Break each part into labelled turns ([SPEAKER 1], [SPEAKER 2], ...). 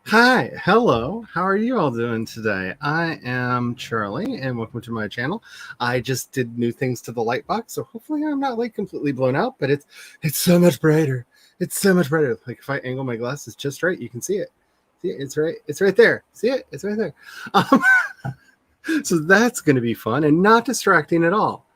[SPEAKER 1] Hi, hello. How are you all doing today? I am Charlie, and welcome to my channel. I just did new things to the light box, so hopefully I'm not like completely blown out. But it's so much brighter. It's so much brighter. Like if I angle my glasses just right, you can see it. See it? It's right. It's right there. See it? It's right there. Um, so that's going to be fun and not distracting at all.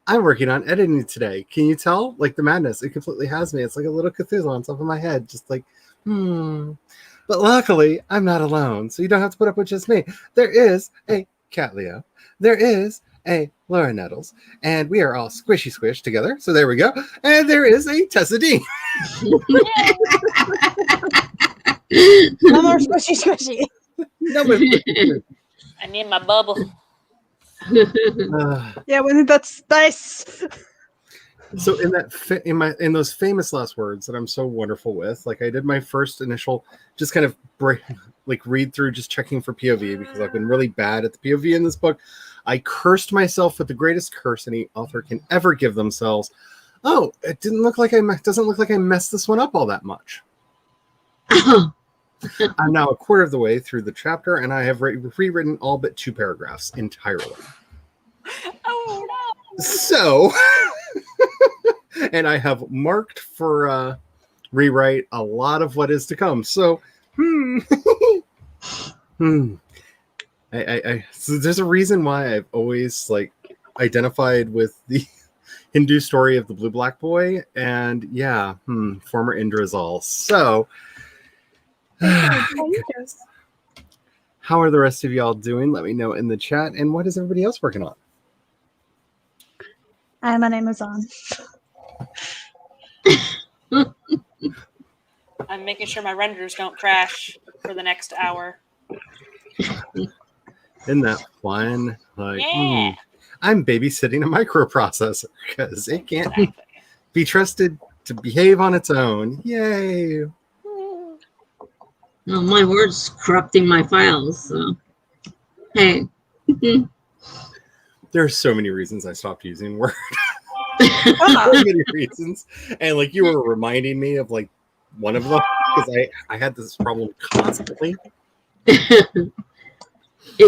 [SPEAKER 1] I'm working on editing today. Can you tell? Like the madness, it completely has me. It's like a little Cthulhu on top of my head, just like, But luckily, I'm not alone, so you don't have to put up with just me. There is a Cat Leo. There is a Laura Nettles, and we are all squishy squish together. So there we go. And there is a Tessa Dean.
[SPEAKER 2] No more squishy squishy.
[SPEAKER 1] No, but
[SPEAKER 3] I need my bubble.
[SPEAKER 2] Yeah, that's nice.
[SPEAKER 1] so in those famous last words that I'm so wonderful with, like I did my first initial just kind of read through, just checking for POV because I've been really bad at the POV in this book. I cursed myself with the greatest curse any author can ever give themselves. Oh, it doesn't look like I messed this one up all that much. I'm now a quarter of the way through the chapter, and I have rewritten all but 2 paragraphs entirely.
[SPEAKER 3] Oh no!
[SPEAKER 1] So, and I have marked for rewrite a lot of what is to come. So, so there's a reason why I've always identified with the Hindu story of the blue black boy, and yeah, former Indrazal. So. How are the rest of y'all doing? Let me know in the chat. And what is everybody else working on?
[SPEAKER 2] I'm on Amazon.
[SPEAKER 3] I'm making sure my renders don't crash for the next hour.
[SPEAKER 1] Isn't that fun?
[SPEAKER 3] Yeah.
[SPEAKER 1] I'm babysitting a microprocessor because it can't be trusted to behave on its own. Yay!
[SPEAKER 4] No, my word's corrupting my files, so hey.
[SPEAKER 1] There are so many reasons I stopped using Word. So many reasons. And you were reminding me of one of them because I had this problem constantly.
[SPEAKER 4] It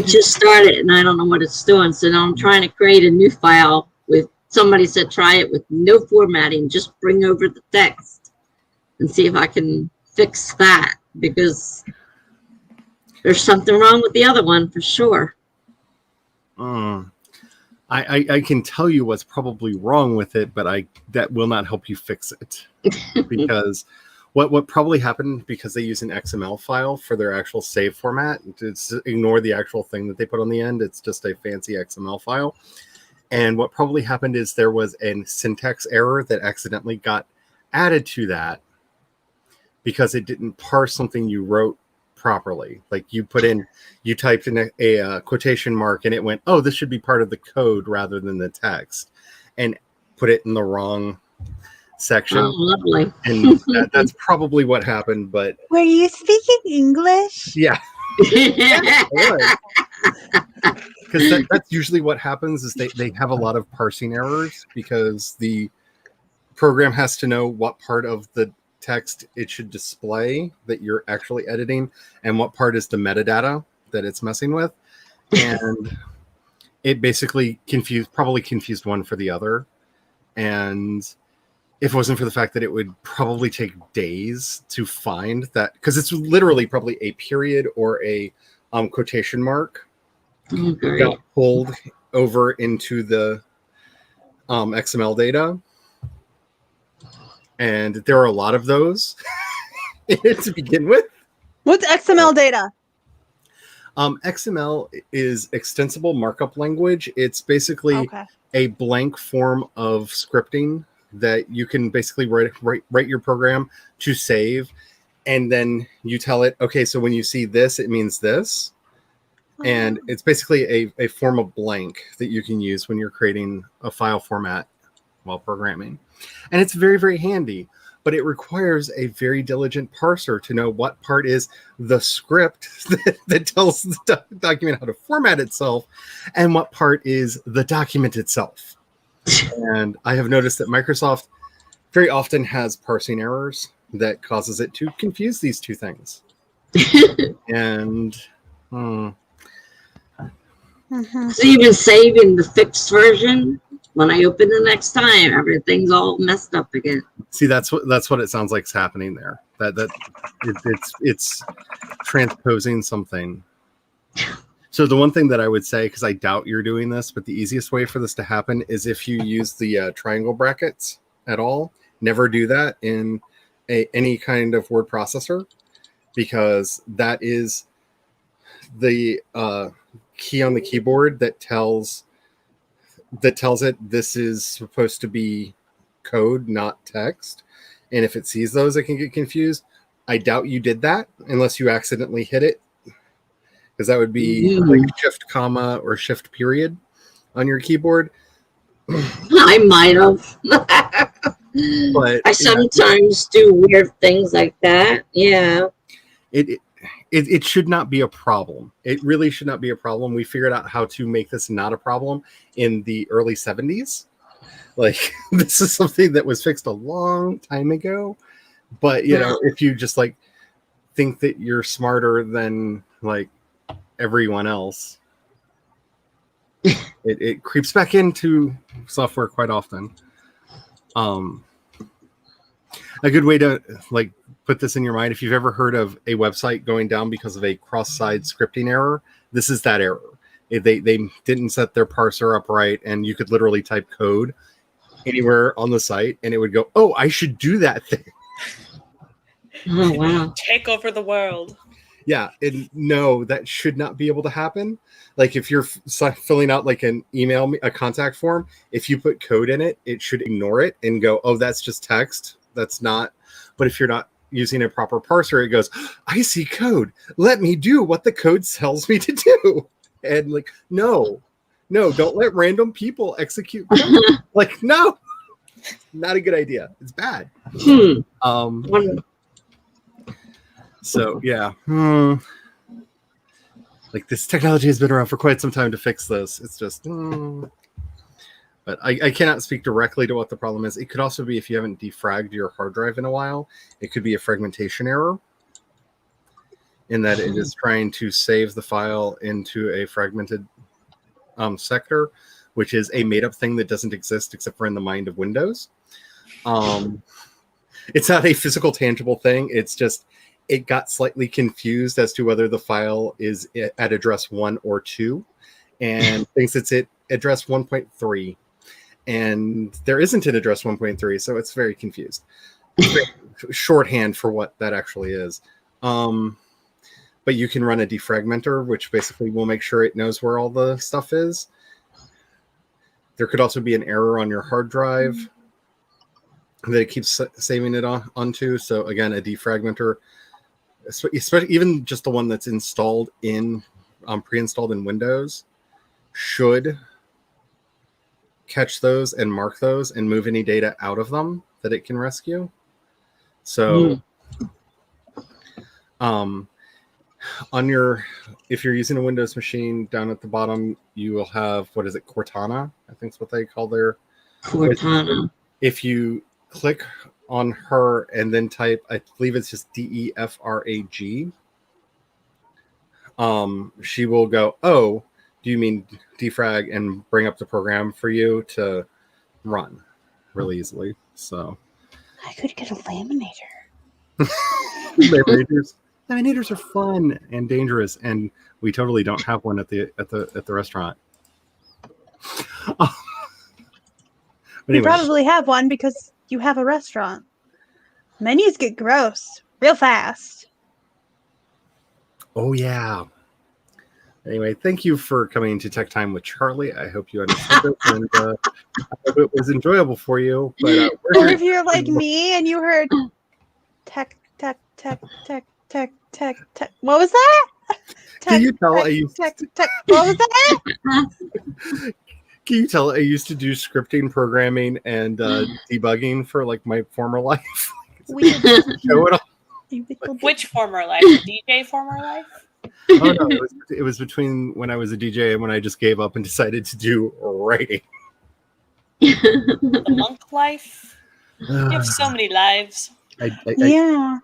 [SPEAKER 4] just started and I don't know what it's doing. So now I'm trying to create a new file with somebody said try it with no formatting, just bring over the text and see if I can fix that. Because there's something wrong with the other one for sure.
[SPEAKER 1] I can tell you what's probably wrong with it, but that will not help you fix it. Because what probably happened, because they use an XML file for their actual save format, ignore the actual thing that they put on the end. It's just a fancy XML file. And what probably happened is there was a syntax error that accidentally got added to that, because it didn't parse something you wrote properly. You typed in a quotation mark and it went, oh, this should be part of the code rather than the text, and put it in the wrong section.
[SPEAKER 4] Oh, lovely.
[SPEAKER 1] And that's probably what happened, but...
[SPEAKER 2] Were you speaking English?
[SPEAKER 1] Yeah. Because that's usually what happens is they have a lot of parsing errors because the program has to know what part of the text it should display that you're actually editing and what part is the metadata that it's messing with, and it basically probably confused one for the other. And if it wasn't for the fact that it would probably take days to find that, because it's literally probably a period or a quotation mark got pulled over into the XML data. And there are a lot of those to begin with.
[SPEAKER 2] What's XML data?
[SPEAKER 1] XML is extensible markup language. It's basically a blank form of scripting that you can basically write your program to save, and then you tell it, okay, so when you see this, it means this. And it's basically a form of blank that you can use when you're creating a file format while programming. And it's very, very handy, but it requires a very diligent parser to know what part is the script that tells the document how to format itself and what part is the document itself. And I have noticed that Microsoft very often has parsing errors that causes it to confuse these two things. And
[SPEAKER 4] It's even saving the fixed version. When I open the next time, everything's all messed up again.
[SPEAKER 1] see, that's what it sounds like is happening there. It's transposing something. So the one thing that I would say, because I doubt you're doing this, but the easiest way for this to happen is if you use the triangle brackets at all. Never do that in any kind of word processor, because that is the key on the keyboard that tells it this is supposed to be code, not text. And if it sees those, it can get confused. I doubt you did that unless you accidentally hit it, because that would be like shift comma or shift period on your keyboard.
[SPEAKER 4] I might have.
[SPEAKER 1] But
[SPEAKER 4] I sometimes do weird things like that. Yeah.
[SPEAKER 1] It should not be a problem. It really should not be a problem. We figured out how to make this not a problem in the early 70s. Like, this is something that was fixed a long time ago. But, you know, if you just like think that you're smarter than like everyone else, it creeps back into software quite often. A good way to like put this in your mind, if you've ever heard of a website going down because of a cross-site scripting error, this is that error. They didn't set their parser up right, and you could literally type code anywhere on the site and it would go, oh, I should do that thing.
[SPEAKER 4] Oh, wow.
[SPEAKER 3] Take over the world.
[SPEAKER 1] Yeah, and no, that should not be able to happen. Like if you're filling out like an email, a contact form, if you put code in it, it should ignore it and go, oh, that's just text. That's not. But if you're not using a proper parser, it goes, I see code. Let me do what the code tells me to do. And like, no, don't let random people execute code. Like, no, not a good idea. It's bad. So yeah. Like, this technology has been around for quite some time to fix this. It's just, but I cannot speak directly to what the problem is. It could also be if you haven't defragged your hard drive in a while. It could be a fragmentation error in that it is trying to save the file into a fragmented sector, which is a made-up thing that doesn't exist except for in the mind of Windows. It's not a physical, tangible thing. It's just, it got slightly confused as to whether the file is at address 1 or 2 and thinks it's at address 1.3. And there isn't an address 1.3, so it's very confused. Shorthand for what that actually is. But you can run a defragmenter, which basically will make sure it knows where all the stuff is. There could also be an error on your hard drive that it keeps saving it onto. So again, a defragmenter, especially even just the one that's installed in pre-installed in Windows, should catch those and mark those and move any data out of them that it can rescue. So on your, if you're using a Windows machine, down at the bottom you will have, what is it, Cortana, I think is what they call their
[SPEAKER 4] Cortana.
[SPEAKER 1] If you click on her and then type, I believe it's just DEFRAG, she will go, oh, do you mean defrag, and bring up the program for you to run really easily. So
[SPEAKER 2] I could get a laminator.
[SPEAKER 1] Laminators are fun and dangerous, and we totally don't have one at the restaurant. But
[SPEAKER 2] You
[SPEAKER 1] anyway,
[SPEAKER 2] probably have one because you have a restaurant. Menus get gross real fast.
[SPEAKER 1] oh yeah. Anyway, thank you for coming to Tech Time with Charlie. I hope you understood it, and I hope it was enjoyable for you. But
[SPEAKER 2] Or if you're like me and you heard tech. What was that?
[SPEAKER 1] Can you tell I used
[SPEAKER 2] Tech. What was that?
[SPEAKER 1] Can you tell I used to do scripting, programming, and debugging for like my former life?
[SPEAKER 2] Weird.
[SPEAKER 1] Show it off.
[SPEAKER 3] Which former life? The DJ former life?
[SPEAKER 1] Oh no, it was between when I was a DJ and when I just gave up and decided to do writing.
[SPEAKER 3] The monk life? You have so many lives.
[SPEAKER 2] Yeah.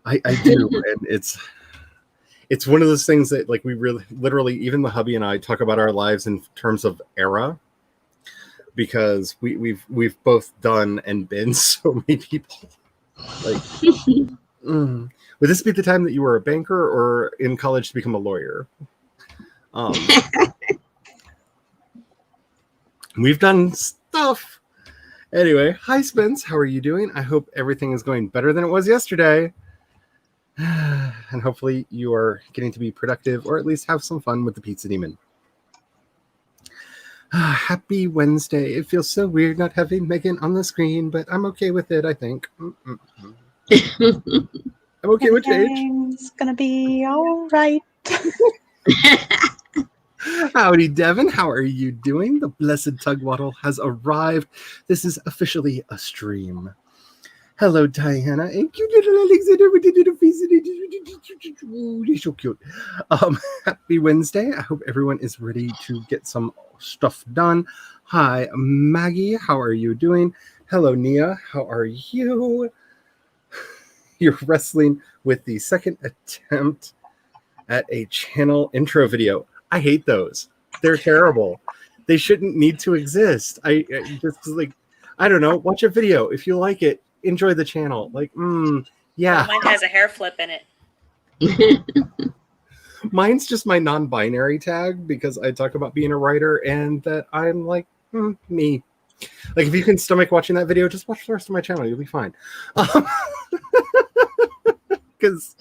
[SPEAKER 1] I do, and it's it's one of those things that like we really literally, even the hubby and I talk about our lives in terms of era, because we've both done and been so many people. Like, would this be the time that you were a banker or in college to become a lawyer? We've done stuff. Anyway, hi Spence, how are you doing? I hope everything is going better than it was yesterday. And hopefully you are getting to be productive or at least have some fun with the pizza demon. Happy Wednesday. It feels so weird not having Megan on the screen, but I'm okay with it, I think. I'm okay with change.
[SPEAKER 2] Everything's gonna be all right.
[SPEAKER 1] Howdy, Devin. How are you doing? The blessed Tugwaddle has arrived. This is officially a stream. Hello, Diana. And cute little Alexander. We did a face. He's so cute. Happy Wednesday. I hope everyone is ready to get some stuff done. Hi, Maggie. How are you doing? Hello, Nia. How are you? You're wrestling with the second attempt at a channel intro video. I hate those. They're terrible. They shouldn't need to exist. I just like, I don't know. Watch a video. If you like it, enjoy the channel. Like, yeah.
[SPEAKER 3] Mine has a hair flip in it.
[SPEAKER 1] Mine's just my non-binary tag because I talk about being a writer and that I'm like, me. Like, if you can stomach watching that video, just watch the rest of my channel. You'll be fine. Because,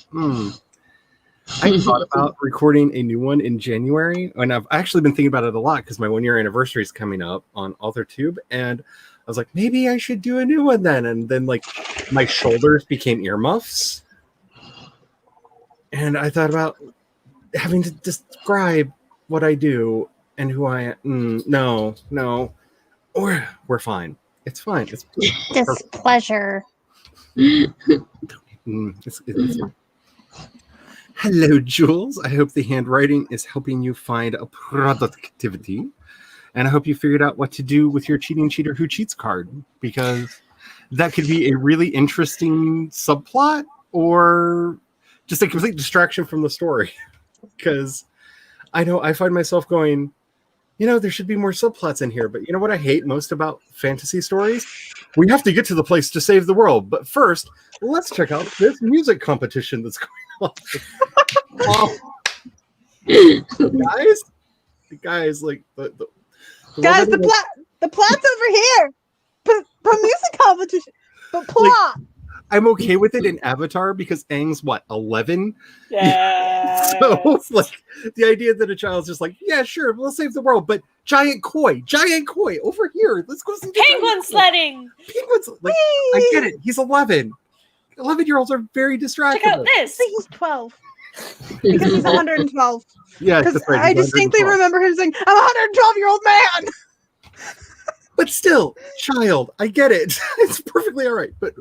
[SPEAKER 1] I thought about recording a new one in January, and I've actually been thinking about it a lot because my 1-year anniversary is coming up on AuthorTube, and I was like, maybe I should do a new one then. And then, like, my shoulders became earmuffs, and I thought about having to describe what I do and who I am. No, we're fine. It's fine. It's
[SPEAKER 2] Displeasure.
[SPEAKER 1] it's fine. Hello, Jules. I hope the handwriting is helping you find a productivity. And I hope you figured out what to do with your Cheating Cheater Who Cheats card, because that could be a really interesting subplot or just a complete distraction from the story. Because I know I find myself going, there should be more subplots in here. But you know what I hate most about fantasy stories? We have to get to the place to save the world. But first, let's check out this music competition that's going on. Guys, like the
[SPEAKER 2] Guys, the plot's over here. But music competition. But plot.
[SPEAKER 1] Like, I'm okay with it in Avatar because Aang's 11?
[SPEAKER 3] Yeah.
[SPEAKER 1] So it's like the idea that a child's just like, yeah, sure, we'll save the world, but giant koi over here. Let's go see the
[SPEAKER 3] Penguin sledding.
[SPEAKER 1] Penguins, like, I get it. He's 11. 11-year-olds are very distracted.
[SPEAKER 3] Check out this.
[SPEAKER 2] I think he's 12. Because he's 112.
[SPEAKER 1] Yeah,
[SPEAKER 2] Because
[SPEAKER 1] that's right.
[SPEAKER 2] I distinctly remember him saying, I'm a 112-year-old man.
[SPEAKER 1] But still, child, I get it. It's perfectly all right. But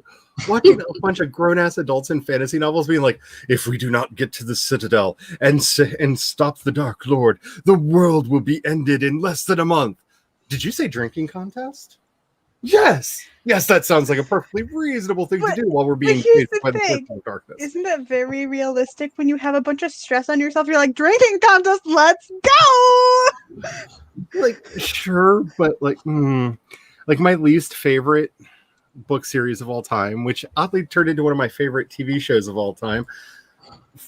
[SPEAKER 1] watching a bunch of grown-ass adults in fantasy novels being like, if we do not get to the Citadel and stop the Dark Lord, the world will be ended in less than a month. Did you say drinking contest? Yes, that sounds like a perfectly reasonable thing to do while we're being chased by the forces of darkness.
[SPEAKER 2] Isn't that very realistic when you have a bunch of stress on yourself? You're like, drinking contest, let's go!
[SPEAKER 1] Like, sure, but like my least favorite book series of all time, which oddly turned into one of my favorite TV shows of all time.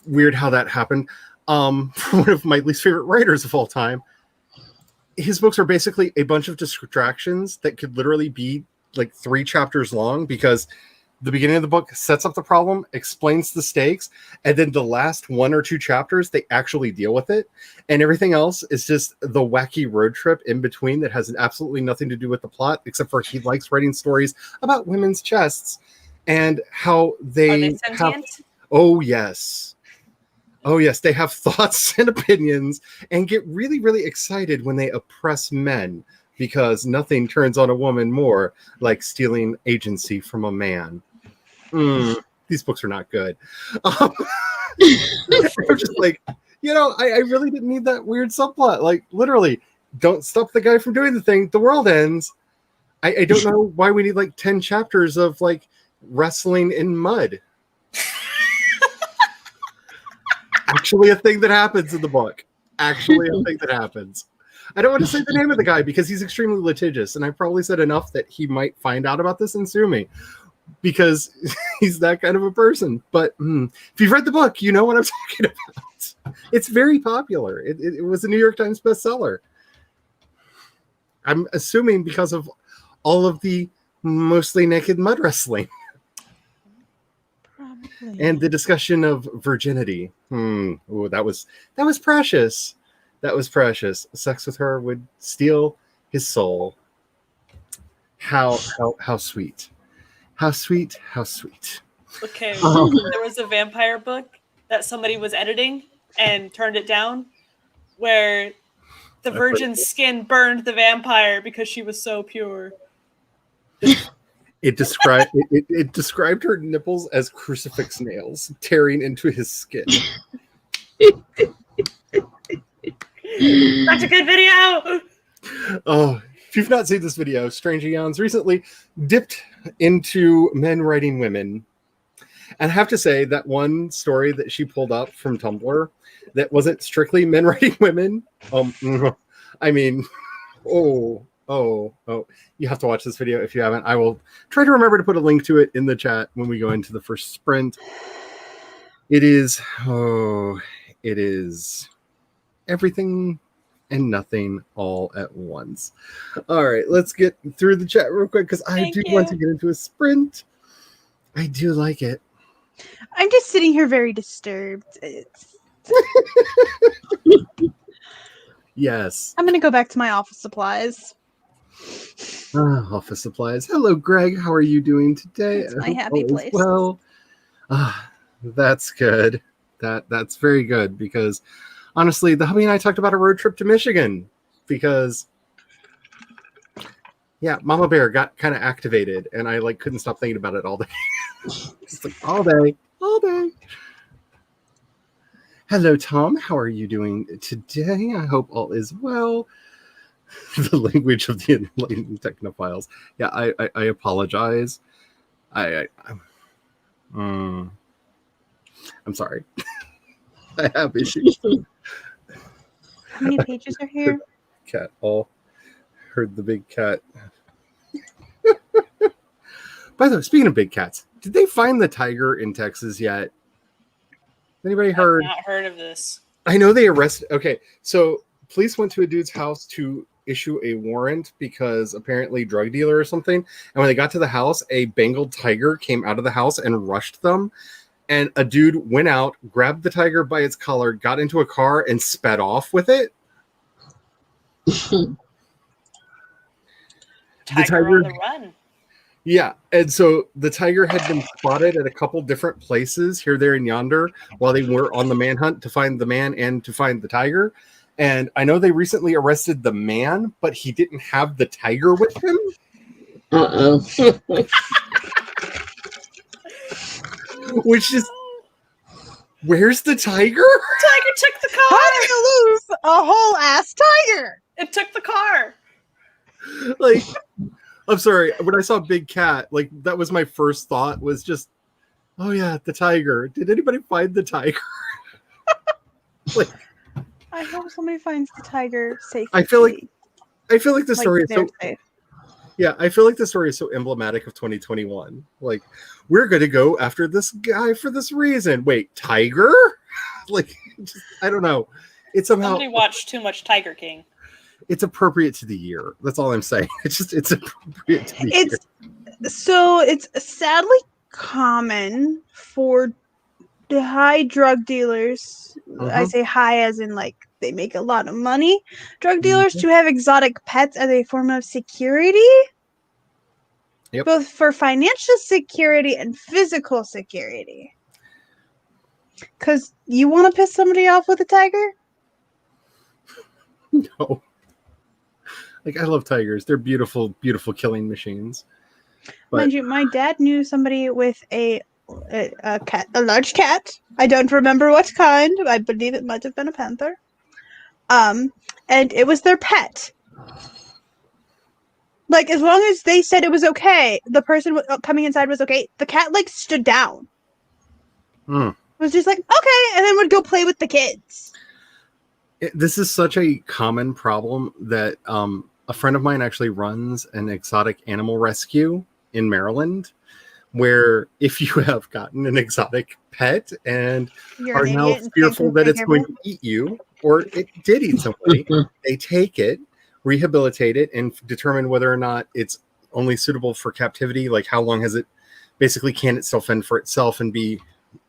[SPEAKER 1] Weird how that happened. One of my least favorite writers of all time. His books are basically a bunch of distractions that could literally be like 3 chapters long, because the beginning of the book sets up the problem, explains the stakes, and then the last 1 or 2 chapters, they actually deal with it. And everything else is just the wacky road trip in between that has absolutely nothing to do with the plot, except for he likes writing stories about women's chests and how they have...
[SPEAKER 3] sentient?
[SPEAKER 1] Oh, yes. Oh, yes, they have thoughts and opinions and get really, really excited when they oppress men, because nothing turns on a woman more like stealing agency from a man. These books are not good. I'm just like, I really didn't need that weird subplot. Like, literally, don't stop the guy from doing the thing. The world ends. I don't know why we need like 10 chapters of like wrestling in mud. actually a thing that happens in the book. Actually a thing that happens. I don't want to say the name of the guy because he's extremely litigious, and I probably said enough that he might find out about this and sue me because he's that kind of a person. But if you've read the book, you know what I'm talking about. It's very popular. It was a New York Times bestseller. I'm assuming because of all of the mostly naked mud wrestling.
[SPEAKER 2] Probably.
[SPEAKER 1] And the discussion of virginity. Ooh, that was precious. That was precious. Sex with her would steal his soul. How sweet. How sweet. How sweet.
[SPEAKER 3] Okay,
[SPEAKER 4] Oh.
[SPEAKER 3] there was a vampire book that somebody was editing and turned it down, where the virgin's skin burned the vampire because she was so pure.
[SPEAKER 1] It described it described her nipples as crucifix nails tearing into his skin.
[SPEAKER 3] That's a good video.
[SPEAKER 1] Oh, if you've not seen this video, Stranger Yawns recently dipped into men writing women. And I have to say that one story that she pulled up from Tumblr that wasn't strictly men writing women. I mean, oh, you have to watch this video if you haven't. I will try to remember to put a link to it in the chat when we go into the first sprint. It is everything and nothing all at once. All right, let's get through the chat real quick because I do want to get into a sprint. I do like it.
[SPEAKER 2] I'm just sitting here very disturbed.
[SPEAKER 1] Yes.
[SPEAKER 2] I'm gonna go back to my office supplies.
[SPEAKER 1] Office supplies. Hello, Greg. How are you doing today?
[SPEAKER 2] It's my
[SPEAKER 1] I hope
[SPEAKER 2] happy
[SPEAKER 1] all is
[SPEAKER 2] place.
[SPEAKER 1] Well, that's good. That's very good because honestly, the hubby and I talked about a road trip to Michigan because Mama Bear got kind of activated and I couldn't stop thinking about it all day. It's all day. Hello, Tom. How are you doing today? I hope all is well. The language of the enlightened technophiles. Yeah, I apologize. I'm sorry. I have issues.
[SPEAKER 2] How many pages are here?
[SPEAKER 1] Cat all heard the big cat. By the way, speaking of big cats, did they find the tiger in Texas yet? Anybody heard?
[SPEAKER 3] I've not heard of this.
[SPEAKER 1] I know they arrested. Okay, so police went to a dude's house to issue a warrant because apparently drug dealer or something. And when they got to the house, a Bengal tiger came out of the house and rushed them. And a dude went out, grabbed the tiger by its collar, got into a car, and sped off with it.
[SPEAKER 3] Tiger on the run.
[SPEAKER 1] Yeah, and so the tiger had been spotted at a couple different places here, there, and yonder while they were on the manhunt to find the man and to find the tiger. And I know they recently arrested the man, but he didn't have the tiger with him. Which is, where's the tiger?
[SPEAKER 3] Tiger took the car.
[SPEAKER 2] How did you lose a whole ass tiger?
[SPEAKER 3] It took the car.
[SPEAKER 1] I'm sorry. When I saw Big Cat, that was my first thought was just, oh yeah, the tiger. Did anybody find the tiger?
[SPEAKER 2] I hope somebody finds the tiger safely.
[SPEAKER 1] I feel like the story is so.
[SPEAKER 2] safe.
[SPEAKER 1] Yeah, I feel like the story is so emblematic of 2021. We're going to go after this guy for this reason. Wait, tiger? I don't know. It's somehow
[SPEAKER 3] Somebody watched too much Tiger King.
[SPEAKER 1] it's appropriate to the year. That's all I'm saying. It's appropriate to the year.
[SPEAKER 2] So it's sadly common for the high drug dealers. I say high as in they make a lot of money. Drug dealers to have exotic pets as a form of security.
[SPEAKER 1] Yep.
[SPEAKER 2] Both for financial security and physical security. Because you want to piss somebody off with a tiger?
[SPEAKER 1] No. I love tigers. They're beautiful, beautiful killing machines. But
[SPEAKER 2] Mind you, my dad knew somebody with a cat, a large cat. I don't remember what kind. I believe it might have been a panther. And it was their pet. As long as they said it was okay, the person coming inside was okay. The cat stood down. was just like, okay, and then would go play with the kids.
[SPEAKER 1] This is such a common problem that a friend of mine actually runs an exotic animal rescue in Maryland, where if you have gotten an exotic pet and
[SPEAKER 2] You're
[SPEAKER 1] are
[SPEAKER 2] an
[SPEAKER 1] now
[SPEAKER 2] idiot and
[SPEAKER 1] fearful
[SPEAKER 2] can't
[SPEAKER 1] that
[SPEAKER 2] take
[SPEAKER 1] it's
[SPEAKER 2] care of
[SPEAKER 1] going
[SPEAKER 2] it.
[SPEAKER 1] to eat you, or it did eat somebody, they take it, rehabilitate it, and determine whether or not it's only suitable for captivity. Like how long has it, basically, can it still fend for itself and be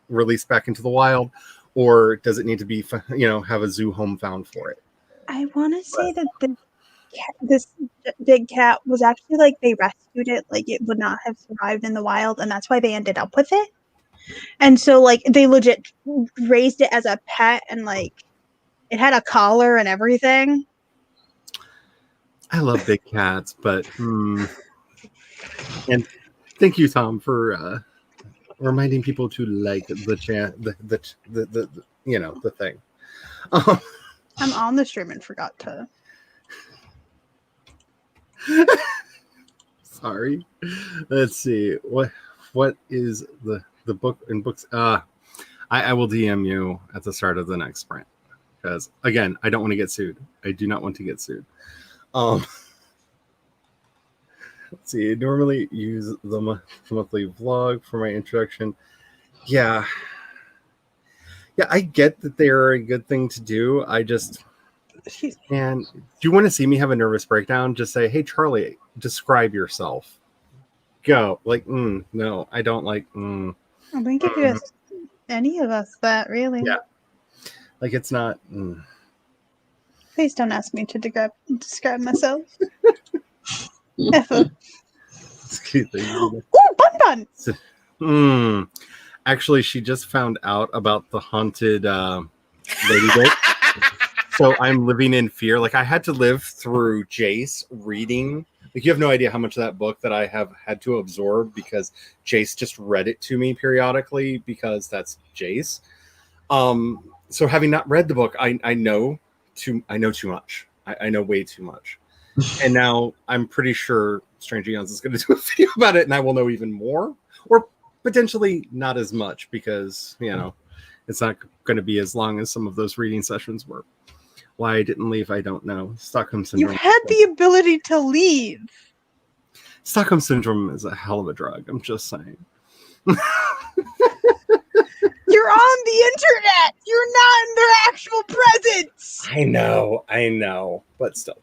[SPEAKER 1] released back into the wild, or does it need to be, have a zoo home found for it?
[SPEAKER 2] I want to say that this big cat was actually like they rescued it, like it would not have survived in the wild, and that's why they ended up with it. And so like they legit raised it as a pet, and like it had a collar and everything.
[SPEAKER 1] I love big cats, but and thank you, Tom, for reminding people to like the thing.
[SPEAKER 2] I'm on the stream and forgot to.
[SPEAKER 1] Sorry. Let's see. What is the book in books? I will DM you at the start of the next sprint, because again, I don't want to get sued. I do not want to get sued. Let's see. I normally use the monthly vlog for my introduction. Yeah, I get that they're a good thing to do. I just, and do you want to see me have a nervous breakdown? Just say, "Hey, Charlie, describe yourself." Go. Like, no, I don't like.
[SPEAKER 2] I don't give you any of us that really.
[SPEAKER 1] Yeah. Like, it's not.
[SPEAKER 2] Please don't ask me to describe myself.
[SPEAKER 1] Excuse me.
[SPEAKER 2] Oh, Bun Bun!
[SPEAKER 1] Actually, she just found out about the haunted ladybug. So I'm living in fear. Like, I had to live through Jace reading. Like, you have no idea how much of that book that I have had to absorb, because Jace just read it to me periodically, because that's Jace. So having not read the book, I know too much. I know way too much. And now I'm pretty sure Stranger Eons is going to do a video about it, and I will know even more, or potentially not as much, because it's not going to be as long as some of those reading sessions were. Why I didn't leave, I don't know. Stockholm syndrome.
[SPEAKER 2] You had the ability to leave.
[SPEAKER 1] Stockholm syndrome is a hell of a drug. I'm just saying.
[SPEAKER 2] You're on the internet. You're not in their actual presence.
[SPEAKER 1] I know, but still.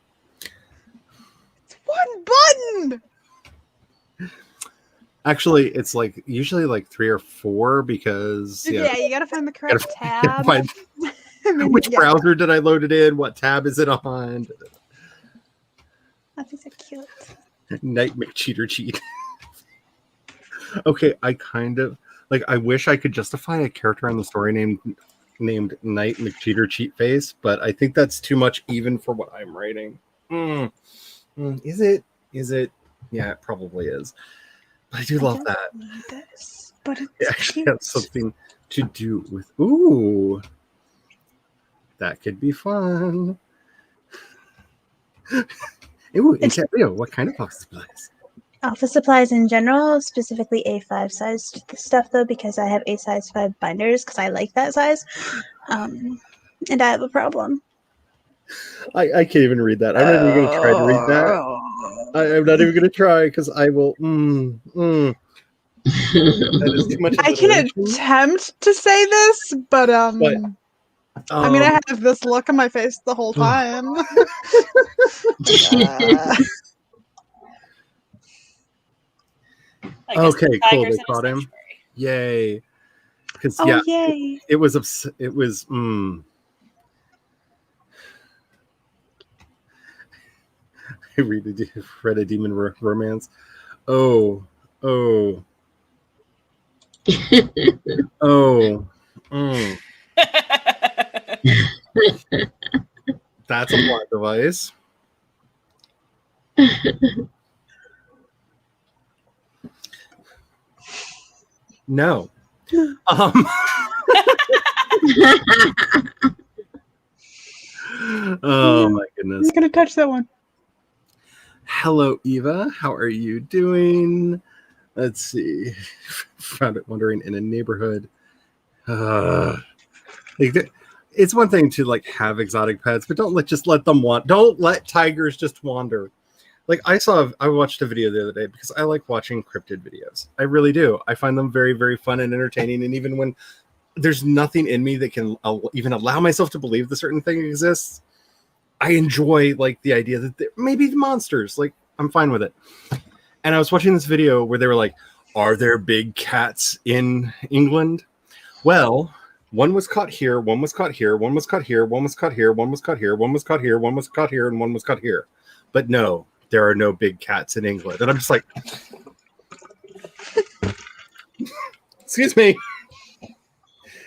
[SPEAKER 2] It's one button.
[SPEAKER 1] Actually, it's like usually like 3 or 4, because
[SPEAKER 2] You gotta find the correct tab.
[SPEAKER 1] Which browser did I load it in? What tab is it on?
[SPEAKER 2] That is so cute.
[SPEAKER 1] Night McCheater cheat. Okay, I kind of like. I wish I could justify a character in the story named Night McCheater Cheat Face, but I think that's too much even for what I'm writing. Is it? Yeah, it probably is. But I do love that.
[SPEAKER 2] But
[SPEAKER 1] It actually has something to do with. Ooh. That could be fun. Ooh, what kind of office supplies?
[SPEAKER 2] Office supplies in general, specifically A5 size stuff, though, because I have a size 5 binders, because I like that size. And I have a problem.
[SPEAKER 1] I can't even read that. I'm not even going to try to read that. I'm not even going to try, because I will. That is too much.
[SPEAKER 2] I can attempt to say this, but I mean, I have this look on my face the whole time.
[SPEAKER 1] Okay, cool. They caught him. Yay! Because
[SPEAKER 2] yay!
[SPEAKER 1] It was. I read a demon romance. Oh. That's a plot device. No. Oh my goodness.
[SPEAKER 2] I'm gonna touch that one.
[SPEAKER 1] Hello, Eva. How are you doing? Let's see. Found it wandering in a neighborhood. Like, it's one thing to like have exotic pets, but just let them don't let tigers just wander. Like I watched a video the other day because I like watching cryptid videos. I really do. I find them very, very fun and entertaining. And even when there's nothing in me that can even allow myself to believe the certain thing exists, I enjoy like the idea that maybe the monsters, like I'm fine with it. And I was watching this video where they were like, are there big cats in England? Well, one was caught here, one was caught here, one was caught here, one was caught here, one was caught here, one was caught here, one was caught here, and one was caught here. But no, there are no big cats in England. And I'm just like, excuse me.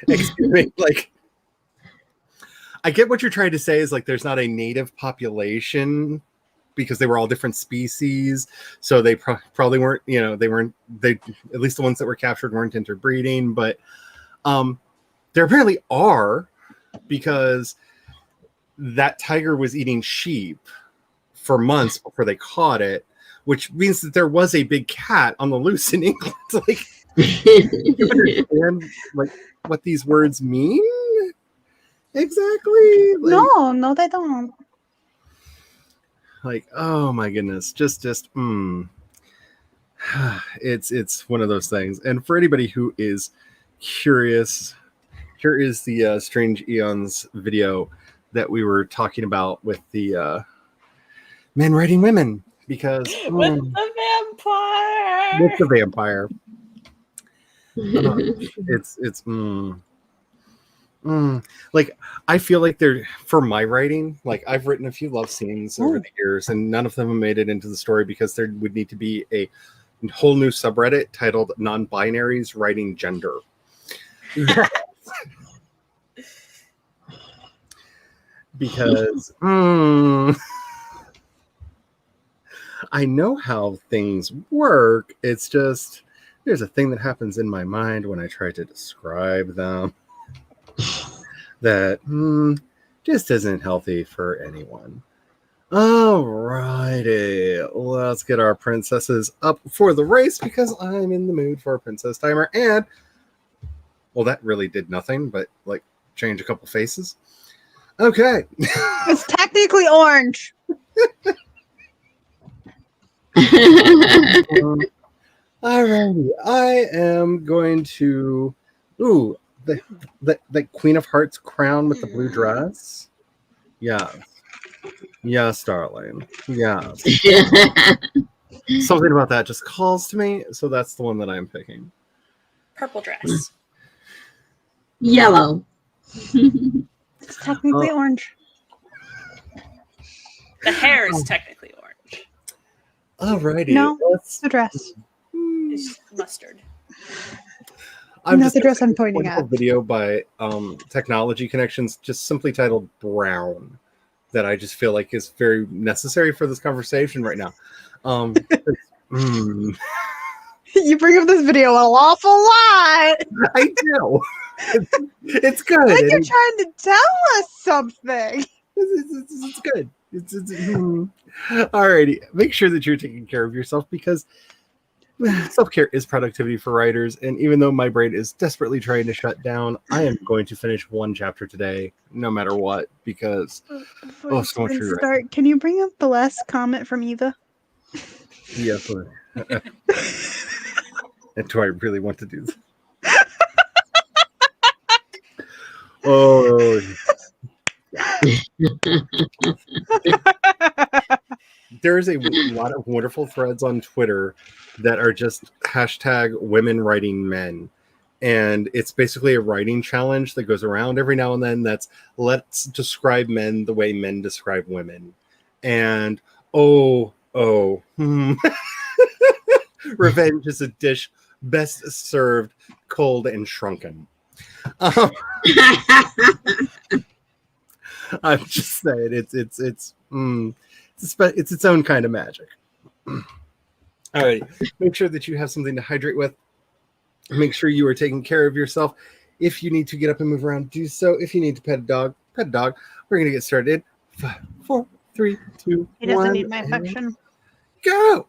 [SPEAKER 1] Excuse me. Like, I get what you're trying to say is like there's not a native population because they were all different species. So they probably weren't, they at least the ones that were captured weren't interbreeding. But there apparently are, because that tiger was eating sheep for months before they caught it, which means that there was a big cat on the loose in England. Like, you understand like what these words mean exactly? Like,
[SPEAKER 2] No, they don't.
[SPEAKER 1] Like, oh my goodness, it's one of those things. And for anybody who is curious, here is the Strange Eons video that we were talking about with the men writing women, because
[SPEAKER 3] with the vampire.
[SPEAKER 1] With the vampire. Like, I feel like they're, for my writing, like I've written a few love scenes over the years, and none of them have made it into the story because there would need to be a whole new subreddit titled "Non-Binaries Writing Gender." Because I know how things work. It's just there's a thing that happens in my mind when I try to describe them that just isn't healthy for anyone. Alrighty, let's get our princesses up for the race because I'm in the mood for a princess timer. And well, that really did nothing but like change a couple faces. Okay.
[SPEAKER 2] It's technically orange.
[SPEAKER 1] Alrighty, I am going to the Queen of Hearts crown with the blue dress. Yes, darling. Yes. Something about that just calls to me, so that's the one that I'm picking.
[SPEAKER 3] Purple dress.
[SPEAKER 4] Yellow.
[SPEAKER 2] It's technically orange.
[SPEAKER 3] The hair is technically orange.
[SPEAKER 1] Alrighty.
[SPEAKER 2] No,
[SPEAKER 1] let's
[SPEAKER 2] the dress.
[SPEAKER 3] It's mustard.
[SPEAKER 2] Not the dress I'm pointing at.
[SPEAKER 1] A video by Technology Connections, just simply titled "Brown," that I just feel like is very necessary for this conversation right now.
[SPEAKER 2] You bring up this video an awful lot.
[SPEAKER 1] I do. It's good.
[SPEAKER 2] Like you're trying to tell us something.
[SPEAKER 1] It's good. Alrighty. Make sure that you're taking care of yourself, because self-care is productivity for writers. And even though my brain is desperately trying to shut down, I am going to finish one chapter today, no matter what, because so much to write.
[SPEAKER 2] Can you bring up the last comment from Eva?
[SPEAKER 1] Yes. And do I really want to do this? Oh. There's a lot of wonderful threads on Twitter that are just hashtag women writing men. And it's basically a writing challenge that goes around every now and then. That's let's describe men the way men describe women. And revenge is a dish best served cold and shrunken. I'm just saying it's its own kind of magic. All right, make sure that you have something to hydrate with. Make sure you are taking care of yourself. If you need to get up and move around, do so. If you need to pet a dog, pet a dog. We're gonna get started. 5, 4, 3, 2,
[SPEAKER 2] He doesn't
[SPEAKER 1] 1,
[SPEAKER 2] need my affection.
[SPEAKER 1] Go.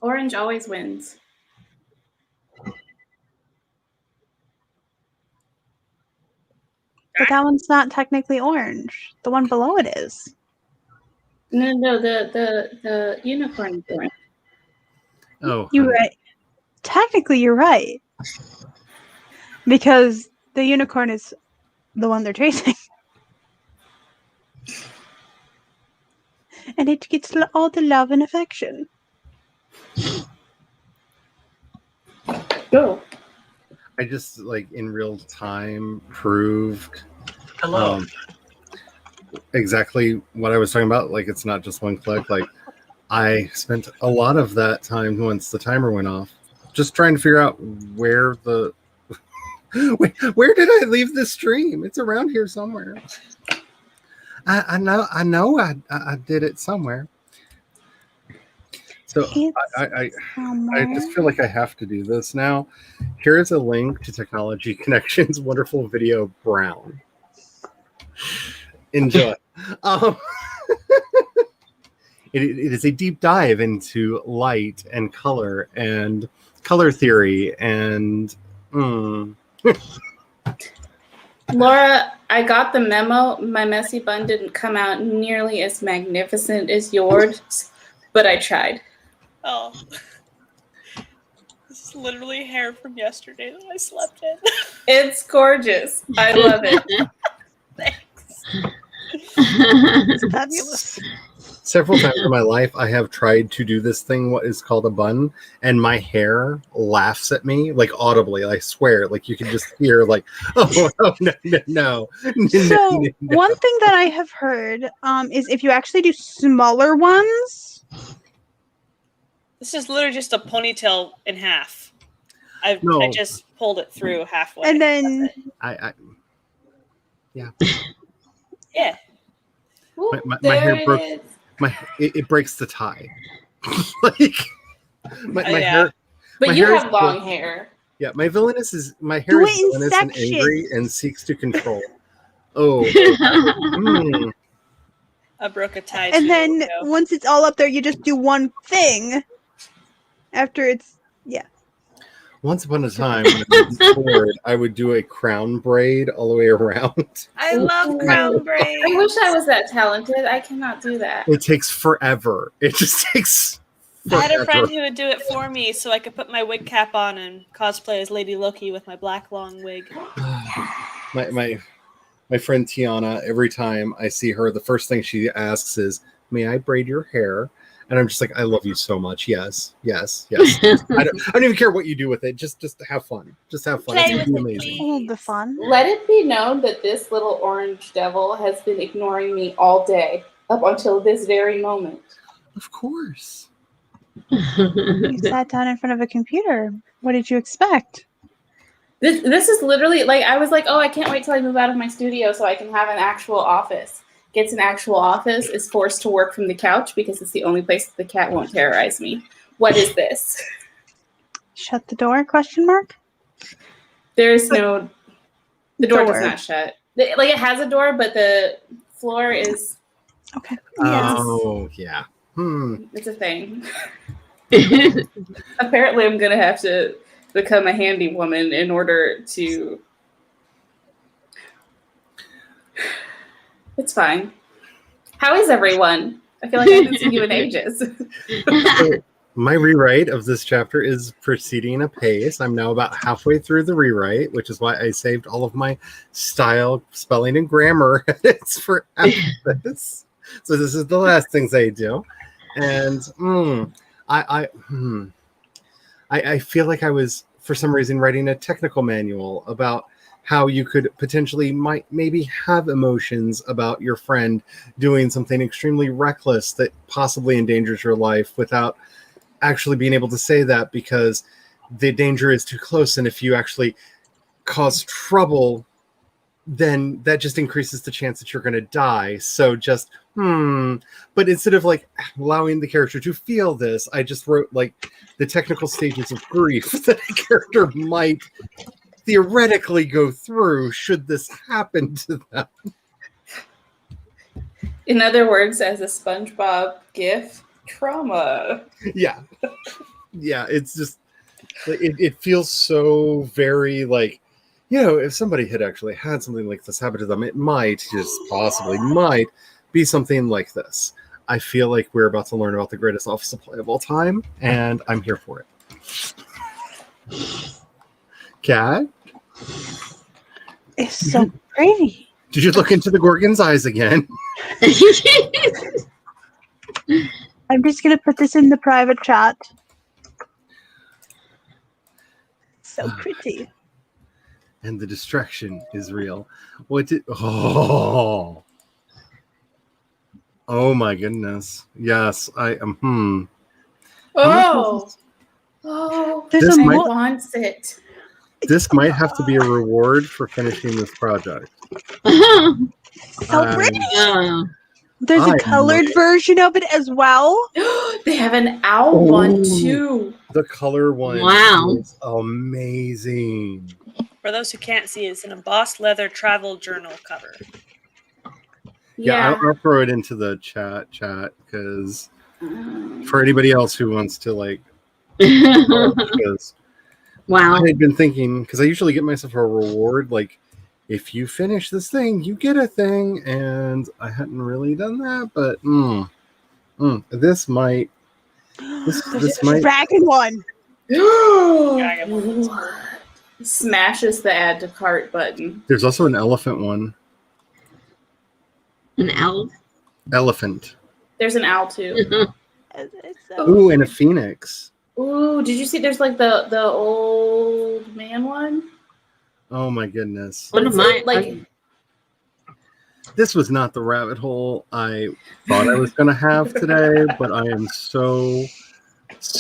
[SPEAKER 5] Orange always wins.
[SPEAKER 2] But that one's not technically orange. The one below it is.
[SPEAKER 5] No, the unicorn is orange.
[SPEAKER 1] Oh,
[SPEAKER 2] You're right. Technically, you're right. Because the unicorn is the one they're chasing. And it gets all the love and affection.
[SPEAKER 5] Go.
[SPEAKER 1] I just like in real time proved
[SPEAKER 6] Hello.
[SPEAKER 1] exactly what I was talking about. Like it's not just one click. Like I spent a lot of that time once the timer went off, just trying to figure out where the where did I leave the stream? It's around here somewhere. I know I did it somewhere. So I just feel like I have to do this now. Here is a link to Technology Connections' wonderful video, Brown. Enjoy. It is a deep dive into light and color theory and
[SPEAKER 5] Laura, I got the memo. My messy bun didn't come out nearly as magnificent as yours, but I tried.
[SPEAKER 3] Oh. This is literally hair from yesterday that I slept in.
[SPEAKER 5] It's gorgeous. I love it.
[SPEAKER 3] Thanks.
[SPEAKER 2] It's fabulous.
[SPEAKER 1] several times in my life I have tried to do this thing, what is called a bun, and my hair laughs at me like audibly. I swear, like you can just hear like, oh no.
[SPEAKER 2] So one thing that I have heard is if you actually do smaller ones.
[SPEAKER 3] This is literally just a ponytail in half. I just pulled it through halfway.
[SPEAKER 2] And then
[SPEAKER 3] yeah.
[SPEAKER 5] Ooh,
[SPEAKER 1] My hair
[SPEAKER 5] there
[SPEAKER 1] broke.
[SPEAKER 5] it is.
[SPEAKER 1] It breaks the tie. Like my hair.
[SPEAKER 5] But
[SPEAKER 1] my
[SPEAKER 5] you
[SPEAKER 1] hair is
[SPEAKER 5] have long hair.
[SPEAKER 1] Yeah, my villainous is my hair
[SPEAKER 2] Do
[SPEAKER 1] is
[SPEAKER 2] it in
[SPEAKER 1] villainous and
[SPEAKER 2] sections.
[SPEAKER 1] angry and seeks to control. Oh.
[SPEAKER 3] I broke a tie.
[SPEAKER 2] And
[SPEAKER 3] too,
[SPEAKER 2] then
[SPEAKER 3] so.
[SPEAKER 2] once it's all up there, you just do one thing. After it's
[SPEAKER 1] Once upon a time, when I was bored, I would do a crown braid all the way around.
[SPEAKER 3] I love crown braids.
[SPEAKER 5] I wish I was that talented. I cannot do that.
[SPEAKER 1] It takes forever. It just takes
[SPEAKER 3] I had a
[SPEAKER 1] forever.
[SPEAKER 3] friend who would do it for me so I could put my wig cap on and cosplay as Lady Loki with my black long wig.
[SPEAKER 1] My friend Tiana, every time I see her, the first thing she asks is, "May I braid your hair?" And I'm just like, "I love you so much. Yes. I don't even care what you do with it. Just have fun. Just have fun.
[SPEAKER 3] Play
[SPEAKER 1] It's gonna be
[SPEAKER 3] with it,
[SPEAKER 1] amazing."
[SPEAKER 3] please.
[SPEAKER 2] all the fun.
[SPEAKER 5] Let it be known that this little orange devil has been ignoring me all day up until this very moment.
[SPEAKER 1] Of course.
[SPEAKER 2] You sat down in front of a computer. What did you expect?
[SPEAKER 5] This is literally like I was like, oh, I can't wait till I move out of my studio so I can have an actual office. Gets an actual office, is forced to work from the couch because it's the only place that the cat won't terrorize me. What is this?
[SPEAKER 2] Shut the door? Question mark.
[SPEAKER 5] There's no. The door does
[SPEAKER 2] Door.
[SPEAKER 5] not shut. Like it has a door, but the floor is.
[SPEAKER 2] Okay.
[SPEAKER 1] Oh yeah.
[SPEAKER 5] It's a thing. Apparently, I'm gonna have to become a handy woman in order to. It's fine. How is everyone? I feel like I haven't seen you in ages.
[SPEAKER 1] So my rewrite of this chapter is proceeding apace. I'm now about halfway through the rewrite, which is why I saved all of my style, spelling, and grammar edits for after this. So this is the last things I do, and I feel like I was for some reason writing a technical manual about how you could potentially maybe have emotions about your friend doing something extremely reckless that possibly endangers your life without actually being able to say that because the danger is too close. And if you actually cause trouble, then that just increases the chance that you're going to die. So just, but instead of like allowing the character to feel this, I just wrote like the technical stages of grief that a character might theoretically go through should this happen to them.
[SPEAKER 5] In other words, as a SpongeBob gif, trauma.
[SPEAKER 1] Yeah. yeah, it's just it feels so very like, if somebody had actually had something like this happen to them, it might be something like this. I feel like we're about to learn about the greatest office supply of all time, and I'm here for it. Cat,
[SPEAKER 2] It's so pretty.
[SPEAKER 1] did you look into the Gorgon's eyes again?
[SPEAKER 2] I'm just gonna put this in the private chat. So pretty.
[SPEAKER 1] And the distraction is real. What did? Oh my goodness! Yes, I am.
[SPEAKER 5] Oh,
[SPEAKER 2] There's
[SPEAKER 1] This
[SPEAKER 2] a
[SPEAKER 1] might-
[SPEAKER 5] I
[SPEAKER 2] mo-
[SPEAKER 5] want it.
[SPEAKER 1] This might have to be a reward for finishing this project.
[SPEAKER 2] so pretty.
[SPEAKER 4] Oh,
[SPEAKER 2] There's a
[SPEAKER 1] I
[SPEAKER 2] colored
[SPEAKER 1] might-
[SPEAKER 2] version of it as well.
[SPEAKER 5] They have an owl one
[SPEAKER 1] Oh.
[SPEAKER 5] too.
[SPEAKER 1] The color one
[SPEAKER 4] Wow.
[SPEAKER 1] is amazing.
[SPEAKER 3] For those who can't see, it's an embossed leather travel journal cover.
[SPEAKER 1] Yeah, I'll throw it into the chat because for anybody else who wants to like, because
[SPEAKER 4] wow.
[SPEAKER 1] I had been thinking, because I usually get myself a reward, like if you finish this thing, you get a thing, and I hadn't really done that, but this might, this might.
[SPEAKER 2] Dragon one.
[SPEAKER 5] What? Smashes the add to cart button.
[SPEAKER 1] There's also an elephant one.
[SPEAKER 4] An elf.
[SPEAKER 1] Elephant.
[SPEAKER 5] There's an owl too.
[SPEAKER 1] Ooh, and a phoenix.
[SPEAKER 5] Ooh, did you see? There's like the old man one.
[SPEAKER 1] Oh my goodness.
[SPEAKER 4] What
[SPEAKER 5] It's
[SPEAKER 4] am I?
[SPEAKER 5] like?
[SPEAKER 1] This was not the rabbit hole I thought I was going to have today, but I am so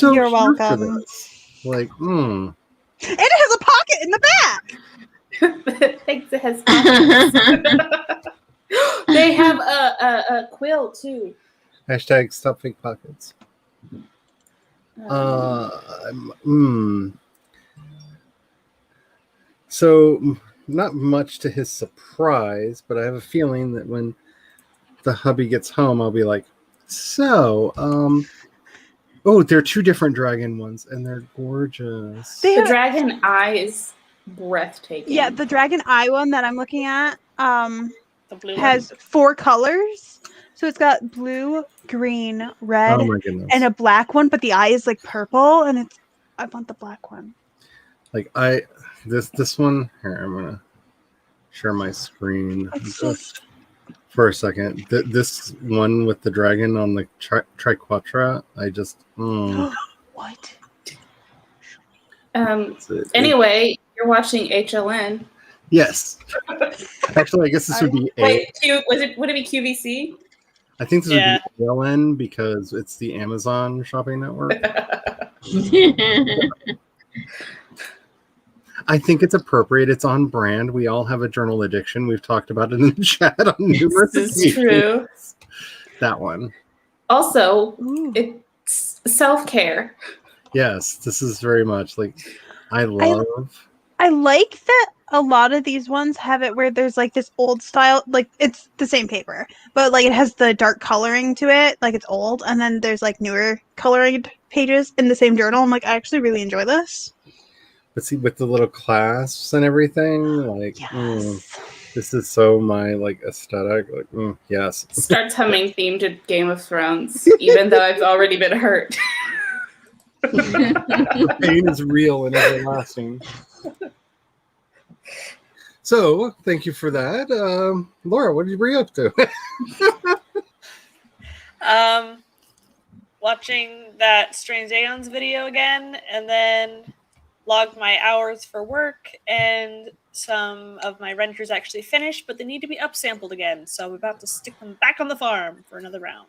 [SPEAKER 2] You're
[SPEAKER 1] here for
[SPEAKER 2] welcome.
[SPEAKER 1] this. Like,
[SPEAKER 2] And it has a pocket in the back.
[SPEAKER 5] Thanks, it has pockets. They have a quill too.
[SPEAKER 1] hashtag stop fake pockets. So, not much to his surprise, but I have a feeling that when the hubby gets home, I'll be like, so, oh, they're two different dragon ones, and they're gorgeous.
[SPEAKER 2] They
[SPEAKER 5] The
[SPEAKER 2] have-
[SPEAKER 5] dragon eye is breathtaking.
[SPEAKER 2] Yeah, the dragon eye one that I'm looking at
[SPEAKER 3] The blue
[SPEAKER 2] has 4 colors. So it's got blue, green, red,
[SPEAKER 1] Oh my goodness.
[SPEAKER 2] and a black one, but the eye is like purple, and I want the black one.
[SPEAKER 1] Like this one here, I'm gonna share my screen
[SPEAKER 2] It's so
[SPEAKER 1] just for a second. This one with the dragon on the triquetra, I just
[SPEAKER 2] What?
[SPEAKER 5] Anyway, you're watching HLN.
[SPEAKER 1] yes. Actually, I guess this would be
[SPEAKER 5] Wait, would it be QVC?
[SPEAKER 1] I think this
[SPEAKER 3] Yeah.
[SPEAKER 1] would be ALN because it's the Amazon shopping network. I think it's appropriate. It's on brand. We all have a journal addiction. We've talked about it in the chat on numerous
[SPEAKER 5] This is
[SPEAKER 1] occasions.
[SPEAKER 5] true.
[SPEAKER 1] That one.
[SPEAKER 5] Also,
[SPEAKER 2] Ooh.
[SPEAKER 5] it's self-care.
[SPEAKER 1] Yes, this is very much like I love.
[SPEAKER 2] I like that a lot of these ones have it where there's like this old style, like it's the same paper, but like it has the dark coloring to it, like it's old, and then there's like newer coloring pages in the same journal. I'm like, I actually really enjoy this.
[SPEAKER 1] But see, with the little clasps and everything, like
[SPEAKER 2] Yes.
[SPEAKER 1] this is so my like aesthetic. Like yes,
[SPEAKER 5] Starts humming theme to Game of Thrones, even though I've already been hurt.
[SPEAKER 1] the pain is real and everlasting. So thank you for that, Laura. What were you up to?
[SPEAKER 3] Watching that Strange Aeons video again, and then logged my hours for work, and some of my renters actually finished, but they need to be upsampled again, so I'm about to stick them back on the farm for another round.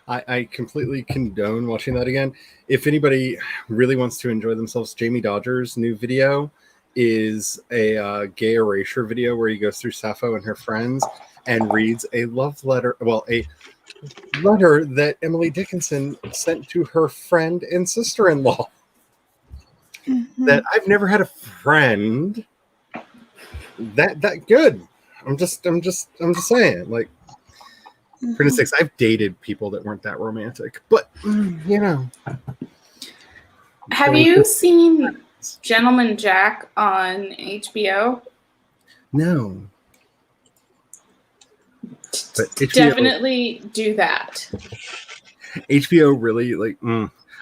[SPEAKER 1] I completely condone watching that again. If anybody really wants to enjoy themselves, Jamie Dodger's new video is a gay erasure video where he goes through Sappho and her friends and reads a love letter, well, a letter that Emily Dickinson sent to her friend and sister-in-law.
[SPEAKER 2] Mhm.
[SPEAKER 1] That I've never had a friend that good. I'm just saying, like, for instance, I've dated people that weren't that romantic, but you know,
[SPEAKER 5] Have you seen Gentleman Jack on HBO?
[SPEAKER 1] No. But
[SPEAKER 5] Definitely do that.
[SPEAKER 1] HBO really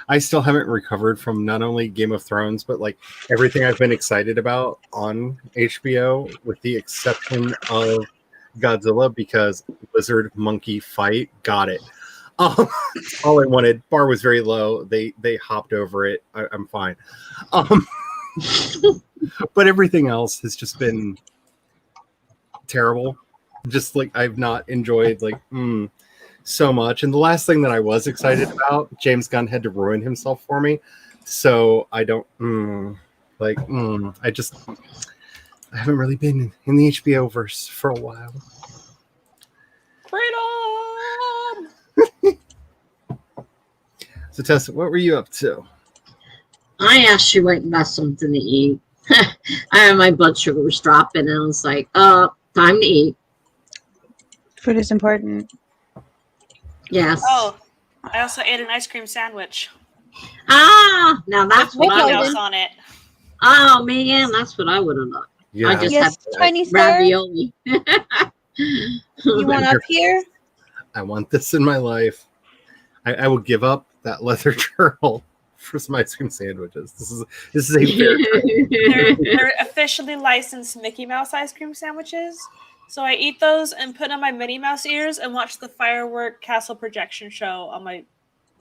[SPEAKER 1] I still haven't recovered from not only Game of Thrones, but like everything I've been excited about on HBO, with the exception of Godzilla, because lizard monkey fight, got it. All I wanted. Bar was very low. They hopped over it. I'm fine. But everything else has just been terrible. Just like I've not enjoyed so much. And the last thing that I was excited about, James Gunn had to ruin himself for me. So I don't I haven't really been in the HBO verse for a while.
[SPEAKER 3] Freedom!
[SPEAKER 1] So Tessa, what were you up to?
[SPEAKER 4] I asked you what got something to eat. My blood sugar was dropping, and I was like, time to eat.
[SPEAKER 2] Food is important.
[SPEAKER 4] Yes.
[SPEAKER 3] Oh, I also ate an ice cream sandwich
[SPEAKER 4] Now that's
[SPEAKER 3] with
[SPEAKER 4] what
[SPEAKER 3] Mickey
[SPEAKER 4] I
[SPEAKER 3] Mouse
[SPEAKER 4] would.
[SPEAKER 3] on it.
[SPEAKER 4] Oh man, that's what I would have done.
[SPEAKER 1] Yeah,
[SPEAKER 4] I just
[SPEAKER 2] Yes,
[SPEAKER 4] have
[SPEAKER 2] tiny star.
[SPEAKER 4] ravioli.
[SPEAKER 2] You want up here?
[SPEAKER 1] I want this in my life. I will give up that leather journal for some ice cream sandwiches. This is a fair trade.
[SPEAKER 3] They're officially licensed Mickey Mouse ice cream sandwiches. So I eat those and put on my Minnie Mouse ears and watch the firework castle projection show on my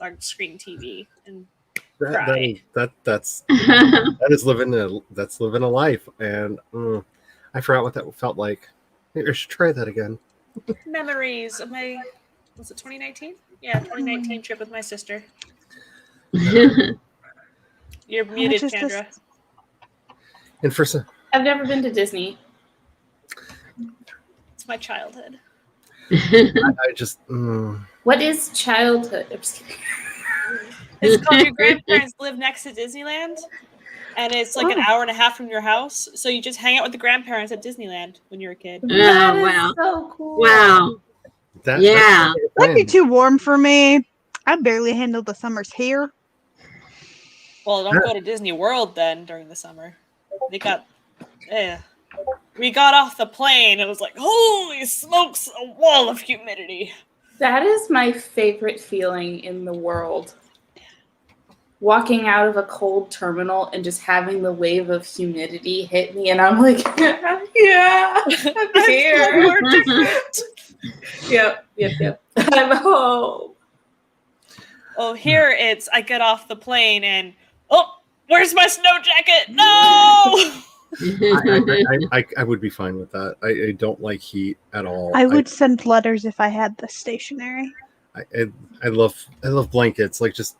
[SPEAKER 3] large screen TV. And
[SPEAKER 1] That's living a life, and I forgot what that felt like. Maybe I should try that again.
[SPEAKER 3] memories of my, was it 2019? Yeah, 2019 trip with my sister. You're muted,
[SPEAKER 2] much is
[SPEAKER 3] Kendra.
[SPEAKER 2] this?
[SPEAKER 1] And for some,
[SPEAKER 5] I've never been to Disney.
[SPEAKER 3] It's my childhood.
[SPEAKER 1] I just
[SPEAKER 5] What is childhood? I'm just kidding.
[SPEAKER 3] It's called your grandparents live next to Disneyland, and it's like an hour and a half from your house. So you just hang out with the grandparents at Disneyland when you're a kid.
[SPEAKER 5] That is
[SPEAKER 4] wow.
[SPEAKER 5] so cool.
[SPEAKER 4] Wow. Yeah.
[SPEAKER 2] That'd be too warm for me. I barely handle the summers here.
[SPEAKER 3] Well, don't go to Disney World then during the summer. They got, we got off the plane. It was like, holy smokes, a wall of humidity.
[SPEAKER 5] That is my favorite feeling in the world. Walking out of a cold terminal and just having the wave of humidity hit me, and I'm like, yeah, I'm here. Yep. I'm home.
[SPEAKER 3] Oh, here it's, I get off the plane and, oh, where's my snow jacket? No!
[SPEAKER 1] I would be fine with that. I don't like heat at all.
[SPEAKER 2] I would send letters if I had the stationery.
[SPEAKER 1] I love blankets. Like just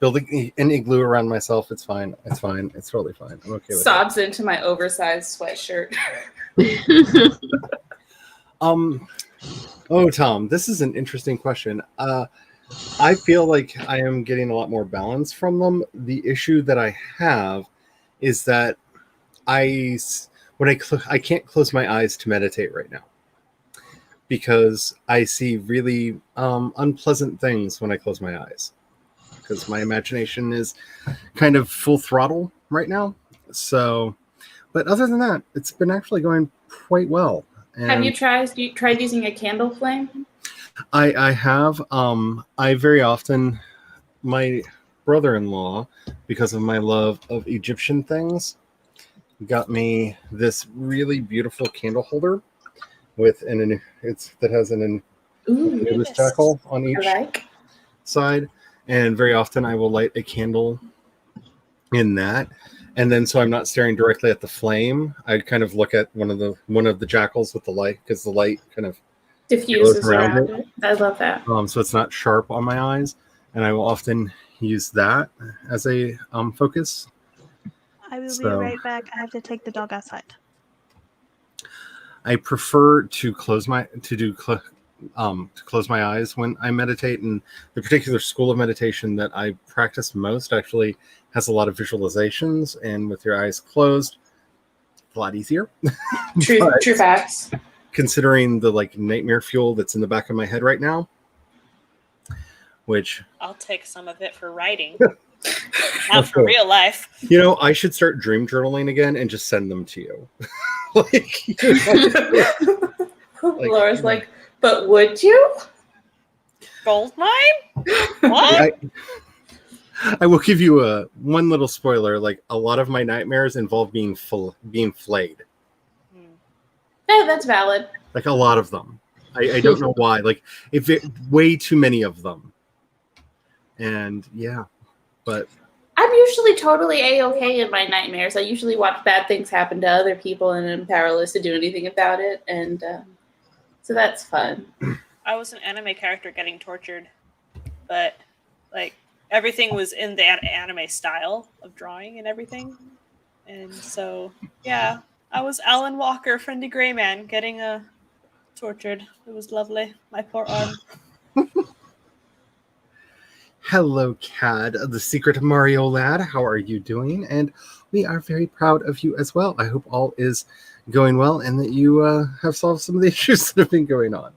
[SPEAKER 1] building an igloo around myself. It's fine. It's fine. It's totally fine. I'm okay with
[SPEAKER 5] Sobs into my oversized sweatshirt.
[SPEAKER 1] it. Oh, Tom, this is an interesting question. I feel like I am getting a lot more balance from them. The issue that I have is that I can't close my eyes to meditate right now, because I see really unpleasant things when I close my eyes, because my imagination is kind of full throttle right now. So, but other than that, it's been actually going quite well. And
[SPEAKER 5] Have you tried using a candle flame?
[SPEAKER 1] I have. I very often, my brother-in-law, because of my love of Egyptian things, got me this really beautiful candle holder with that has an Anubis jackal on each side, and very often I will light a candle in that, and then so I'm not staring directly at the flame. I kind of look at one of the jackals with the light, because the light kind of
[SPEAKER 5] Diffuses
[SPEAKER 1] around
[SPEAKER 5] around it. I love that.
[SPEAKER 1] so it's not sharp on my eyes, and I will often use that as a focus.
[SPEAKER 2] I will be
[SPEAKER 1] So-
[SPEAKER 2] right back. I have to take the dog outside.
[SPEAKER 1] I prefer to close my eyes when I meditate, and the particular school of meditation that I practice most actually has a lot of visualizations, and with your eyes closed, a lot easier.
[SPEAKER 5] True
[SPEAKER 1] But
[SPEAKER 5] facts.
[SPEAKER 1] considering the nightmare fuel that's in the back of my head right now, which
[SPEAKER 3] I'll take some of it for writing. Not for real life.
[SPEAKER 1] You know, I should start dream journaling again and just send them to you. Like, you know,
[SPEAKER 5] Laura's like, but would you?
[SPEAKER 3] Gold mine? What?
[SPEAKER 1] I will give you one little spoiler. Like, a lot of my nightmares involve being flayed.
[SPEAKER 5] Yeah, that's valid.
[SPEAKER 1] Like, a lot of them. I don't know why. Like, way too many of them. And yeah, but
[SPEAKER 5] I'm usually totally A-okay in my nightmares. I usually watch bad things happen to other people and I'm powerless to do anything about it. And so that's fun.
[SPEAKER 3] I was an anime character getting tortured, but like everything was in the anime style of drawing and everything. And so, yeah, I was Alan Walker, Friendly Gray Man, getting tortured. It was lovely. My poor arm.
[SPEAKER 1] hello, Cad, the secret Mario lad. How are you doing? And we are very proud of you as well. I hope all is going well and that you have solved some of the issues that have been going on.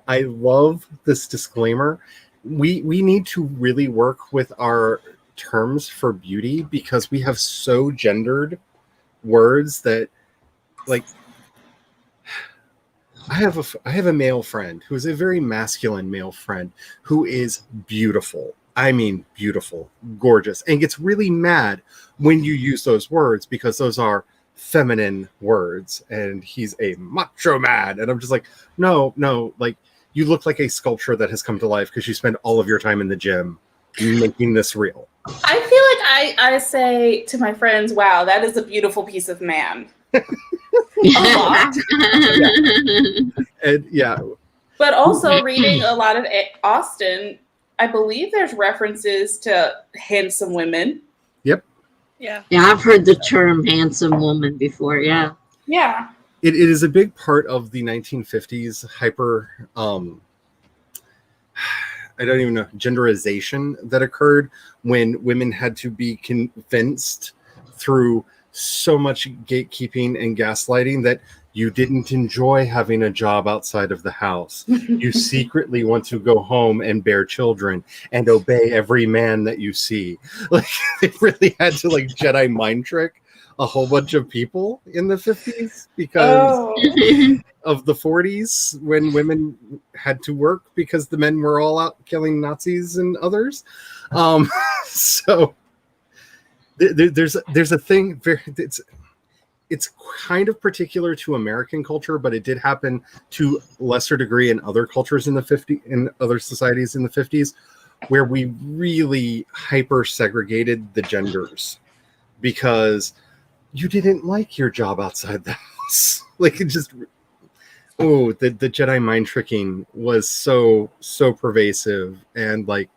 [SPEAKER 1] I love this disclaimer. We need to really work with our terms for beauty because we have so gendered words that, like, I have a male friend who is a very masculine male friend who is beautiful. I mean, beautiful, gorgeous, and gets really mad when you use those words because those are feminine words, and he's a macho man. And I'm just like, no, like, you look like a sculpture that has come to life because you spend all of your time in the gym making this real.
[SPEAKER 5] I feel like I say to my friends, wow, that is a beautiful piece of man. A lot.
[SPEAKER 1] And yeah.
[SPEAKER 5] But also reading a lot of Austen, I believe there's references to handsome women.
[SPEAKER 1] Yep.
[SPEAKER 3] Yeah.
[SPEAKER 4] Yeah, I've heard the term handsome woman before, yeah.
[SPEAKER 5] Yeah.
[SPEAKER 1] It is a big part of the 1950s hyper, I don't even know, genderization that occurred when women had to be convinced through so much gatekeeping and gaslighting that you didn't enjoy having a job outside of the house. You secretly want to go home and bear children and obey every man that you see. Like, they really had to, like, Jedi mind trick a whole bunch of people in the 50s because of the 40s when women had to work because the men were all out killing Nazis and others. So there's a thing, it's kind of particular to American culture, but it did happen to lesser degree in other cultures in the 50s, in other societies in the 50s, where we really hyper segregated the genders because you didn't like your job outside the house. Like, it just, the Jedi mind tricking was so pervasive. And like,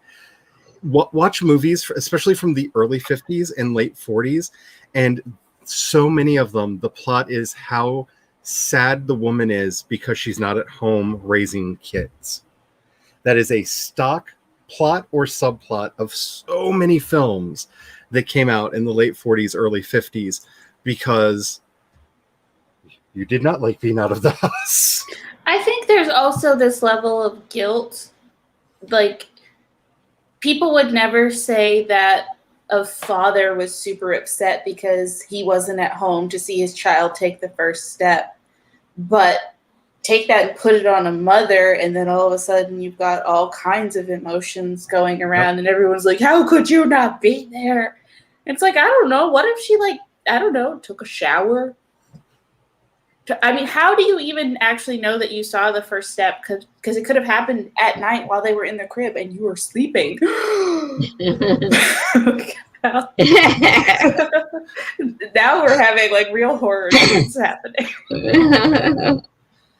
[SPEAKER 1] watch movies, especially from the early 50s and late 40s, and so many of them, the plot is how sad the woman is because she's not at home raising kids. That is a stock plot or subplot of so many films that came out in the late 40s, early 50s, because you did not like being out of the house.
[SPEAKER 5] I think there's also this level of guilt. Like, people would never say that a father was super upset because he wasn't at home to see his child take the first step. But take that and put it on a mother, and then all of a sudden you've got all kinds of emotions going around, and everyone's like, how could you not be there? It's like, I don't know. What if she, like, I don't know, took a shower? I mean, how do you even actually know that you saw the first step? Because it could have happened at night while they were in the crib and you were sleeping. Now we're having, like, real horror things happening.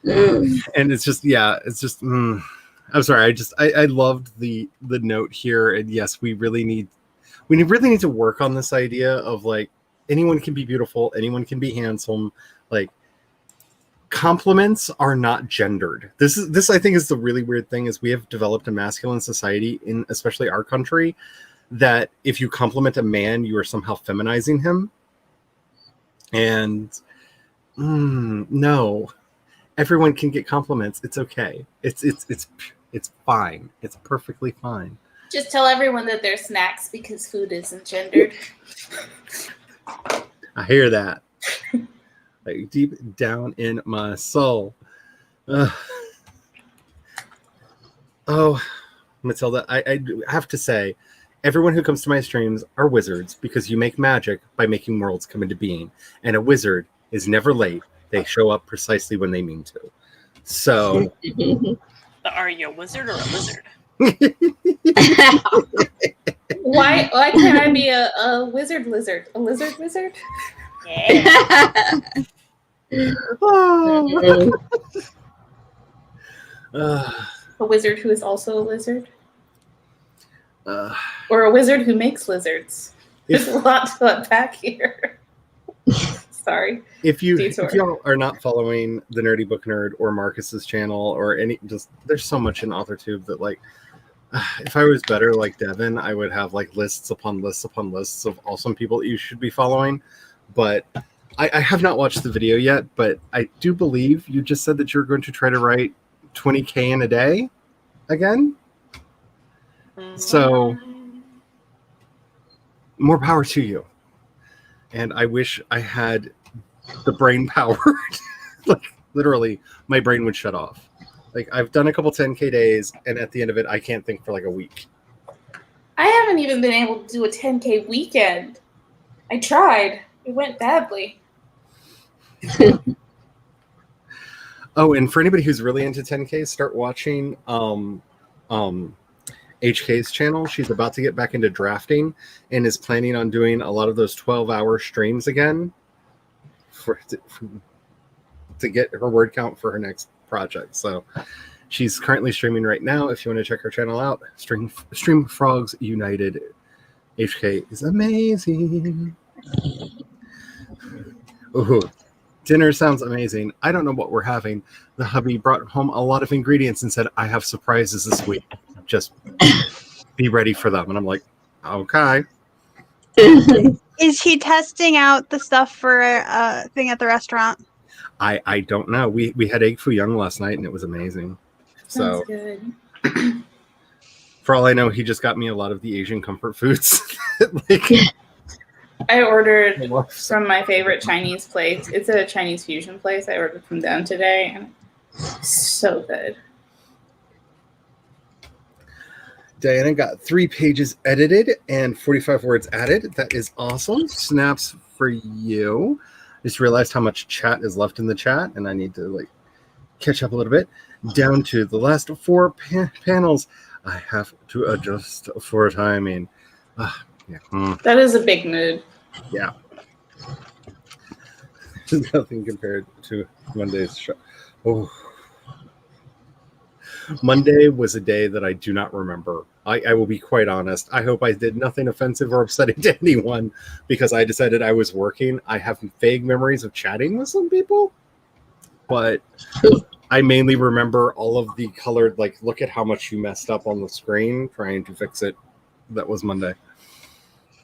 [SPEAKER 1] And it's just, I'm sorry. I loved the note here. And yes, we really need to work on this idea of, like, anyone can be beautiful. Anyone can be handsome. Like, compliments are not gendered. This I think is the really weird thing is we have developed a masculine society in especially our country that if you compliment a man, you are somehow feminizing him. And no, everyone can get compliments. It's okay. It's It's fine. It's perfectly fine.
[SPEAKER 5] Just tell everyone that they're snacks because food isn't gendered.
[SPEAKER 1] I hear that. Like deep down in my soul. Oh, Matilda, I have to say, everyone who comes to my streams are wizards because you make magic by making worlds come into being. And a wizard is never late. They show up precisely when they mean to. So,
[SPEAKER 3] Are you a wizard or a lizard?
[SPEAKER 5] Why can't I be a wizard lizard? A lizard wizard?
[SPEAKER 3] Yeah.
[SPEAKER 1] oh.
[SPEAKER 5] A wizard who is also a lizard?
[SPEAKER 1] Uh,
[SPEAKER 5] Or a wizard who makes lizards? There's
[SPEAKER 1] if,
[SPEAKER 5] a lot to unpack here. Sorry.
[SPEAKER 1] if
[SPEAKER 5] Detour.
[SPEAKER 1] y'all are not following the Nerdy Book Nerd or Marcus's channel or any, just there's so much in AuthorTube that like, if I was better like Devin, I would have like lists upon lists upon lists of awesome people that you should be following. But I have not watched the video yet, but I do believe you just said that you're going to try to write 20K in a day again. So more power to you. And I wish I had the brain power. Like literally, my brain would shut off. Like I've done a couple 10K days, and at the end of it, I can't think for like a week.
[SPEAKER 5] I haven't even been able to do a 10K weekend. I tried. It went badly.
[SPEAKER 1] Oh, and for anybody who's really into 10K, start watching HK's channel. She's about to get back into drafting and is planning on doing a lot of those 12-hour streams again to get her word count for her next project. So she's currently streaming right now. If you want to check her channel out, Stream Frogs United. HK is amazing. Ooh, dinner sounds amazing. I don't know what we're having. The hubby brought home a lot of ingredients and said, I have surprises this week. Just be ready for them. And I'm like, okay.
[SPEAKER 2] Is he testing out the stuff for a thing at the restaurant?
[SPEAKER 1] I don't know. We had egg foo young last night and it was amazing.
[SPEAKER 5] Sounds
[SPEAKER 1] So
[SPEAKER 5] good.
[SPEAKER 1] for all I know, he just got me a lot of the Asian comfort foods. Like,
[SPEAKER 5] I ordered from my favorite Chinese place. It's a Chinese fusion place. I ordered from them today, and it's so good.
[SPEAKER 1] Diana got 3 pages edited and 45 words added. That is awesome. Snaps for you. Just realized how much chat is left in the chat, and I need to like catch up a little bit. Down to the last 4 panels. I have to adjust for timing. Yeah.
[SPEAKER 5] That is a big mood.
[SPEAKER 1] Yeah. Nothing compared to Monday's show. Oh. Monday was a day that I do not remember. I will be quite honest. I hope I did nothing offensive or upsetting to anyone because I decided I was working. I have vague memories of chatting with some people, but I mainly remember all of the colored, like, look at how much you messed up on the screen trying to fix it. That was Monday.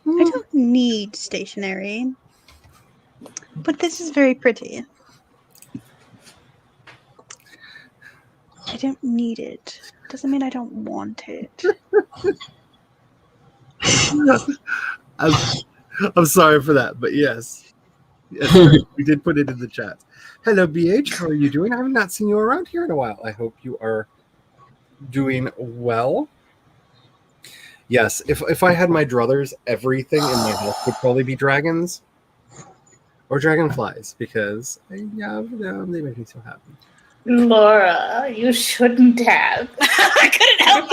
[SPEAKER 2] I don't need stationery, but this is very pretty. I don't need it. Doesn't mean I don't want it.
[SPEAKER 1] I'm sorry for that, but yes, we did put it in the chat. Hello, BH. How are you doing? I have not seen you around here in a while. I hope you are doing well. Yes, if I had my druthers, everything in my house would probably be dragons or dragonflies because they make me so happy.
[SPEAKER 5] Laura, you shouldn't have.
[SPEAKER 3] I couldn't help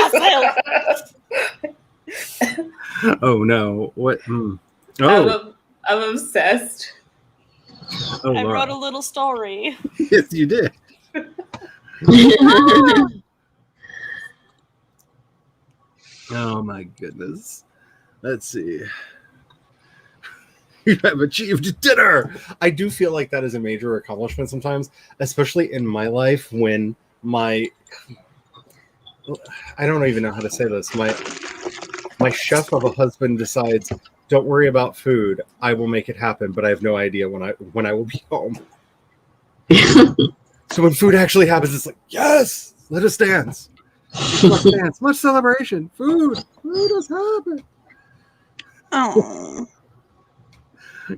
[SPEAKER 3] myself.
[SPEAKER 1] Oh no! What? Oh,
[SPEAKER 5] I'm obsessed.
[SPEAKER 1] oh
[SPEAKER 3] I
[SPEAKER 1] Laura.
[SPEAKER 3] wrote a little story.
[SPEAKER 1] Yes, you did. Oh my goodness. Let's see. You have achieved dinner. I do feel like that is a major accomplishment sometimes, especially in my life when I don't even know how to say this. My chef of a husband decides, don't worry about food. I will make it happen, but I have no idea when I will be home. So when food actually happens, it's like, yes, let us dance. Much dance, much celebration, food has happened.
[SPEAKER 2] Oh.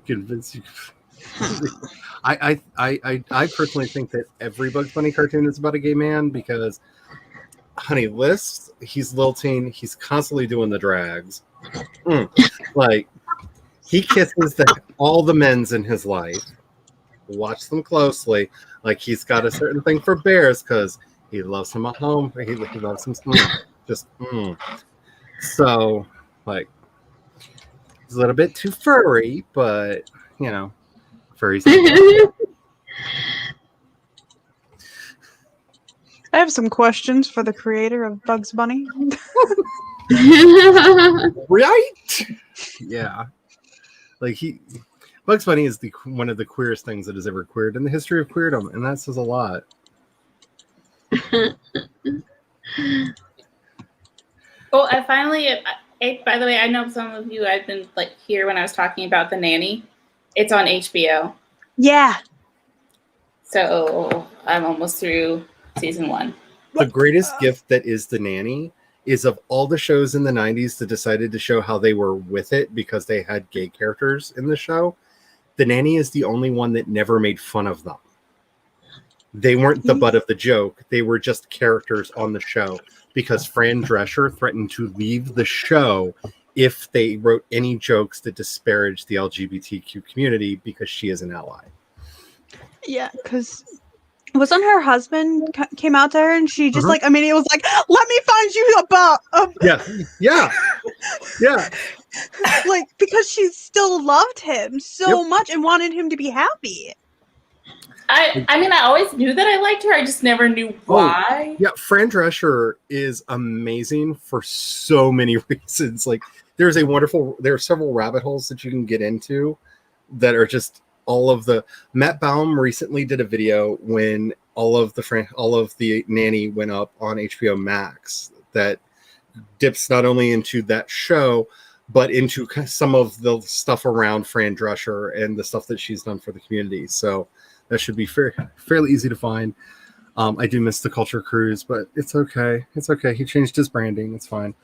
[SPEAKER 1] Convince you. I personally think that every Bugs Bunny cartoon is about a gay man because, honey, List, he's lilting, he's constantly doing the drags. Like, he kisses all the men's in his life. Watch them closely. Like, he's got a certain thing for bears because he loves him at home. He loves him just. So, like, he's a little bit too furry, but you know, furries.
[SPEAKER 2] I have some questions for the creator of Bugs Bunny.
[SPEAKER 1] Right? Yeah. Like Bugs Bunny is one of the queerest things that has ever queered in the history of queerdom, and that says a lot.
[SPEAKER 5] Oh, I finally. By the way, I know some of you. I've been like here when I was talking about The Nanny. It's on HBO,
[SPEAKER 2] Yeah.
[SPEAKER 5] so I'm almost through season 1.
[SPEAKER 1] The greatest gift that is The Nanny is of all the shows in the 90s that decided to show how they were with it because they had gay characters in the show. The Nanny is the only one that never made fun of them. They weren't the butt of the joke. They were just characters on the show because Fran Drescher threatened to leave the show if they wrote any jokes that disparaged the LGBTQ community because she is an ally.
[SPEAKER 2] Yeah, because wasn't her husband came out to her and she just like, I mean, it was like, let me find you about
[SPEAKER 1] Yeah.
[SPEAKER 2] like, because she still loved him so much and wanted him to be happy.
[SPEAKER 5] I mean, I always knew that I liked her. I just never knew why.
[SPEAKER 1] Yeah, Fran Drescher is amazing for so many reasons. Like, there are several rabbit holes that you can get into that are just all of the. Matt Baum recently did a video when all of the Nanny went up on HBO Max that dips not only into that show but into some of the stuff around Fran Drescher and the stuff that she's done for the community. So that should be fairly easy to find. I do miss the Culture Cruise, but it's okay. It's okay. He changed his branding. It's fine.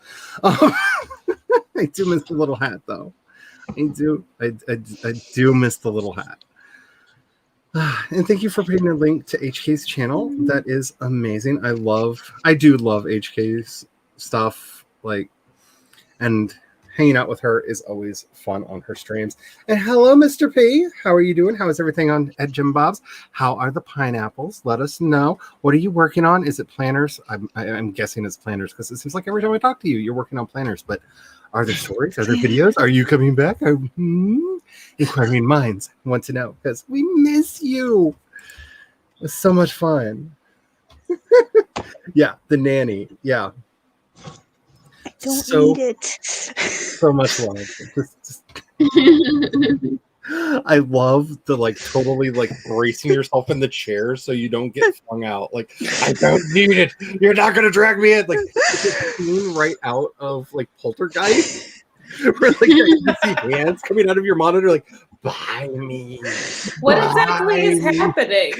[SPEAKER 1] I do miss the little hat, though. I do miss the little hat. And thank you for putting a link to HK's channel. That is amazing. I do love HK's stuff. Like, and hanging out with her is always fun on her streams. And hello, Mr. P. How are you doing? How is everything at Jim Bob's? How are the pineapples? Let us know. What are you working on? Is it planners? I'm guessing it's planners because it seems like every time I talk to you, you're working on planners. But are there stories? Are there videos? Are you coming back? Inquiring minds want to know because we miss you. It was so much fun. Yeah, The Nanny. Yeah.
[SPEAKER 2] I don't need it.
[SPEAKER 1] So much love. I love the totally bracing yourself in the chair so you don't get flung out. Like, I don't need it. You're not gonna drag me in. Like, it's a scene right out of Poltergeist, where you see hands coming out of your monitor, like, buy me.
[SPEAKER 5] What exactly is happening?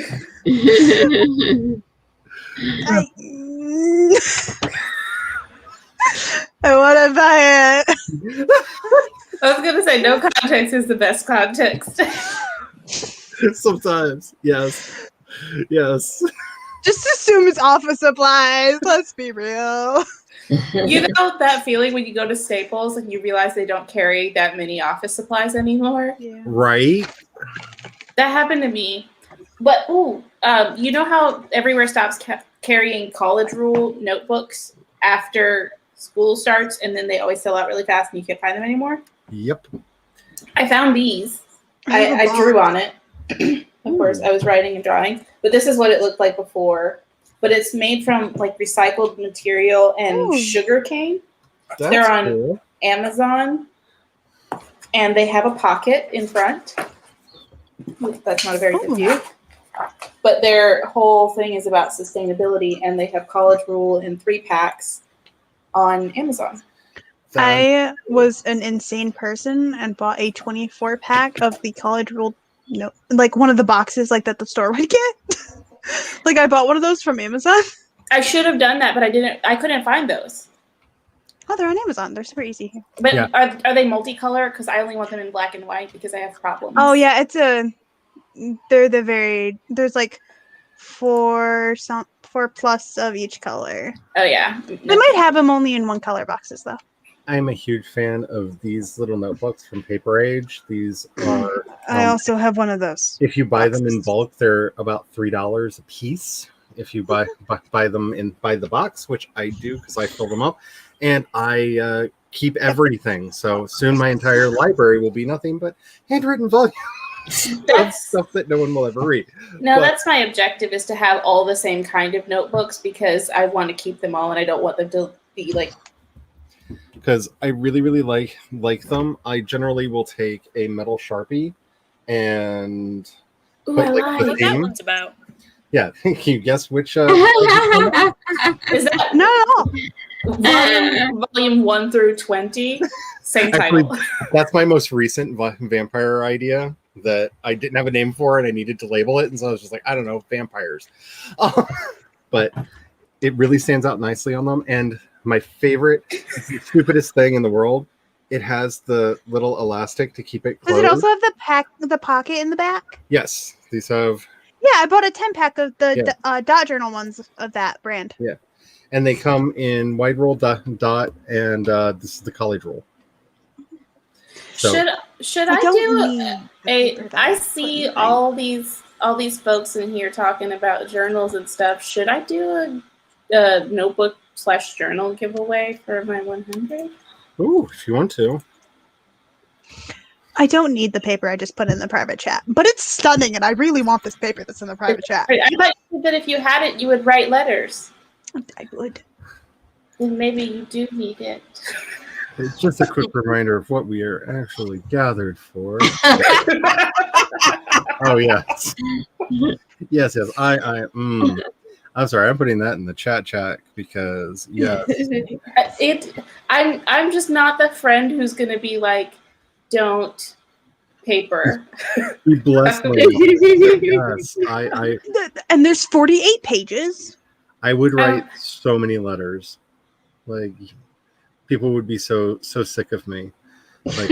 [SPEAKER 2] I want to buy it.
[SPEAKER 5] I was gonna say no context is the best context.
[SPEAKER 1] Sometimes, yes.
[SPEAKER 2] Just assume it's office supplies. Let's be real.
[SPEAKER 5] You know that feeling when you go to Staples and you realize they don't carry that many office supplies anymore?
[SPEAKER 2] Yeah.
[SPEAKER 1] Right?
[SPEAKER 5] That happened to me. But, you know how everywhere stops carrying college rule notebooks after school starts and then they always sell out really fast and you can't find them anymore?
[SPEAKER 1] Yep.
[SPEAKER 5] I found these. I drew on it. Of course, I was writing and drawing. But this is what it looked like before. But it's made from recycled material and sugar cane. They're on
[SPEAKER 1] cool.
[SPEAKER 5] Amazon. And they have a pocket in front. That's not a very good view. But their whole thing is about sustainability, and they have college rule in 3-packs on Amazon.
[SPEAKER 2] I was an insane person and bought a 24-pack of the college rule, one of the boxes that the store would get. I bought one of those from Amazon.
[SPEAKER 5] I should have done that, but I didn't. I couldn't find those.
[SPEAKER 2] Oh, they're on Amazon. They're super easy.
[SPEAKER 5] But
[SPEAKER 1] Yeah.
[SPEAKER 5] are they multicolor? Because I only want them in black and white because I have problems.
[SPEAKER 2] Oh yeah, there's like four plus of each color.
[SPEAKER 5] Oh yeah.
[SPEAKER 2] They might have them only in one color boxes though.
[SPEAKER 1] I'm a huge fan of these little notebooks from Paper Age. These are,
[SPEAKER 2] I also have one of those.
[SPEAKER 1] if you buy them in
[SPEAKER 2] boxes.
[SPEAKER 1] bulk, they're about $3 a piece. If you buy them by the box, which I do because I fill them up, and I keep everything. So soon my entire library will be nothing but handwritten volumes of
[SPEAKER 5] That's
[SPEAKER 1] stuff that no one will ever read.
[SPEAKER 5] no.
[SPEAKER 1] But-
[SPEAKER 5] That's my objective is to have all the same kind of notebooks because I want to keep them all and I don't want them to be like.
[SPEAKER 1] Because I really, really like them. I generally will take a metal Sharpie and
[SPEAKER 5] Ooh,
[SPEAKER 1] But,
[SPEAKER 5] I
[SPEAKER 1] like,
[SPEAKER 3] What
[SPEAKER 1] the
[SPEAKER 5] like.
[SPEAKER 3] that
[SPEAKER 1] theme?
[SPEAKER 3] one's about?
[SPEAKER 1] yeah, thank you. Guess which?
[SPEAKER 5] Is that
[SPEAKER 2] Not at all.
[SPEAKER 5] volume 1 through 20? Same
[SPEAKER 1] Actually,
[SPEAKER 5] title.
[SPEAKER 1] that's my most recent vampire idea that I didn't have a name for and I needed to label it, and so I was just like, I don't know, vampires. But it really stands out nicely on them. And my favorite, stupidest thing in the world, it has the little elastic to keep it
[SPEAKER 2] Does
[SPEAKER 1] closed.
[SPEAKER 2] it also have the pocket in the back?
[SPEAKER 1] Yes, these have,
[SPEAKER 2] Yeah, I bought a 10-pack of the
[SPEAKER 1] Yeah.
[SPEAKER 2] Dot Journal ones of that brand.
[SPEAKER 1] and they come in wide roll dot, and this is the college roll. So-
[SPEAKER 5] Should
[SPEAKER 2] I
[SPEAKER 5] I
[SPEAKER 2] don't
[SPEAKER 5] do
[SPEAKER 2] need the
[SPEAKER 5] a
[SPEAKER 2] paper that
[SPEAKER 5] I
[SPEAKER 2] I put
[SPEAKER 5] see
[SPEAKER 2] in
[SPEAKER 5] all these folks in here talking about journals and stuff. Should I do a notebook / journal giveaway for my 100?
[SPEAKER 1] Ooh, if you want to.
[SPEAKER 2] I don't need the paper. I just put in the private chat, but it's stunning, and I really want this paper that's in the private chat.
[SPEAKER 5] I thought that if you had it, you would write letters.
[SPEAKER 2] I would.
[SPEAKER 5] Then maybe you do need it.
[SPEAKER 1] It's just a quick reminder of what we are actually gathered for. Oh yes, yes. I'm sorry. I'm putting that in the chat because yeah,
[SPEAKER 5] I'm just not the friend who's gonna be like, don't paper.
[SPEAKER 1] you bless me. Yes,
[SPEAKER 2] And there's 48 pages.
[SPEAKER 1] I would write so many letters. Like people would be so sick of me. Like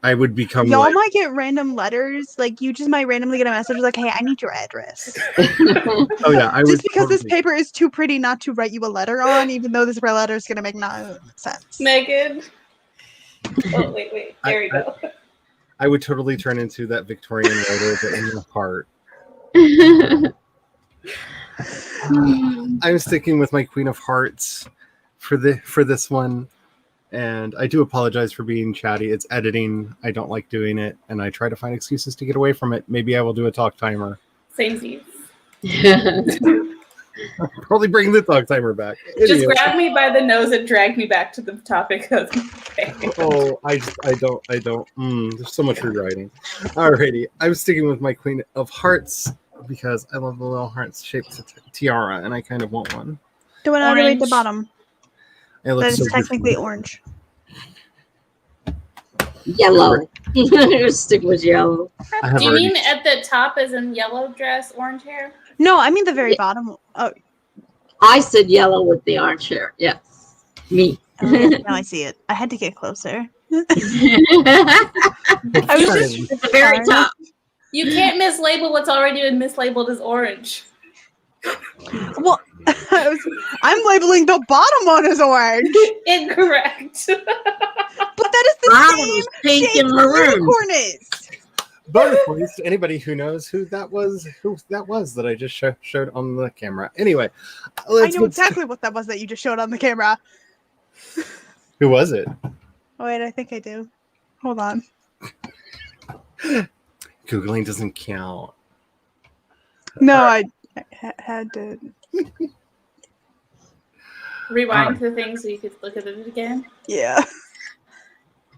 [SPEAKER 1] I would become
[SPEAKER 2] Y'all
[SPEAKER 1] like,
[SPEAKER 2] might get random letters. Like you just might randomly get a message like, "Hey, I need your address."
[SPEAKER 1] oh yeah, I would
[SPEAKER 2] Just because this
[SPEAKER 1] totally-
[SPEAKER 2] paper is too pretty not to write you a letter on, even though this letter is gonna make no sense.
[SPEAKER 5] Megan. Oh wait. There we go.
[SPEAKER 1] I would totally turn into that Victorian writer, but in your heart. I'm sticking with my Queen of Hearts for this one, and I do apologize for being chatty. It's editing. I don't like doing it, and I try to find excuses to get away from it. Maybe I will do a talk timer.
[SPEAKER 5] Samesies.
[SPEAKER 1] Probably bring the talk timer back.
[SPEAKER 5] Just
[SPEAKER 1] Anyway.
[SPEAKER 5] grab me by the nose and drag me back to the topic of
[SPEAKER 1] Oh, I don't. There's so much rewriting. Alrighty, I'm sticking with my Queen of Hearts because I love the little hearts-shaped tiara, and I kind of want one.
[SPEAKER 2] Do it underneath the
[SPEAKER 5] Orange.
[SPEAKER 2] bottom.
[SPEAKER 1] It
[SPEAKER 2] That
[SPEAKER 1] looks
[SPEAKER 2] is
[SPEAKER 1] so good.
[SPEAKER 2] technically orange.
[SPEAKER 4] Yellow. Stick with yellow.
[SPEAKER 1] I have
[SPEAKER 5] Do you
[SPEAKER 1] already-
[SPEAKER 5] mean at the top as in yellow dress, orange hair?
[SPEAKER 2] No, I mean the very bottom. Oh,
[SPEAKER 4] I said yellow with the orange hair. Yes. Me.
[SPEAKER 2] now I see it. I had to get closer.
[SPEAKER 4] At
[SPEAKER 2] I was just
[SPEAKER 4] the very top.
[SPEAKER 5] You can't mislabel what's already been mislabeled as orange.
[SPEAKER 2] Well, I'm labeling the bottom one as orange,
[SPEAKER 5] Incorrect.
[SPEAKER 2] but that is the
[SPEAKER 4] Bottom
[SPEAKER 2] same
[SPEAKER 4] is pink
[SPEAKER 2] shape
[SPEAKER 4] and
[SPEAKER 2] the
[SPEAKER 4] maroon.
[SPEAKER 2] unicorn is.
[SPEAKER 1] bonus points to anybody who knows who that was that I just showed on the camera. Anyway,
[SPEAKER 2] I
[SPEAKER 1] let's
[SPEAKER 2] know
[SPEAKER 1] get-
[SPEAKER 2] exactly what that was that you just showed on the camera.
[SPEAKER 1] who was it?
[SPEAKER 2] Oh wait, I think I do. Hold on.
[SPEAKER 1] Googling doesn't count.
[SPEAKER 2] No, I had to.
[SPEAKER 5] Rewind the thing so you could look at it again.
[SPEAKER 2] Yeah.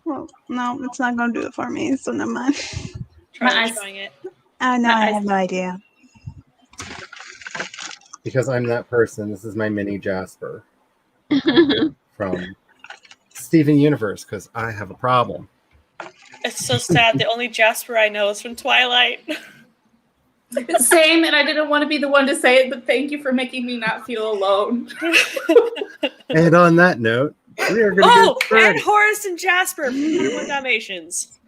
[SPEAKER 2] Well, no, it's not gonna do it for me, so never mind.
[SPEAKER 3] Try
[SPEAKER 5] Nice.
[SPEAKER 3] showing it.
[SPEAKER 2] I know.
[SPEAKER 5] My
[SPEAKER 2] I
[SPEAKER 5] eyes-
[SPEAKER 2] have no idea.
[SPEAKER 1] Because I'm that person. This is my mini Jasper from Steven Universe. Because I have a problem.
[SPEAKER 3] It's so sad. The only Jasper I know is from Twilight.
[SPEAKER 5] Same, and I didn't want to be the one to say it, but thank you for making me not feel alone.
[SPEAKER 1] And on that note, we are going to
[SPEAKER 3] Oh,
[SPEAKER 1] get started.
[SPEAKER 3] and Horace and Jasper from 101 Dalmatians.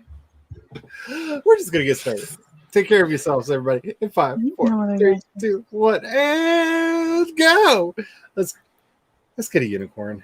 [SPEAKER 1] We're just going to get started. Take care of yourselves, everybody. In 5, 4, 3, 2, 1, and go. Let's get a unicorn.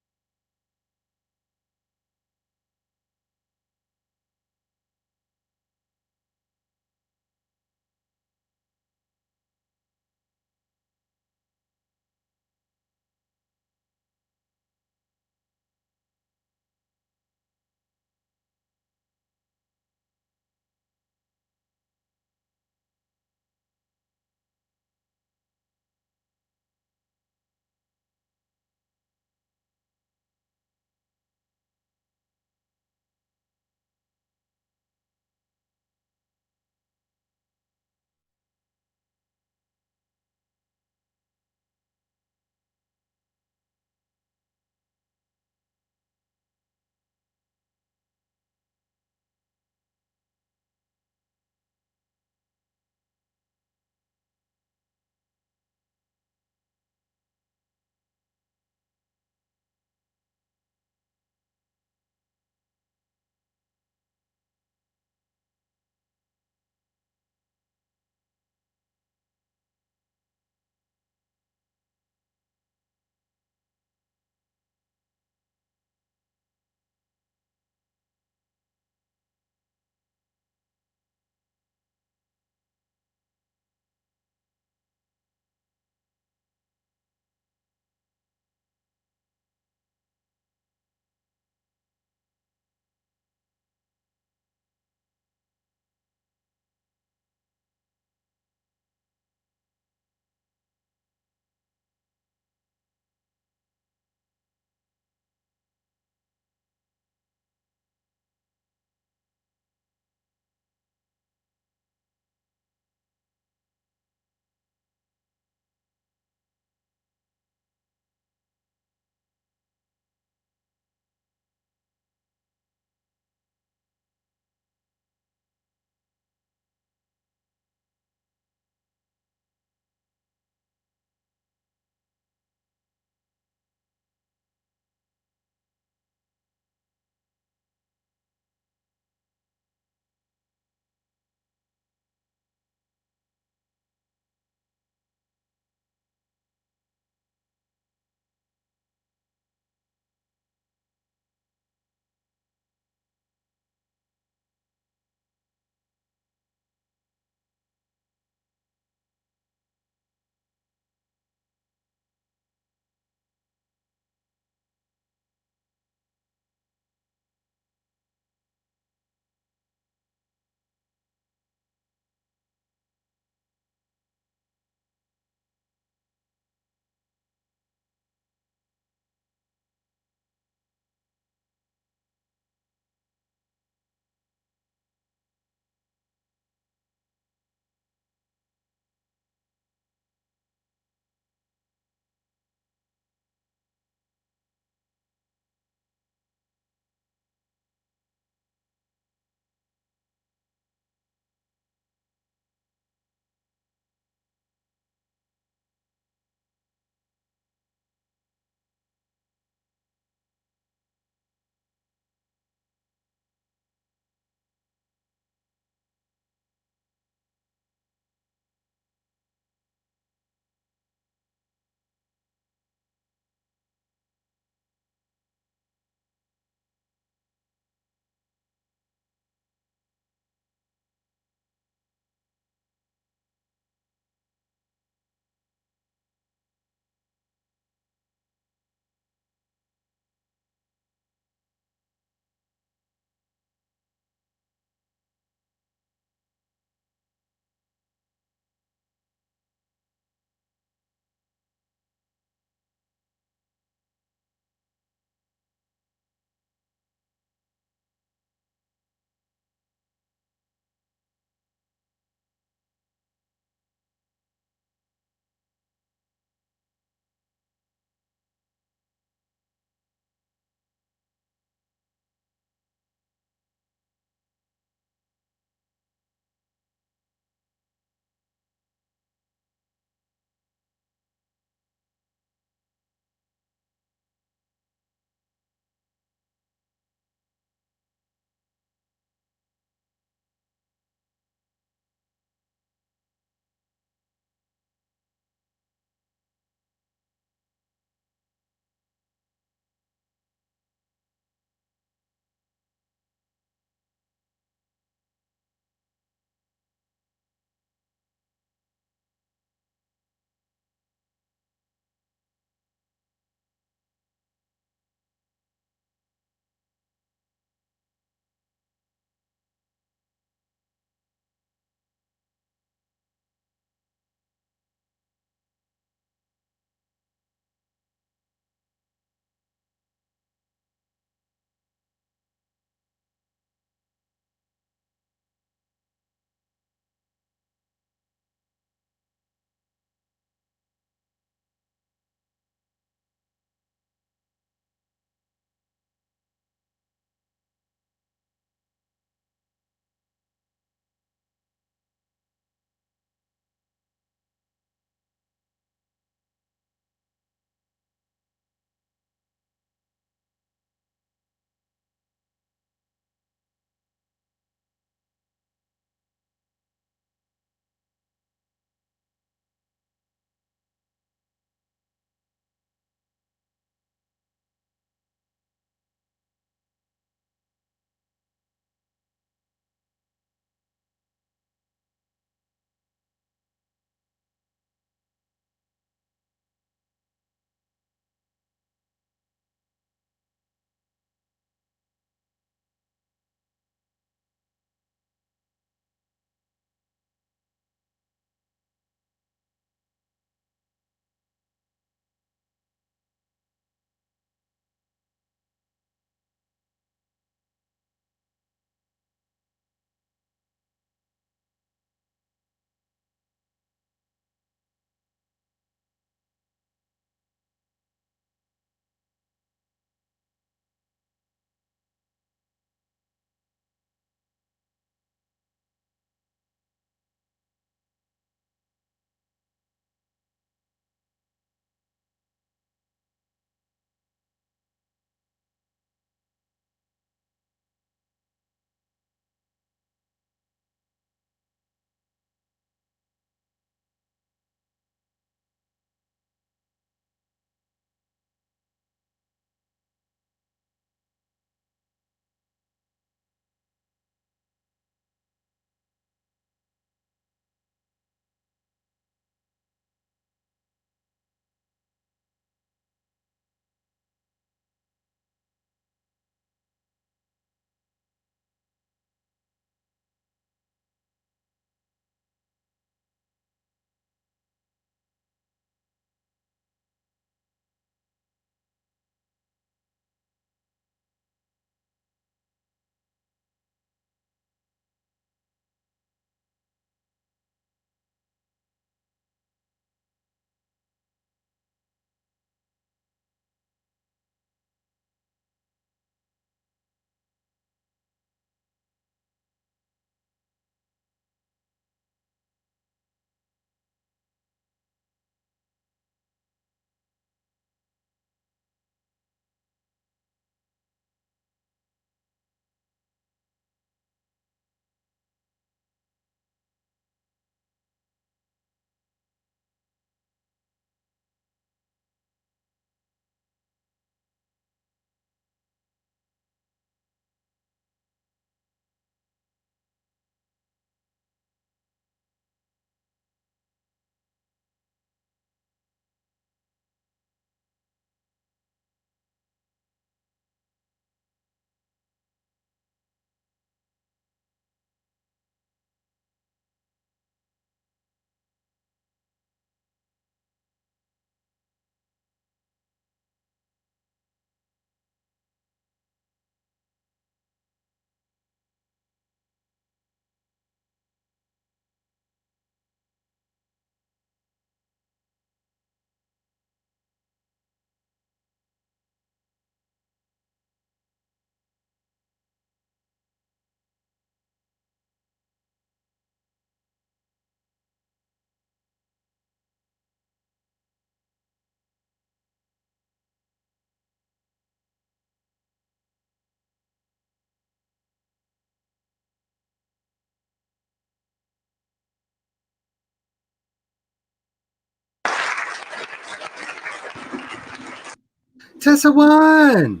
[SPEAKER 1] Tessa won!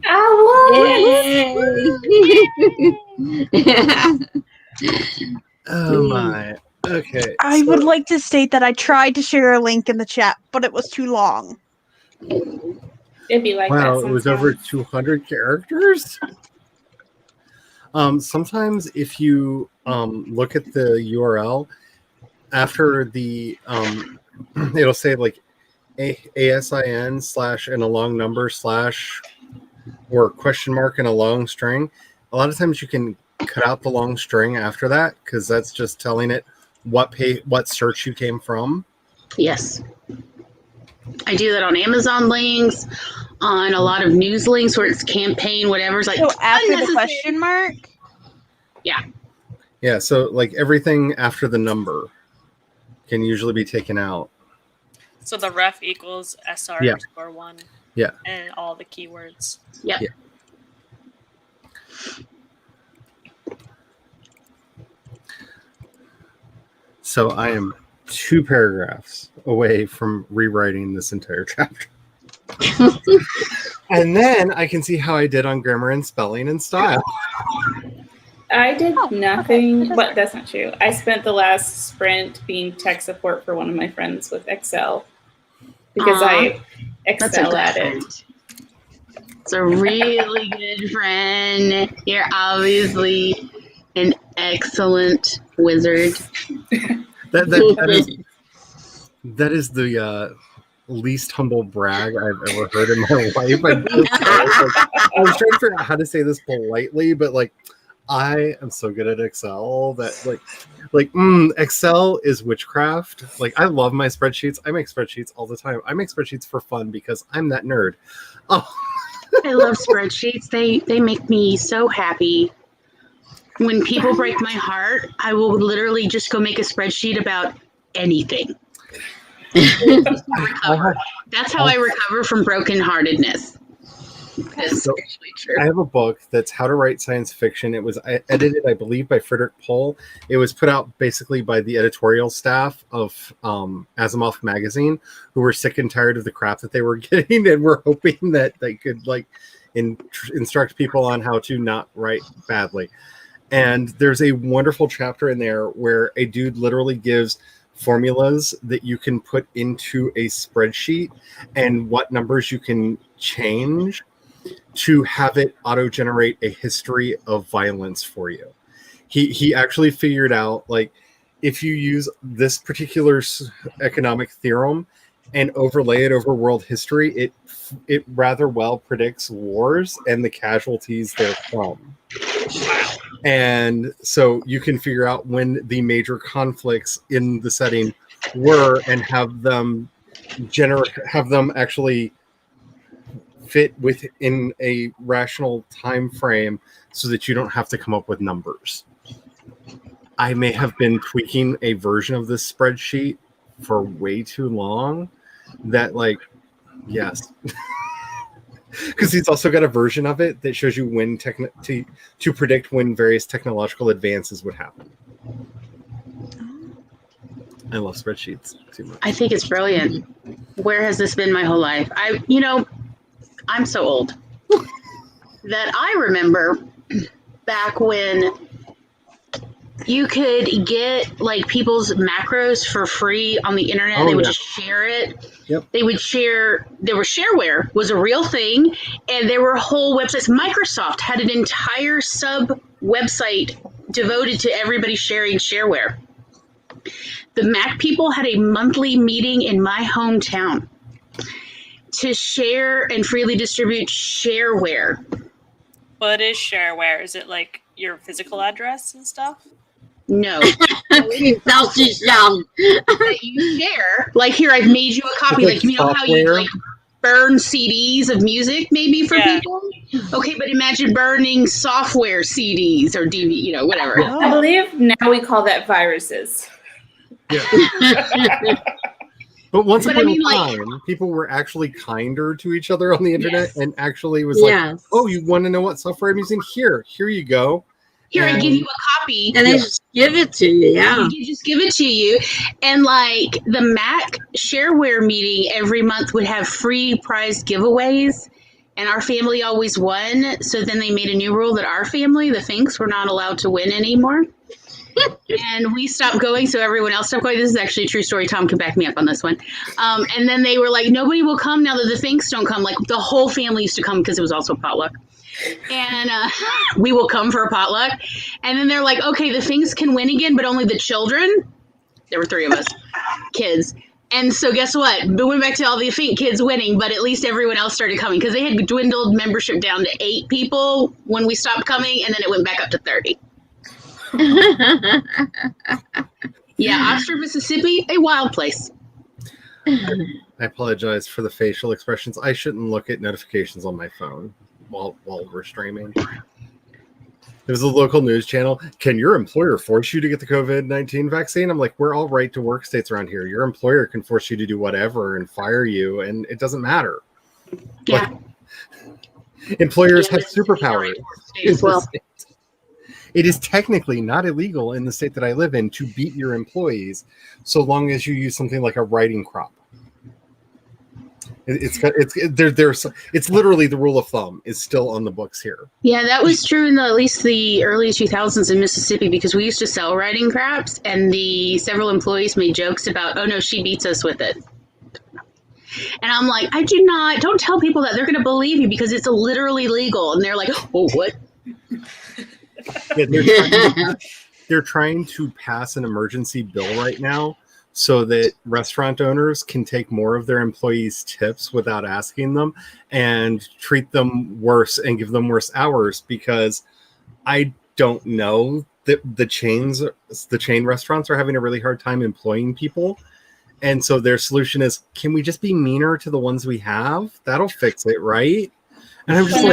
[SPEAKER 1] Oh my. Okay.
[SPEAKER 2] I would like to state that I tried to share a link in the chat, but it was too long.
[SPEAKER 5] It'd be like
[SPEAKER 1] Wow,
[SPEAKER 5] that
[SPEAKER 1] it was over
[SPEAKER 5] sometimes.
[SPEAKER 1] 200 characters. Sometimes if you look at the URL after the it'll say like ASIN / and a long number / or question mark and a long string. A lot of times you can cut out the long string after that because that's just telling it what search you came from.
[SPEAKER 6] Yes. I do that on Amazon links, on a lot of news links where it's campaign, whatever. It's like
[SPEAKER 2] So after the
[SPEAKER 6] unnecessary.
[SPEAKER 2] question mark?
[SPEAKER 1] Yeah, so like everything after the number can usually be taken out.
[SPEAKER 3] So the ref equals SR
[SPEAKER 1] Yeah.
[SPEAKER 3] _ 1.
[SPEAKER 1] Yeah.
[SPEAKER 3] And all the keywords.
[SPEAKER 6] Yep.
[SPEAKER 1] Yeah. So I am 2 paragraphs away from rewriting this entire chapter. And then I can see how I did on grammar and spelling and style.
[SPEAKER 5] I did
[SPEAKER 2] Oh, okay.
[SPEAKER 5] nothing,
[SPEAKER 2] That
[SPEAKER 5] but
[SPEAKER 2] does
[SPEAKER 5] that's not true. I spent the last sprint being tech support for one of my friends with Excel because I
[SPEAKER 6] That's a
[SPEAKER 5] excel
[SPEAKER 6] good
[SPEAKER 5] at
[SPEAKER 6] friend.
[SPEAKER 5] it.
[SPEAKER 6] It's a really good friend. You're obviously an excellent wizard.
[SPEAKER 1] That is the least humble brag I've ever heard in my life. I was trying to figure out how to say this politely, but like I am so good at Excel that Excel is witchcraft. Like I love my spreadsheets. I make spreadsheets all the time. I make spreadsheets for fun because I'm that nerd. Oh,
[SPEAKER 6] I love spreadsheets. They make me so happy. When people break my heart, I will literally just go make a spreadsheet about anything. Recover. That's how I recover from brokenheartedness. That's
[SPEAKER 1] So,
[SPEAKER 6] actually true.
[SPEAKER 1] I have a book that's How to Write Science Fiction. It was edited, I believe, by Frederick Pohl. It was put out basically by the editorial staff of Asimov magazine, who were sick and tired of the crap that they were getting, and were hoping that they could like instruct people on how to not write badly. And there's a wonderful chapter in there where a dude literally gives formulas that you can put into a spreadsheet and what numbers you can change to have it auto-generate a history of violence for you. He actually figured out, like, if you use this particular economic theorem and overlay it over world history, it rather well predicts wars and the casualties therefrom. And so you can figure out when the major conflicts in the setting were and have them actually fit within a rational time frame so that you don't have to come up with numbers. I may have been tweaking a version of this spreadsheet for way too long that, like, yes. Because he's also got a version of it that shows you when to predict when various technological advances would happen. I love spreadsheets too much.
[SPEAKER 6] I think it's brilliant. Where has this been my whole life? I'm so old that I remember back when you could get like people's macros for free on the internet.
[SPEAKER 1] Oh,
[SPEAKER 6] They would
[SPEAKER 1] yeah.
[SPEAKER 6] just share it.
[SPEAKER 1] Yep.
[SPEAKER 6] They would share. There was shareware was a real thing, and there were whole websites. Microsoft had an entire sub website devoted to everybody sharing shareware. The Mac people had a monthly meeting in my hometown to share and freely distribute shareware.
[SPEAKER 3] What is shareware? Is it like your physical address and stuff?
[SPEAKER 6] No.
[SPEAKER 4] That's just
[SPEAKER 6] That you share. Like, here, I've made you a copy. Like, you know how you
[SPEAKER 1] Software.
[SPEAKER 6] like burn CDs of music maybe for
[SPEAKER 3] Yeah.
[SPEAKER 6] people? Okay, but imagine burning software CDs or DVD, whatever.
[SPEAKER 5] I believe now we call that viruses.
[SPEAKER 1] But once
[SPEAKER 6] But I
[SPEAKER 1] upon
[SPEAKER 6] mean,
[SPEAKER 1] a
[SPEAKER 6] like-
[SPEAKER 1] time, people were actually kinder to each other on the internet
[SPEAKER 6] Yes.
[SPEAKER 1] and actually was like,
[SPEAKER 4] yes.
[SPEAKER 1] oh, you want to know what software I'm using? Here you go.
[SPEAKER 6] Here, I
[SPEAKER 1] And-
[SPEAKER 6] give you a copy.
[SPEAKER 4] And they just give it to you, yeah.
[SPEAKER 6] You just give it to you. And like the Mac shareware meeting every month would have free prize giveaways. and our family always won. So then they made a new rule that our family, the Finks, were not allowed to win anymore. And we stopped going, so everyone else stopped going. This is actually a true story. Tom can back me up on this one. And then they were like, nobody will come now that the Finks don't come. Like, the whole family used to come because it was also potluck. And we will come for a potluck. And then they're like, okay, the Finks can win again, but only the children. There were 3 of us, kids. And so guess what? We went back to all the Fink kids winning, but at least everyone else started coming because they had dwindled membership down to 8 people when we stopped coming, and then it went back up to 30. Yeah, Oxford, Mississippi, a wild place.
[SPEAKER 1] I apologize for the facial expressions. I shouldn't look at notifications on my phone while we're streaming. There's a local news channel. Can your employer force you to get the COVID-19 vaccine? I'm like, we're all right to work states around here. Your employer can force you to do whatever and fire you, and it doesn't matter.
[SPEAKER 6] Yeah.
[SPEAKER 1] Like, employers have superpowers.
[SPEAKER 4] As well.
[SPEAKER 1] It is technically not illegal in the state that I live in to beat your employees, so long as you use something like a riding crop. It's literally the rule of thumb is still on the books here.
[SPEAKER 6] Yeah, that was true in at least the early 2000s in Mississippi because we used to sell riding crops, and the several employees made jokes about, oh no, she beats us with it. And I'm like, don't tell people that. They're going to believe you because it's literally legal. And they're like, oh, what?
[SPEAKER 1] Yeah, they're trying to pass an emergency bill right now so that restaurant owners can take more of their employees' tips without asking them and treat them worse and give them worse hours, because I don't know that the chain restaurants are having a really hard time employing people. And so their solution is, can we just be meaner to the ones we have? That'll fix it, right? And I'm just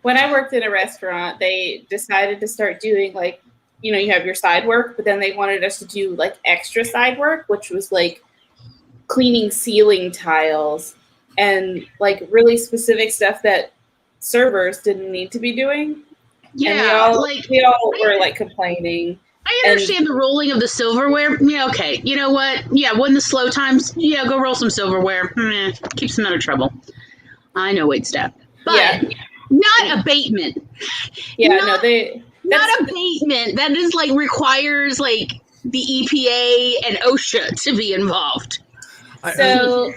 [SPEAKER 5] when I worked in a restaurant, they decided to start doing like, you know, you have your side work, but then they wanted us to do like extra side work, which was like cleaning ceiling tiles and like really specific stuff that servers didn't need to be doing.
[SPEAKER 6] Yeah,
[SPEAKER 5] and we all were like complaining.
[SPEAKER 6] I understand the rolling of the silverware. Yeah, okay. You know what? Yeah, when the slow times, yeah, go roll some silverware. Keeps them out of trouble. I know wait step. But not abatement.
[SPEAKER 5] Yeah,
[SPEAKER 6] not abatement. That is like requires like the EPA and OSHA to be involved.
[SPEAKER 5] So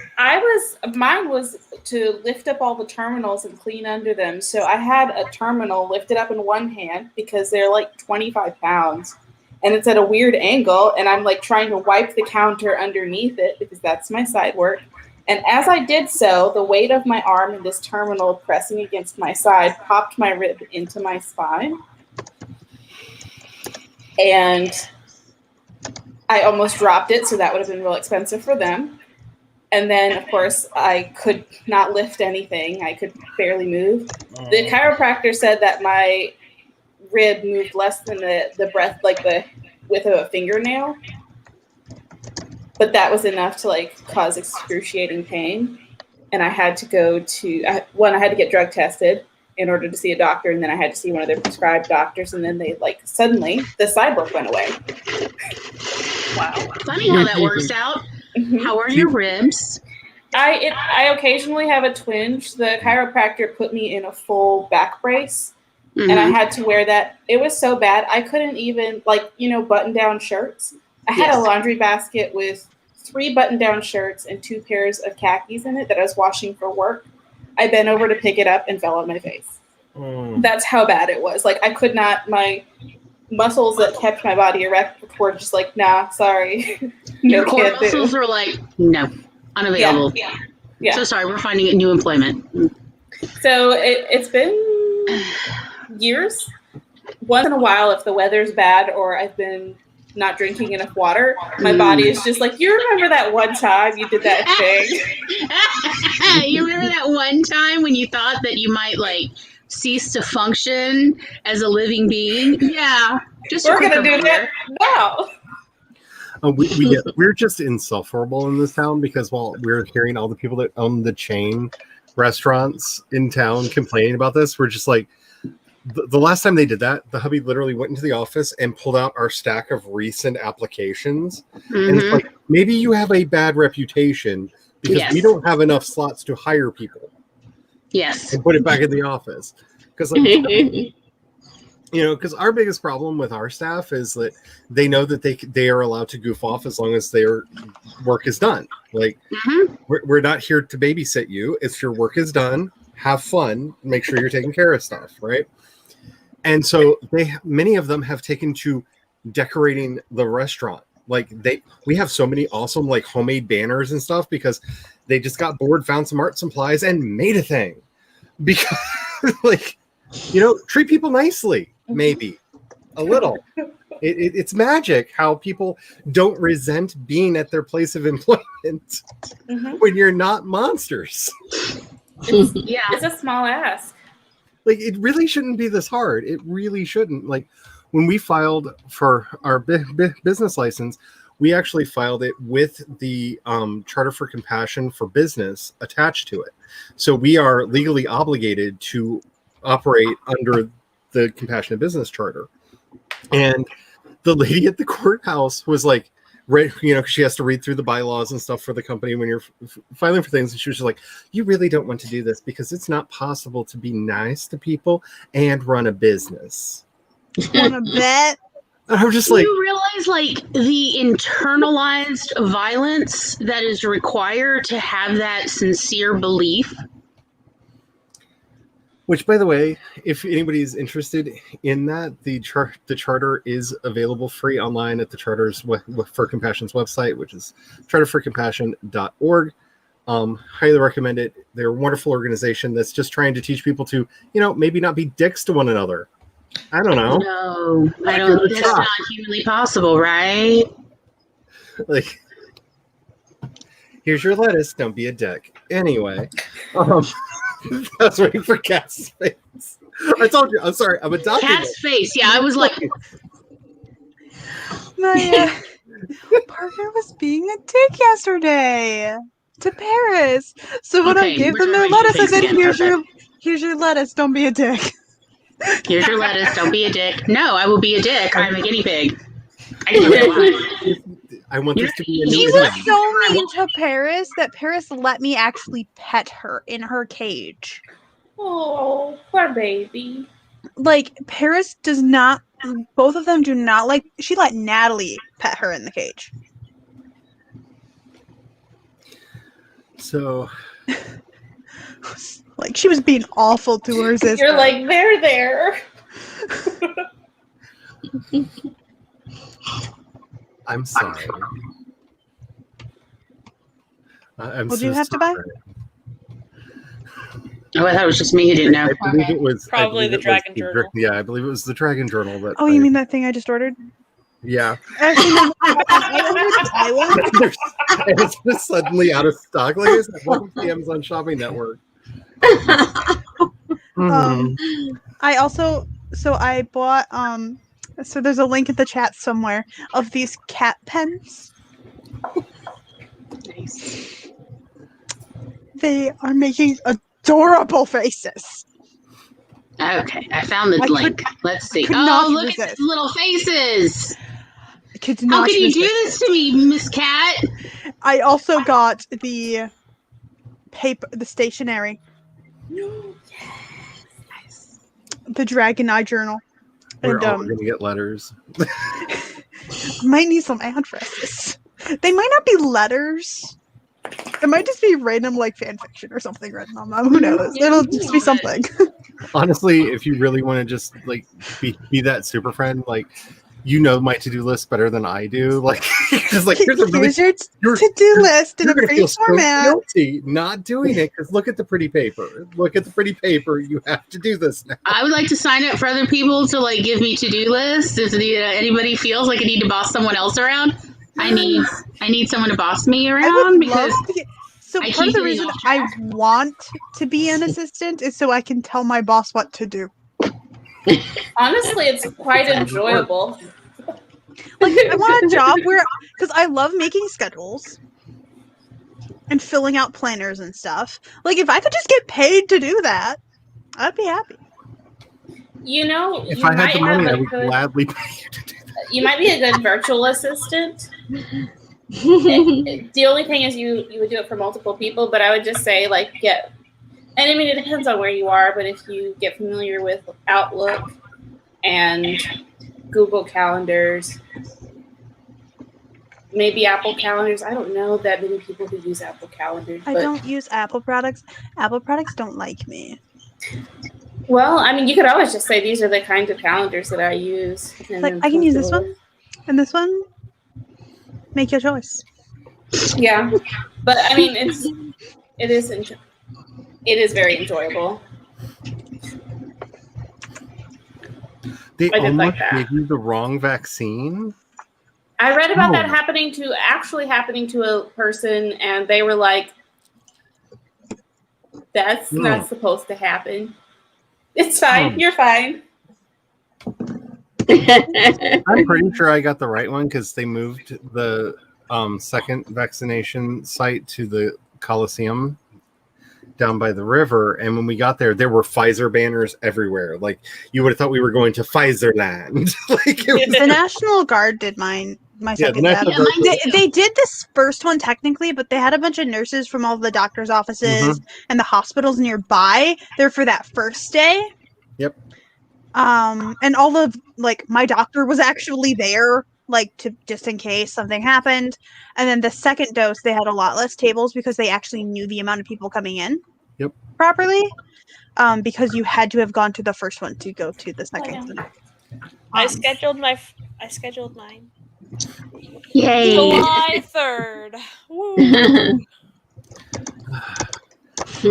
[SPEAKER 5] mine was to lift up all the terminals and clean under them. So I had a terminal lifted up in one hand because they're like 25 pounds and it's at a weird angle. And I'm like trying to wipe the counter underneath it because that's my side work. And as I did so, the weight of my arm and this terminal pressing against my side popped my rib into my spine. And I almost dropped it, so that would have been real expensive for them. And then, of course, I could not lift anything. I could barely move. The chiropractor said that my rib moved less than the breadth, like the width of a fingernail. But that was enough to like cause excruciating pain. And I had to I had to get drug tested in order to see a doctor. And then I had to see one of their prescribed doctors. And then they suddenly the side work went away.
[SPEAKER 6] Wow. Funny how that works out.
[SPEAKER 5] Mm-hmm.
[SPEAKER 6] How are your ribs?
[SPEAKER 5] I occasionally have a twinge. The chiropractor put me in a full back brace. Mm-hmm. And I had to wear that. It was so bad. I couldn't even button down shirts. I had a laundry basket with 3 button-down shirts and 2 pairs of khakis in it that I was washing for work. I bent over to pick it up and fell on my face. That's how bad it was. Like, I could not, my muscles that kept my body erect were just like, nah, sorry.
[SPEAKER 6] Your core muscles were like, no, unavailable.
[SPEAKER 5] Yeah.
[SPEAKER 6] So sorry, we're finding new employment.
[SPEAKER 5] So it's been years. Once in a while, if the weather's bad or I've been not drinking enough water, my body is just like, you remember that one time you did that thing?
[SPEAKER 6] You remember that one time when you thought that you might like cease to function as a living being? Yeah, just
[SPEAKER 5] we're gonna do that now.
[SPEAKER 1] We're just insufferable in this town because while we're hearing all the people that own the chain restaurants in town complaining about this, we're just like, the last time they did that, the hubby literally went into the office and pulled out our stack of recent applications. Mm-hmm. And it's like, maybe you have a bad reputation because we don't have enough slots to hire people.
[SPEAKER 6] Yes.
[SPEAKER 1] and put it back in the office. Because because our biggest problem with our staff is that they know that they are allowed to goof off as long as their work is done. Like we're not here to babysit you. If your work is done, have fun, make sure you're taking care of stuff, right? And so many of them have taken to decorating the restaurant. Like we have so many awesome like homemade banners and stuff because they just got bored, found some art supplies, and made a thing. Because like, treat people nicely. Maybe a little. It's magic how people don't resent being at their place of employment when you're not monsters.
[SPEAKER 5] It's a small ask.
[SPEAKER 1] Like, it really shouldn't be this hard. It really shouldn't. Like, when we filed for our business license, we actually filed it with the Charter for Compassion for Business attached to it. So we are legally obligated to operate under the Compassionate Business Charter. And the lady at the courthouse was like, she has to read through the bylaws and stuff for the company when you're filing for things. And she was just like, you really don't want to do this because it's not possible to be nice to people and run a business.
[SPEAKER 2] Want to bet?
[SPEAKER 1] And I'm just like,
[SPEAKER 6] you realize like the internalized violence that is required to have that sincere belief?
[SPEAKER 1] which, by the way, if anybody's interested in that, the charter is available free online at the Charters for Compassion's website, which is charterforcompassion.org. Highly recommend it. They're a wonderful organization that's just trying to teach people to, maybe not be dicks to one another. I don't know.
[SPEAKER 6] No, I don't. That's not humanly possible, right?
[SPEAKER 1] Like, here's your lettuce. Don't be a dick. Anyway, I was waiting for Cat's face. I told you. I'm sorry. I'm adopting
[SPEAKER 6] Cat's face. Yeah, I was like,
[SPEAKER 2] My partner was being a dick yesterday to Paris. So when I
[SPEAKER 6] Okay,
[SPEAKER 2] gave
[SPEAKER 6] we're
[SPEAKER 2] them their
[SPEAKER 6] talking about
[SPEAKER 2] lettuce, I
[SPEAKER 6] your
[SPEAKER 2] said,
[SPEAKER 6] face again.
[SPEAKER 2] here's your lettuce. Don't be a dick.
[SPEAKER 6] here's your lettuce. Don't be a dick. No, I will be a dick. I'm a guinea pig. I didn't realize.
[SPEAKER 1] I want this to be a new
[SPEAKER 2] He
[SPEAKER 1] thing.
[SPEAKER 2] was so mean to Paris that Paris let me actually pet her in her cage.
[SPEAKER 5] Oh, poor baby.
[SPEAKER 2] Like, Paris does not, both of them do not like, she let Natalie pet her in the cage.
[SPEAKER 1] So,
[SPEAKER 2] Like, she was being awful to her sister.
[SPEAKER 5] You're like, they're there.
[SPEAKER 1] I'm sorry. I'm
[SPEAKER 2] Well, do
[SPEAKER 1] so
[SPEAKER 2] you have to buy?
[SPEAKER 1] sorry.
[SPEAKER 6] Oh, I thought it was just me who didn't know.
[SPEAKER 1] I believe it was I
[SPEAKER 3] Probably
[SPEAKER 1] believe
[SPEAKER 3] the
[SPEAKER 1] it was
[SPEAKER 3] Dragon Journal.
[SPEAKER 1] Yeah, I believe it was the Dragon Journal. That
[SPEAKER 2] Oh, you mean that thing I just ordered?
[SPEAKER 1] Yeah.
[SPEAKER 2] Actually, no, I ordered Taiwan.
[SPEAKER 1] And it's just suddenly out of stock. Like I said, welcome to the Amazon Shopping Network.
[SPEAKER 2] I also, so I bought, so there's a link in the chat somewhere of these cat pens.
[SPEAKER 6] Nice.
[SPEAKER 2] They are making adorable faces.
[SPEAKER 6] Okay, I found the
[SPEAKER 2] I
[SPEAKER 6] link. Let's see.
[SPEAKER 2] could
[SPEAKER 6] Oh,
[SPEAKER 2] not
[SPEAKER 6] look at
[SPEAKER 2] resist.
[SPEAKER 6] these little faces.
[SPEAKER 2] Kids
[SPEAKER 6] How
[SPEAKER 2] not
[SPEAKER 6] can you do
[SPEAKER 2] resist.
[SPEAKER 6] this to me, Miss Cat?
[SPEAKER 2] I also got the paper, the stationery, the Dragon Eye Journal.
[SPEAKER 1] We're
[SPEAKER 2] And
[SPEAKER 1] all going to get letters.
[SPEAKER 2] might need some addresses. They might not be letters. It might just be random, like, fan fiction or something written on them. Who knows? It'll just be something.
[SPEAKER 1] Honestly, if you really want to just like be that super friend, like, my to-do list better than I do. Like, just like here's a really
[SPEAKER 2] Here's your
[SPEAKER 1] you're-
[SPEAKER 2] to-do list in
[SPEAKER 1] you're
[SPEAKER 2] a
[SPEAKER 1] gonna
[SPEAKER 2] free
[SPEAKER 1] feel so
[SPEAKER 2] format.
[SPEAKER 1] guilty not doing it because look at the pretty paper. Look at the pretty paper. You have to do this now.
[SPEAKER 6] I would like to sign up for other people to like give me to-do lists. If anybody feels like I need to boss someone else around, I need someone to boss me
[SPEAKER 2] I
[SPEAKER 6] around
[SPEAKER 2] would
[SPEAKER 6] because
[SPEAKER 2] love to get. So
[SPEAKER 6] I
[SPEAKER 2] part
[SPEAKER 6] keep
[SPEAKER 2] of the
[SPEAKER 6] getting
[SPEAKER 2] reason
[SPEAKER 6] off
[SPEAKER 2] I want to be an assistant is so I can tell my boss what to do.
[SPEAKER 5] Honestly, it's quite enjoyable.
[SPEAKER 2] Like, I want a job where, because I love making schedules and filling out planners and stuff. Like, if I could just get paid to do that, I'd be happy.
[SPEAKER 5] You know,
[SPEAKER 1] If
[SPEAKER 5] you
[SPEAKER 1] I had
[SPEAKER 5] might
[SPEAKER 1] the money,
[SPEAKER 5] have
[SPEAKER 1] I
[SPEAKER 5] a
[SPEAKER 1] would
[SPEAKER 5] good,
[SPEAKER 1] gladly pay you to do that.
[SPEAKER 5] you might be a good virtual assistant. The only thing is you would do it for multiple people, but I would just say like get And I mean, it depends on where you are, but if you get familiar with Outlook and Google Calendars, maybe Apple Calendars. I don't know that many people who use Apple Calendars.
[SPEAKER 2] I
[SPEAKER 5] But,
[SPEAKER 2] don't use Apple products. Apple products don't like me.
[SPEAKER 5] well, I mean, you could always just say these are the kinds of calendars that I use. And
[SPEAKER 2] Like,
[SPEAKER 5] then
[SPEAKER 2] I can use this
[SPEAKER 5] post
[SPEAKER 2] one and this one. Make your choice.
[SPEAKER 5] it. Yeah, but I mean, it is very enjoyable.
[SPEAKER 1] They
[SPEAKER 5] I did like
[SPEAKER 1] almost
[SPEAKER 5] that.
[SPEAKER 1] gave you the wrong vaccine.
[SPEAKER 5] I read about that
[SPEAKER 1] Oh.
[SPEAKER 5] happening to a person, and they were like, "That's not supposed to happen. It's fine.
[SPEAKER 1] Hmm.
[SPEAKER 5] You're fine."
[SPEAKER 1] I'm pretty sure I got the right one because they moved the second vaccination site to the Coliseum down by the river. And when we got there, there were Pfizer banners everywhere. Like, you would have thought we were going to Pfizer land. Like, it was,
[SPEAKER 2] The National Guard did my
[SPEAKER 1] the
[SPEAKER 2] second
[SPEAKER 1] National
[SPEAKER 2] jab.
[SPEAKER 1] Guard-
[SPEAKER 2] They did this first one technically, but they had a bunch of nurses from all the doctors' offices and the hospitals nearby there for that first day.
[SPEAKER 1] Yep.
[SPEAKER 2] And all of like my doctor was actually there, like to just in case something happened. And then the second dose, they had a lot less tables because they actually knew the amount of people coming in.
[SPEAKER 1] Yep.
[SPEAKER 2] Properly. Because you had to have gone to the first one to go to the second one.
[SPEAKER 3] I scheduled mine.
[SPEAKER 6] Yay.
[SPEAKER 3] July 3rd. Woo.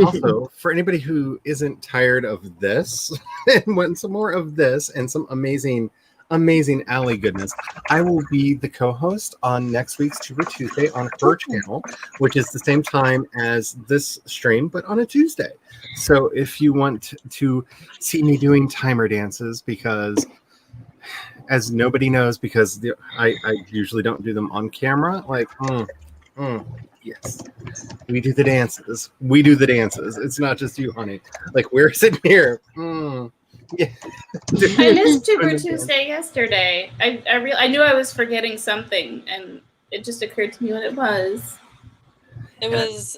[SPEAKER 1] Also, for anybody who isn't tired of this and wants some more of this and some amazing Allie goodness, I will be the co-host on next week's Tuber Tuesday on her channel, which is the same time as this stream, but on a Tuesday. So if you want to see me doing timer dances, because as nobody knows, because I usually don't do them on camera, like, yes, we do the dances. It's not just you, honey. Like, we're sitting here. Yeah.
[SPEAKER 5] I missed Tuber Tuesday yesterday. I knew I was forgetting something, and it just occurred to me what it was.
[SPEAKER 3] It was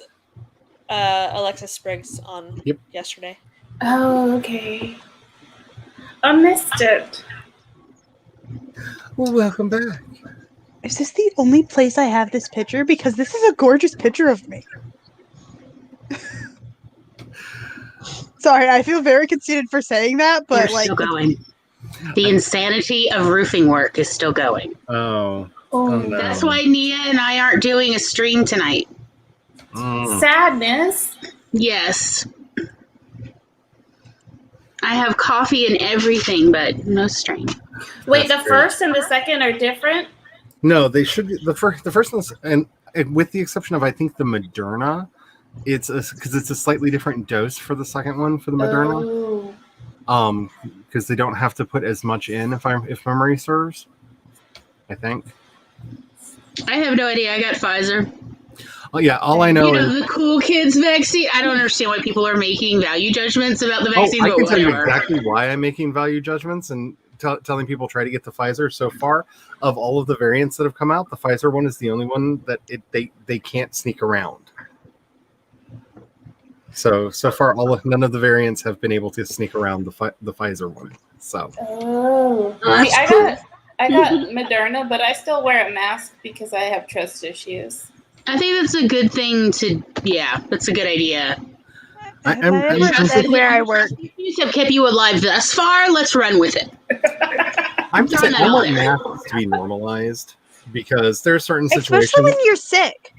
[SPEAKER 3] Alexis Spriggs on yesterday.
[SPEAKER 5] Oh, okay. I missed it.
[SPEAKER 1] Well, welcome back.
[SPEAKER 2] Is this the only place I have this picture? Because this is a gorgeous picture of me. Sorry, I feel very conceited for saying that, but
[SPEAKER 6] You're
[SPEAKER 2] like,
[SPEAKER 6] still going. The insanity of roofing work is still going.
[SPEAKER 1] Oh.
[SPEAKER 5] Oh,
[SPEAKER 1] no.
[SPEAKER 6] That's why Nia and I aren't doing a stream tonight.
[SPEAKER 5] sadness.
[SPEAKER 6] Yes. I have coffee and everything, but no stream.
[SPEAKER 5] Wait,
[SPEAKER 1] That's
[SPEAKER 5] the
[SPEAKER 1] great.
[SPEAKER 5] first and the second are different?
[SPEAKER 1] No, they should be the first one's, and with the exception of I think the Moderna, it's because it's a slightly different dose for the second one for the Moderna.
[SPEAKER 5] Oh.
[SPEAKER 1] Because they don't have to put as much in if memory serves. I think.
[SPEAKER 6] I have no idea. I got Pfizer.
[SPEAKER 1] Oh yeah, all I know
[SPEAKER 6] You know,
[SPEAKER 1] is
[SPEAKER 6] the cool kids vaccine. I don't understand why people are making value judgments about the vaccine,
[SPEAKER 1] I
[SPEAKER 6] but
[SPEAKER 1] can tell you
[SPEAKER 6] whatever.
[SPEAKER 1] exactly why I'm making value judgments and telling people try to get the Pfizer. So far, of all of the variants that have come out, the Pfizer one is the only one that they can't sneak around. So far, none of the variants have been able to sneak around the Pfizer one. So
[SPEAKER 5] Oh.
[SPEAKER 4] Oh, that's
[SPEAKER 5] See,
[SPEAKER 4] cool.
[SPEAKER 5] I got Moderna, but I still wear a mask because I have trust issues.
[SPEAKER 6] I think that's a good thing to. Yeah, that's a good idea.
[SPEAKER 2] have
[SPEAKER 1] I'm-
[SPEAKER 2] I
[SPEAKER 1] I'm
[SPEAKER 2] ever
[SPEAKER 1] just-
[SPEAKER 2] said where I work?
[SPEAKER 6] These have kept you alive thus far. Let's run with it.
[SPEAKER 1] I'm just
[SPEAKER 6] Throwing
[SPEAKER 1] saying, I
[SPEAKER 6] that
[SPEAKER 1] want
[SPEAKER 6] out there.
[SPEAKER 1] masks to be normalized because there are certain
[SPEAKER 2] Especially
[SPEAKER 1] situations.
[SPEAKER 2] when you're sick.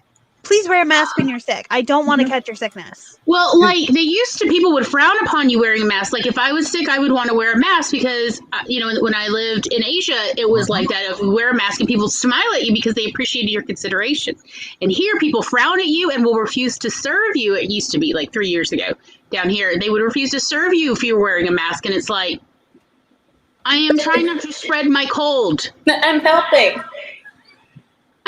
[SPEAKER 2] Please wear a mask when you're sick. I don't want to catch your sickness.
[SPEAKER 6] Well, like they used to, people would frown upon you wearing a mask. Like if I was sick, I would want to wear a mask because, when I lived in Asia, it was like that. If you wear a mask and people smile at you because they appreciated your consideration. And here, people frown at you and will refuse to serve you. It used to be like 3 years ago down here. They would refuse to serve you if you were wearing a mask. And it's like, I am trying not to spread my cold.
[SPEAKER 5] I'm helping.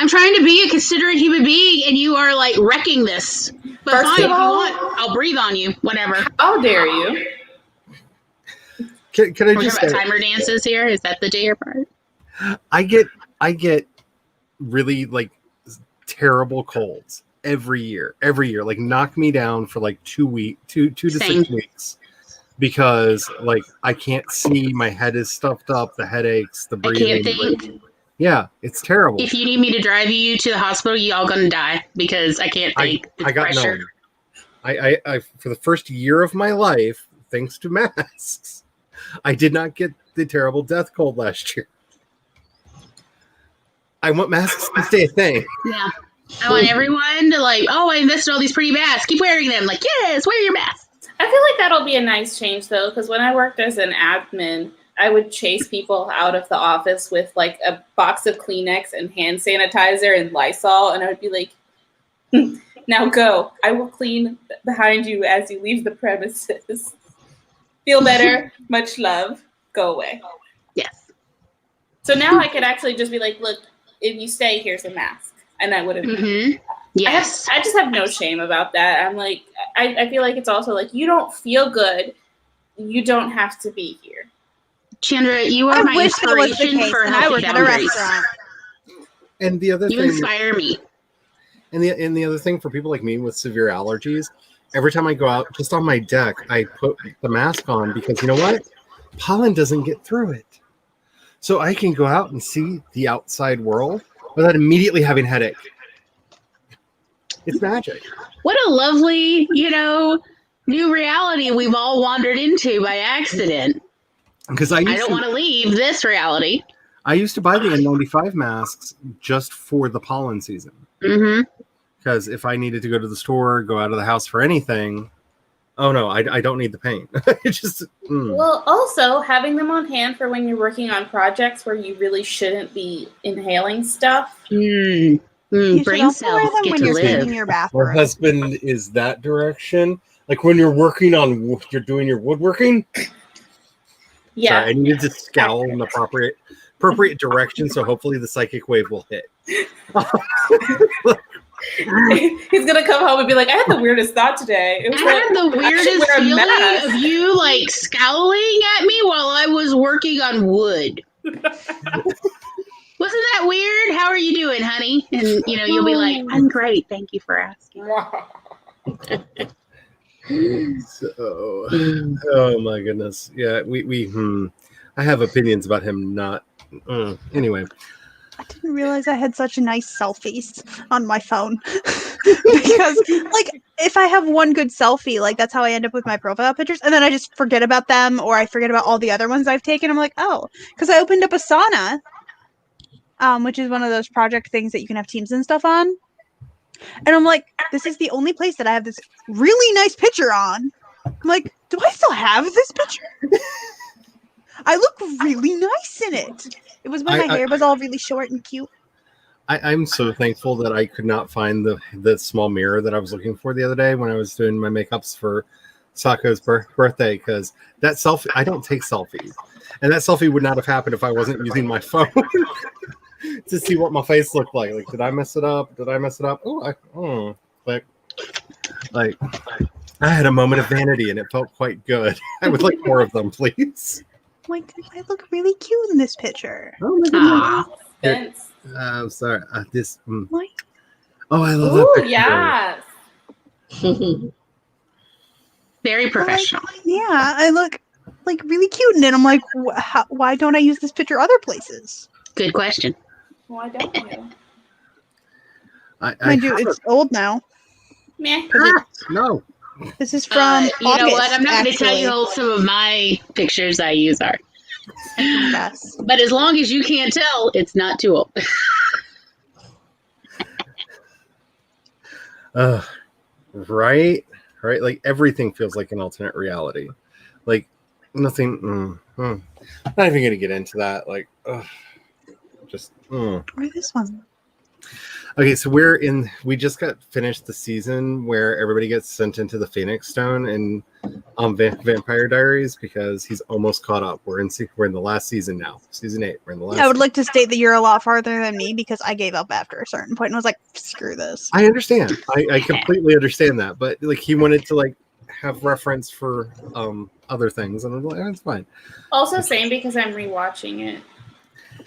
[SPEAKER 6] I'm trying to be a considerate human being, and you are like wrecking this. But
[SPEAKER 5] First
[SPEAKER 6] fine,
[SPEAKER 5] of
[SPEAKER 6] if you
[SPEAKER 5] all-
[SPEAKER 6] want, I'll breathe on you. Whatever.
[SPEAKER 5] How dare you?
[SPEAKER 1] Can I
[SPEAKER 6] We're talking
[SPEAKER 1] just
[SPEAKER 6] about
[SPEAKER 1] say,
[SPEAKER 6] timer dances here. Is that the dare part?
[SPEAKER 1] I get really like terrible colds, every year, like knock me down for like 2 weeks, two to
[SPEAKER 6] Same.
[SPEAKER 1] 6 weeks, because like I can't see, my head is stuffed up, the headaches, the
[SPEAKER 6] I can't
[SPEAKER 1] breathing.
[SPEAKER 6] think.
[SPEAKER 1] Yeah, it's terrible.
[SPEAKER 6] If you need me to drive you to the hospital, you all gonna die because I can't think.
[SPEAKER 1] I got
[SPEAKER 6] pressure.
[SPEAKER 1] none. I for the first year of my life, thanks to masks, I did not get the terrible death cold last year. I want masks to stay a thing.
[SPEAKER 6] Yeah. I want everyone to like, oh, I invested all these pretty masks. Keep wearing them. Like, yes, wear your mask.
[SPEAKER 5] I feel like that'll be a nice change though, because when I worked as an admin, I would chase people out of the office with like a box of Kleenex and hand sanitizer and Lysol, and I would be like, now go. I will clean behind you as you leave the premises. Feel better. Much love. Go away.
[SPEAKER 6] Yes.
[SPEAKER 5] So now I could actually just be like, look, if you stay, here's a mask. And I wouldn't.
[SPEAKER 6] Mm-hmm. Yes.
[SPEAKER 5] I just have no shame about that. I'm like, I feel like it's also like, you don't feel good. You don't have to be here.
[SPEAKER 6] Chandra, you are
[SPEAKER 2] I
[SPEAKER 6] my
[SPEAKER 2] wish that was the
[SPEAKER 6] inspiration
[SPEAKER 2] case,
[SPEAKER 6] for
[SPEAKER 2] and I
[SPEAKER 6] healthy
[SPEAKER 2] work at a
[SPEAKER 6] boundaries.
[SPEAKER 2] restaurant.
[SPEAKER 1] And the other
[SPEAKER 6] You
[SPEAKER 1] thing,
[SPEAKER 6] inspire me.
[SPEAKER 1] and the other thing for people like me with severe allergies, every time I go out, just on my deck, I put the mask on because you know what? Pollen doesn't get through it. So I can go out and see the outside world without immediately having a headache. It's magic.
[SPEAKER 6] What a lovely, new reality we've all wandered into by accident.
[SPEAKER 1] Because
[SPEAKER 6] I don't want to leave this reality.
[SPEAKER 1] I used to buy the N95 masks just for the pollen season.
[SPEAKER 6] Mm-hmm.
[SPEAKER 1] Because if I needed to go to the store, go out of the house for anything, oh no, I don't need the paint. It's just
[SPEAKER 5] Well, also having them on hand for when you're working on projects where you really shouldn't be inhaling stuff.
[SPEAKER 2] You
[SPEAKER 6] Brain
[SPEAKER 2] should also wear
[SPEAKER 6] cells
[SPEAKER 2] them
[SPEAKER 6] get
[SPEAKER 2] when
[SPEAKER 6] to
[SPEAKER 2] you're
[SPEAKER 6] live.
[SPEAKER 2] cleaning your
[SPEAKER 1] my
[SPEAKER 2] bathroom.
[SPEAKER 1] husband is that direction. Like when you're working on, you're doing your woodworking.
[SPEAKER 5] Yeah.
[SPEAKER 1] Sorry, I needed to scowl in the appropriate direction, so hopefully the psychic wave will hit.
[SPEAKER 5] He's gonna come home and be like, I had the weirdest thought today. It was
[SPEAKER 6] I
[SPEAKER 5] like,
[SPEAKER 6] had the weirdest
[SPEAKER 5] wear a
[SPEAKER 6] feeling
[SPEAKER 5] mask.
[SPEAKER 6] of you like scowling at me while I was working on wood. Wasn't that weird? How are you doing, honey? And you'll be like, I'm great. Thank you for asking.
[SPEAKER 1] So, oh my goodness, yeah, we I have opinions about him. Not anyway.
[SPEAKER 2] I didn't realize I had such nice selfies on my phone. Because, like, if I have one good selfie, like, that's how I end up with my profile pictures, and then I just forget about them, or I forget about all the other ones I've taken. I'm like, oh, because I opened up Asana, which is one of those project things that you can have teams and stuff on. And I'm like, this is the only place that I have this really nice picture on. I'm like, do I still have this picture? I look really nice in it. It was when my hair was all really short and cute.
[SPEAKER 1] I'm so thankful that I could not find the small mirror that I was looking for the other day when I was doing my makeups for Sako's birthday, because that selfie, I don't take selfies. And that selfie would not have happened if I wasn't using my phone to see what my face looked like. Like, did I mess it up? Oh, like I had a moment of vanity and it felt quite good. I would like more of them, please.
[SPEAKER 2] Like, I look really cute in this picture.
[SPEAKER 1] Oh my goodness.
[SPEAKER 5] Vince.
[SPEAKER 1] I'm sorry. This.
[SPEAKER 2] Like,
[SPEAKER 1] Oh, I love that
[SPEAKER 5] Ooh,
[SPEAKER 1] picture.
[SPEAKER 5] yes.
[SPEAKER 6] Very professional.
[SPEAKER 2] yeah, I look like really cute in it. I'm like, why don't I use this picture other places?
[SPEAKER 6] Good question.
[SPEAKER 5] Why don't you?
[SPEAKER 2] Mind you, it's old now.
[SPEAKER 5] Meh.
[SPEAKER 1] No.
[SPEAKER 2] This is from
[SPEAKER 6] You know
[SPEAKER 2] August,
[SPEAKER 6] what? I'm not going to tell you
[SPEAKER 2] actually.
[SPEAKER 6] how some of my pictures I use are.
[SPEAKER 2] Yes.
[SPEAKER 6] But as long as you can't tell, it's not too old.
[SPEAKER 1] Right? Like everything feels like an alternate reality. Like nothing. Not even going to get into that. Like, just.
[SPEAKER 2] Or this one.
[SPEAKER 1] Okay, so we just got finished the season where everybody gets sent into the Phoenix Stone and Vampire Diaries, because he's almost caught up. We're in the last season now, season 8. We're in the last.
[SPEAKER 2] I would like to state that you're a lot farther than me because I gave up after a certain point and was like, screw this.
[SPEAKER 1] I understand. I completely understand that, but like he wanted to like have reference for other things, and I'm like, it's fine.
[SPEAKER 5] Also, same because I'm rewatching it.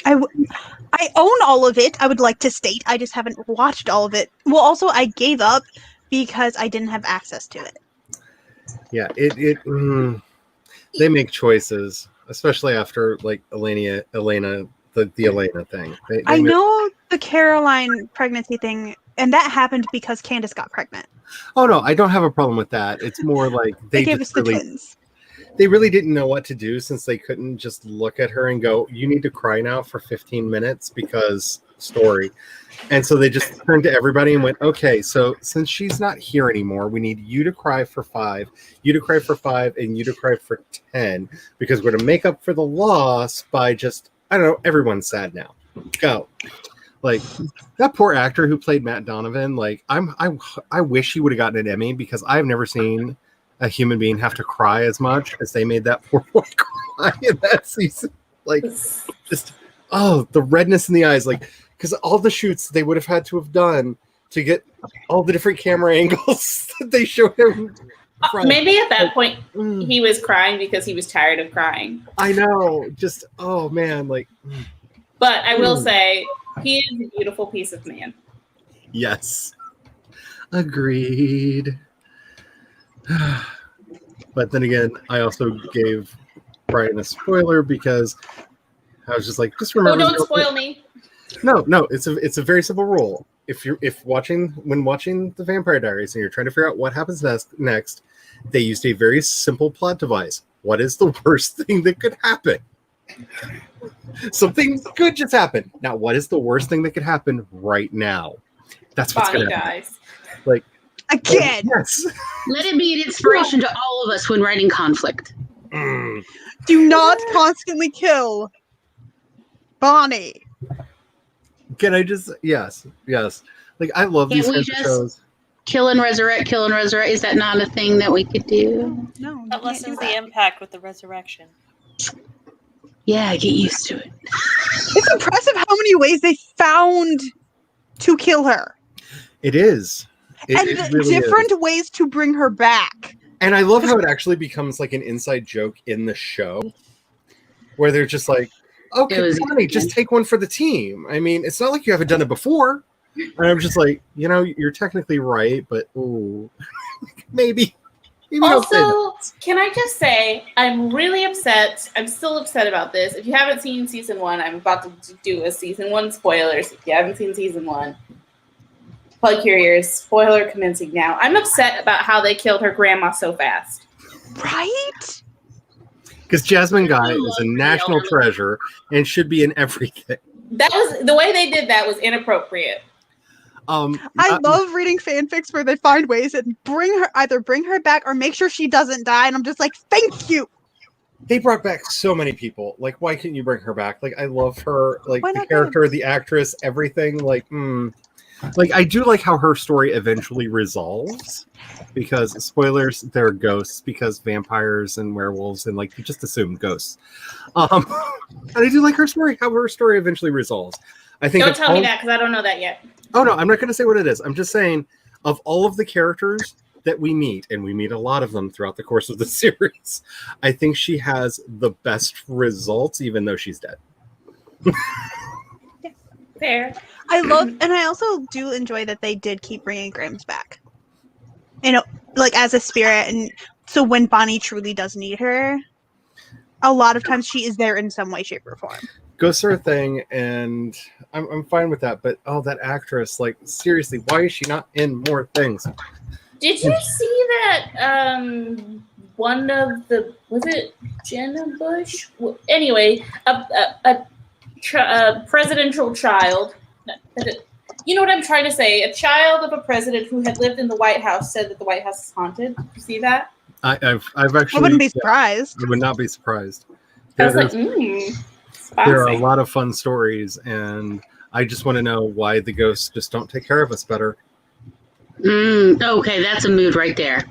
[SPEAKER 2] I own all of it. I would like to state. I just haven't watched all of it. Well, also I gave up because I didn't have access to it.
[SPEAKER 1] Yeah, they make choices, especially after like Elena, the Elena thing.
[SPEAKER 2] I know the Caroline pregnancy thing, and that happened because Candace got pregnant.
[SPEAKER 1] Oh no, I don't have a problem with that. It's more like
[SPEAKER 2] They gave us the twins.
[SPEAKER 1] They really didn't know what to do since they couldn't just look at her and go, "You need to cry now for 15 minutes because story." And so they just turned to everybody and went, "Okay, so since she's not here anymore, we need you to cry for 5, you to cry for 5, and you to cry for 10 because we're going to make up for the loss by just, I don't know, everyone's sad now. Go." Like that poor actor who played Matt Donovan, like I wish he would have gotten an Emmy because I've never seen a human being have to cry as much as they made that poor boy cry in that season. Like just the redness in the eyes, like because all the shoots they would have had to have done to get all the different camera angles that they show him.
[SPEAKER 5] Maybe at that point he was crying because he was tired of crying.
[SPEAKER 1] I know, just oh man, like.
[SPEAKER 5] But I will say he is a beautiful piece of man.
[SPEAKER 1] Yes, agreed. But then again, I also gave Brian a spoiler because I was just like, just remember.
[SPEAKER 5] Oh, don't spoil me.
[SPEAKER 1] No, it's a very simple rule. When watching the Vampire Diaries and you're trying to figure out what happens next, they used a very simple plot device. What is the worst thing that could happen? Something good just happened. Now, what is the worst thing that could happen right now? That's what's going to happen.
[SPEAKER 5] Dies.
[SPEAKER 1] Like
[SPEAKER 2] again.
[SPEAKER 1] Yes.
[SPEAKER 6] Let it be an inspiration to all of us when writing conflict.
[SPEAKER 2] Do not constantly kill Bonnie.
[SPEAKER 1] Can I just yes. Like I love these kinds of shows.
[SPEAKER 6] Kill and resurrect. Is that not a thing that we could do?
[SPEAKER 2] No.
[SPEAKER 3] That lessens the impact with the resurrection.
[SPEAKER 6] Yeah, get used to it.
[SPEAKER 2] It's impressive how many ways they found to kill her.
[SPEAKER 1] It is. It really
[SPEAKER 2] different
[SPEAKER 1] is.
[SPEAKER 2] ways to bring her back.
[SPEAKER 1] And I love how it actually becomes like an inside joke in the show where they're just like, okay, Bonnie, just take one for the team. I mean, it's not like you haven't done it before. And I'm just like, you're technically right, but maybe.
[SPEAKER 5] Also, can I just say, I'm really upset. I'm still upset about this. If you haven't seen season 1, I'm about to do a season 1 spoilers. If you haven't seen season 1, plug your ears. Spoiler commencing now. I'm upset about how they killed her grandma so fast.
[SPEAKER 2] Right?
[SPEAKER 1] Because Jasmine Guy is a national treasure and should be in everything.
[SPEAKER 5] That was the way they did that was inappropriate.
[SPEAKER 2] I love reading fanfics where they find ways that either bring her back or make sure she doesn't die, and I'm just like, thank you.
[SPEAKER 1] They brought back so many people. Like, why couldn't you bring her back? Like, I love her. Like
[SPEAKER 2] Why
[SPEAKER 1] the
[SPEAKER 2] not
[SPEAKER 1] character, the actress, everything. Like, Like, I do like how her story eventually resolves. Because spoilers, there are ghosts because vampires and werewolves and like you just assume ghosts. And I do like her story, how her story eventually resolves. I think
[SPEAKER 5] Don't tell me that because I don't know that yet.
[SPEAKER 1] Oh no, I'm not going to say what it is. I'm just saying, of all of the characters that we meet, and we meet a lot of them throughout the course of the series, I think she has the best results, even though she's dead.
[SPEAKER 5] Fair.
[SPEAKER 2] I love, and I also do enjoy that they did keep bringing Grims back. Like as a spirit, and so when Bonnie truly does need her, a lot of times she is there in some way, shape, or form.
[SPEAKER 1] Ghosts are a thing, and I'm fine with that. But that actress, like seriously, why is she not in more things?
[SPEAKER 5] Did you see that? One of the was it Jenna Bush? Anyway, a presidential child. You know what I'm trying to say? A child of a president who had lived in the White House said that the White House is haunted. Did you see that?
[SPEAKER 1] I've actually.
[SPEAKER 2] I wouldn't be surprised.
[SPEAKER 1] I would not be surprised.
[SPEAKER 5] I was like,
[SPEAKER 1] there are a lot of fun stories, and I just want to know why the ghosts just don't take care of us better.
[SPEAKER 6] Okay, that's a mood right there.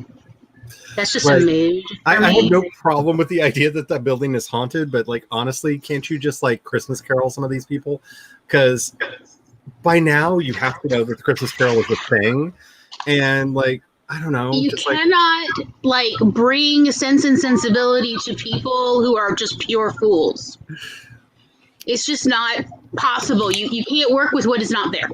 [SPEAKER 6] That's just a mood.
[SPEAKER 1] I have no problem with the idea that that building is haunted, but like honestly, can't you just like Christmas Carol some of these people? Because by now you have to know that the Christmas Carol is a thing, and like I don't know,
[SPEAKER 6] you
[SPEAKER 1] just
[SPEAKER 6] cannot like bring Sense and Sensibility to people who are just pure fools. It's just not possible. You can't work with what is not there.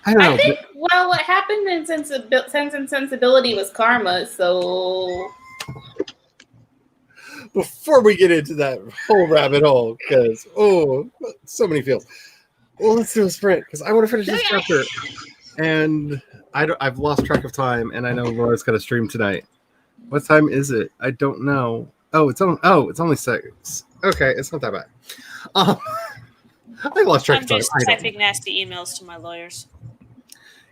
[SPEAKER 1] I don't know.
[SPEAKER 5] I think, well, what happened in Sense and Sensibility was karma, so.
[SPEAKER 1] Before we get into that whole rabbit hole, because so many feels. Well, let's do a sprint because I want to finish this chapter, and I've lost track of time, and I know Laura's got to stream tonight. What time is it? I don't know. It's only 6. Okay, it's not that bad. I lost track
[SPEAKER 3] I'm
[SPEAKER 1] of time.
[SPEAKER 3] just typing nasty emails to my lawyers.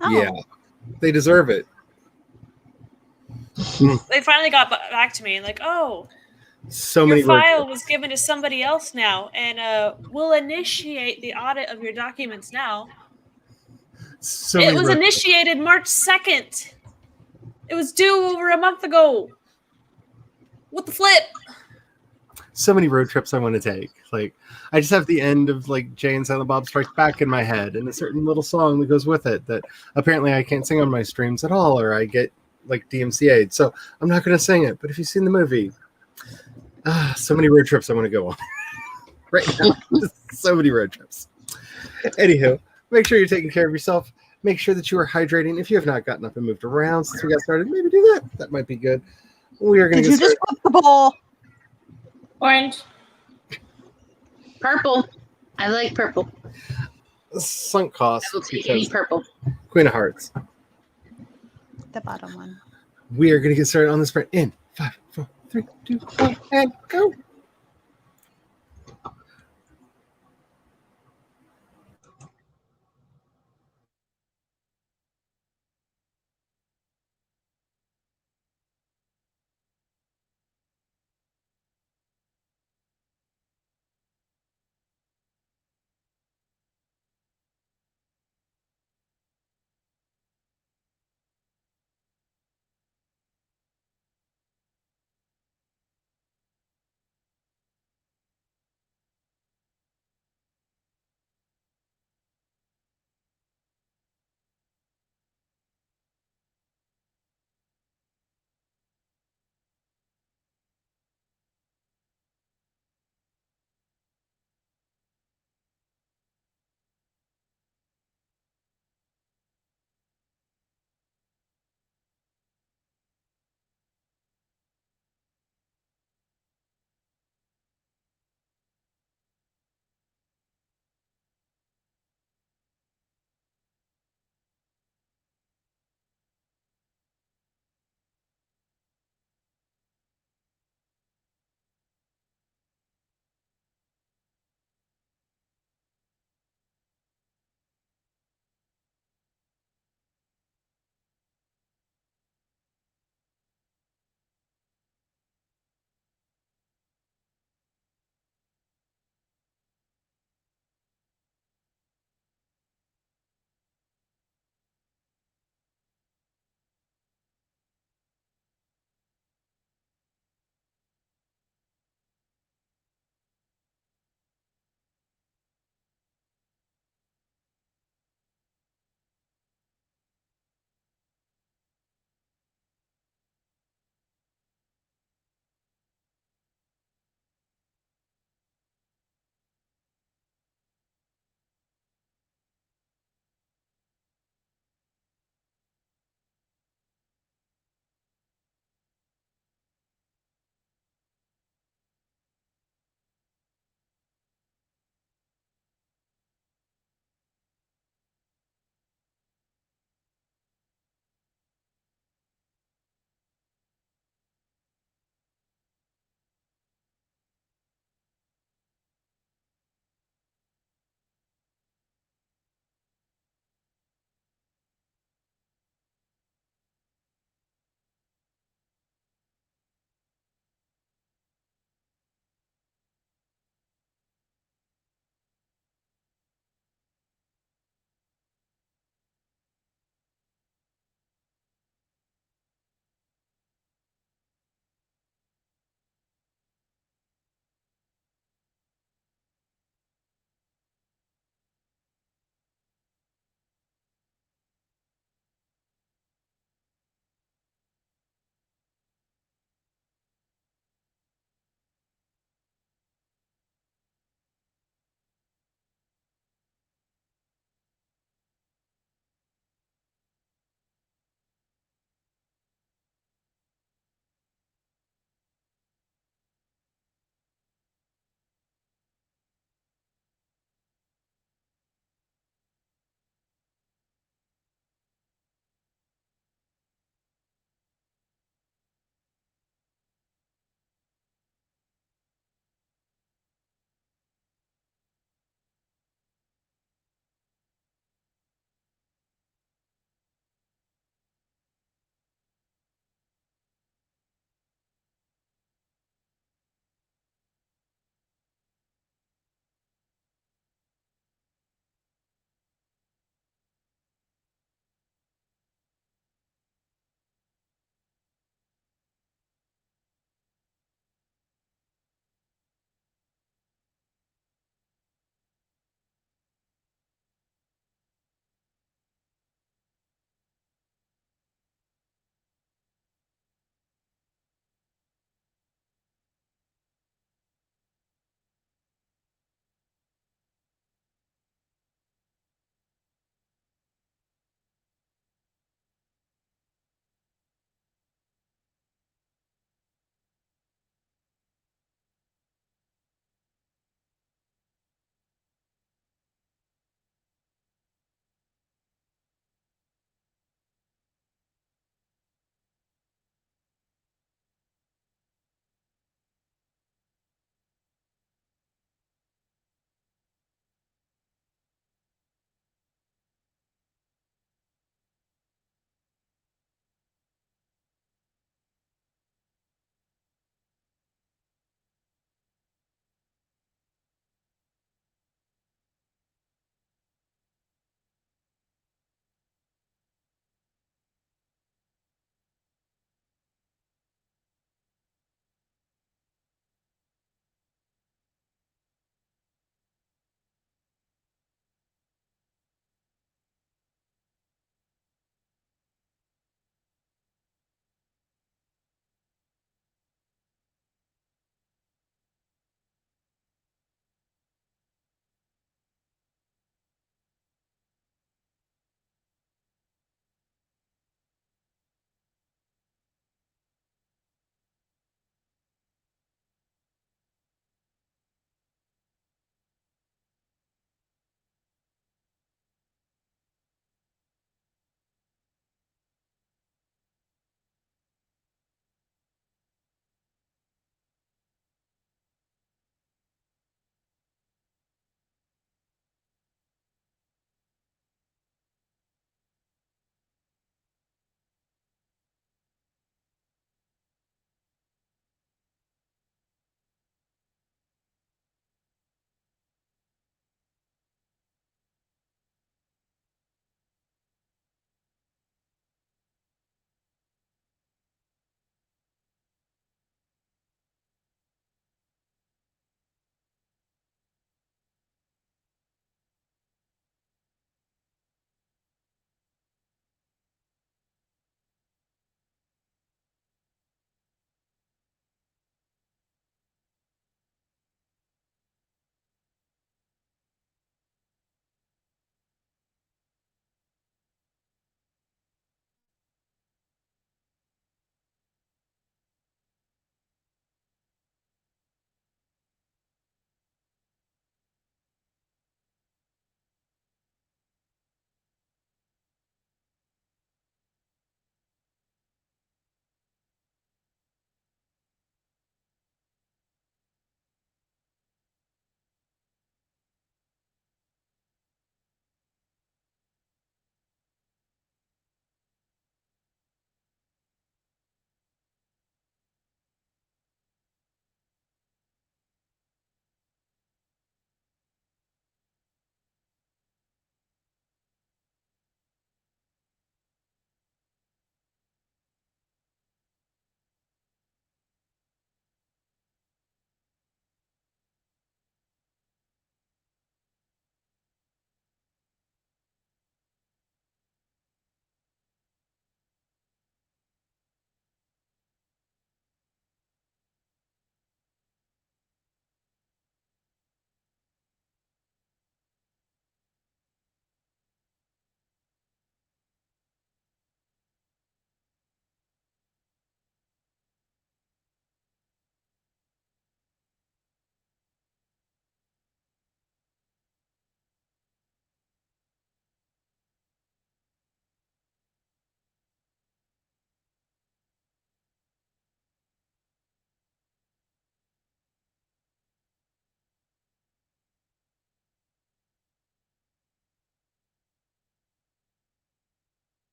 [SPEAKER 2] Oh.
[SPEAKER 1] Yeah, they deserve it.
[SPEAKER 3] They finally got back to me and like, oh,
[SPEAKER 1] So
[SPEAKER 3] your
[SPEAKER 1] many words.
[SPEAKER 3] file was given to somebody else now, and we'll initiate the audit of your documents now.
[SPEAKER 1] So
[SPEAKER 3] It
[SPEAKER 1] many
[SPEAKER 3] was
[SPEAKER 1] road
[SPEAKER 3] initiated March 2nd. It was due over a month ago. What the flip?
[SPEAKER 1] so many road trips I want to take. Like, I just have the end of like Jay and Silent Bob Strike Back in my head, and a certain little song that goes with it that apparently I can't sing on my streams at all, or I get like DMCA'd. So I'm not going to sing it. But if you've seen the movie, so many road trips I want to go on right now. So many road trips. Anywho, make sure you're taking care of yourself. Make sure that you are hydrating. If you have not gotten up and moved around since we got started, maybe do that. That might be good. We are going
[SPEAKER 2] Did
[SPEAKER 1] to
[SPEAKER 2] you
[SPEAKER 1] get
[SPEAKER 2] just
[SPEAKER 1] started.
[SPEAKER 2] flip the bowl?
[SPEAKER 5] Orange.
[SPEAKER 6] Purple. I like purple.
[SPEAKER 1] Sunk cost.
[SPEAKER 6] I will take any
[SPEAKER 1] because
[SPEAKER 6] purple.
[SPEAKER 1] Queen of Hearts.
[SPEAKER 2] The bottom one.
[SPEAKER 1] We are going to get started on the sprint in 5, 4, 3, 2, 1, and go.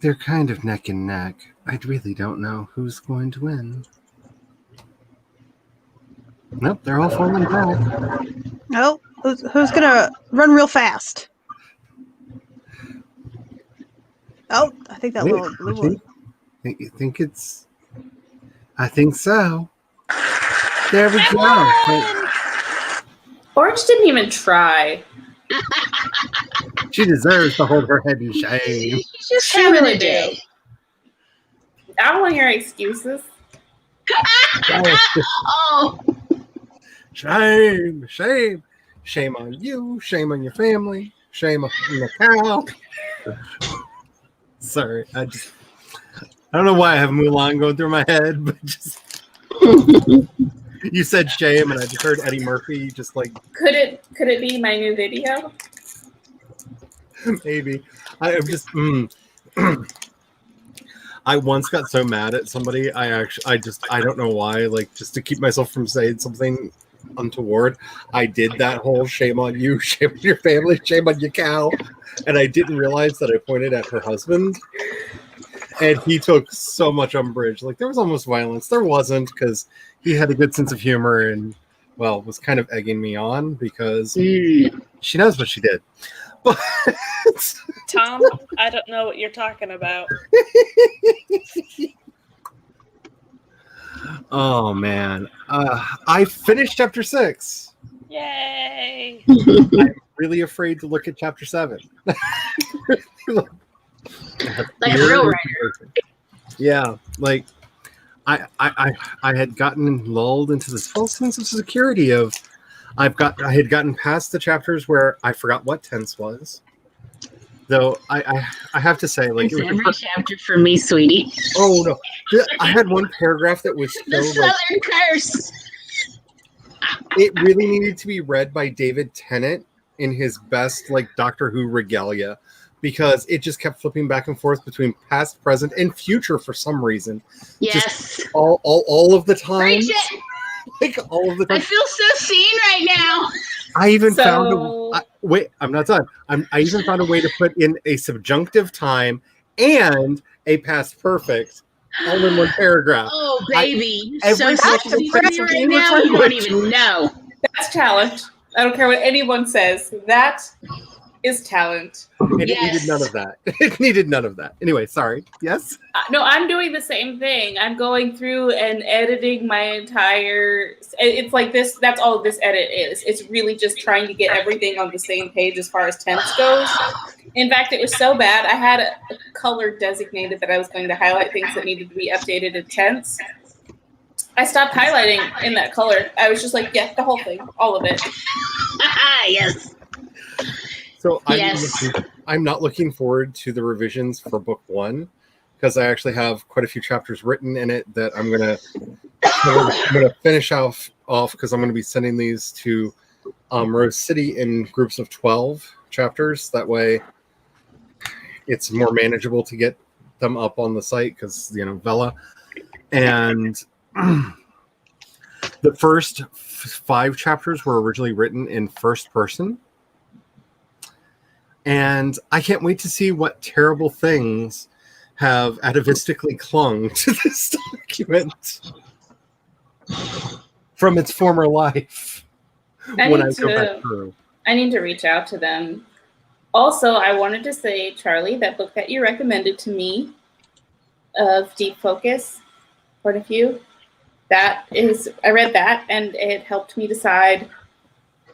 [SPEAKER 1] they're kind of neck and neck. I really don't know who's going to win. Nope, they're all falling back.
[SPEAKER 2] Oh, who's gonna run real fast? Oh, I think that
[SPEAKER 1] Wait,
[SPEAKER 2] little blue one.
[SPEAKER 1] you think it's... I think so. There we go.
[SPEAKER 5] Orange didn't even try.
[SPEAKER 1] She deserves to hold her head in shame.
[SPEAKER 6] She's just
[SPEAKER 5] She
[SPEAKER 6] having
[SPEAKER 5] really
[SPEAKER 6] a day.
[SPEAKER 5] I don't want to hear excuses.
[SPEAKER 6] Oh,
[SPEAKER 1] Shame, shame. Shame on you. Shame on your family. Shame on the cow. Sorry, I don't know why I have Mulan going through my head, but just you said shame, and I just heard Eddie Murphy, just like
[SPEAKER 5] Could it be my new video?
[SPEAKER 1] maybe. I'm just. I once got so mad at somebody. I don't know why. Like, just to keep myself from saying something untoward, I did that whole shame on you, shame on your family, shame on your cow, and I didn't realize that I pointed at her husband, and he took so much umbrage. Like, there was almost violence. There wasn't, because he had a good sense of humor and, well, was kind of egging me on because she knows what she did. But
[SPEAKER 3] Tom, I don't know what you're talking about.
[SPEAKER 1] oh man, I finished chapter 6.
[SPEAKER 3] Yay!
[SPEAKER 1] I'm really afraid to look at chapter 7.
[SPEAKER 6] like a real writer.
[SPEAKER 1] Yeah, like I had gotten lulled into this false sense of security of I had gotten past the chapters where I forgot what tense was. Though I have to say, like,
[SPEAKER 6] It's every chapter for me, sweetie.
[SPEAKER 1] oh no, I had one paragraph that was
[SPEAKER 6] The
[SPEAKER 1] so like,
[SPEAKER 6] Southern Curse.
[SPEAKER 1] it really needed to be read by David Tennant in his best like Doctor Who regalia, because it just kept flipping back and forth between past, present, and future for some reason.
[SPEAKER 6] Yes.
[SPEAKER 1] All of the time.
[SPEAKER 6] Preach it.
[SPEAKER 1] Like all of the
[SPEAKER 6] I
[SPEAKER 1] time.
[SPEAKER 6] feel so seen right now.
[SPEAKER 1] I even
[SPEAKER 5] So-
[SPEAKER 1] found wait, I'm not done. I even found a way to put in a subjunctive time and a past perfect all in one paragraph.
[SPEAKER 6] Oh, baby.
[SPEAKER 1] every
[SPEAKER 6] So
[SPEAKER 1] single
[SPEAKER 6] sexy
[SPEAKER 1] person
[SPEAKER 6] right
[SPEAKER 1] in
[SPEAKER 6] now.
[SPEAKER 1] English
[SPEAKER 6] You don't
[SPEAKER 1] language.
[SPEAKER 6] even know.
[SPEAKER 5] That's talent. I don't care what anyone says. That is talent.
[SPEAKER 1] And
[SPEAKER 6] Yes.
[SPEAKER 1] it needed none of that. It needed none of that. Anyway, sorry. Yes?
[SPEAKER 5] No, I'm doing the same thing. I'm going through and editing my entire. It's like this. That's all this edit is. It's really just trying to get everything on the same page as far as tense goes. In fact, it was so bad. I had a color designated that I was going to highlight things that needed to be updated in tense. I stopped highlighting in that color. I was just like, yeah, the whole thing, all of it.
[SPEAKER 6] Yes.
[SPEAKER 1] So
[SPEAKER 6] Yes.
[SPEAKER 1] I'm not looking forward to the revisions for book 1 because I actually have quite a few chapters written in it that I'm gonna finish off because I'm gonna be sending these to Rose City in groups of 12 chapters. That way, it's more manageable to get them up on the site because Vela and the first 5 chapters were originally written in first person. And I can't wait to see what terrible things have atavistically clung to this document from its former life
[SPEAKER 5] I
[SPEAKER 1] when I
[SPEAKER 5] need
[SPEAKER 1] go back
[SPEAKER 5] to.
[SPEAKER 1] through.
[SPEAKER 5] I need to reach out to them. Also, I wanted to say, Charlie, that book that you recommended to me of Deep Focus, Point of View, I read that and it helped me decide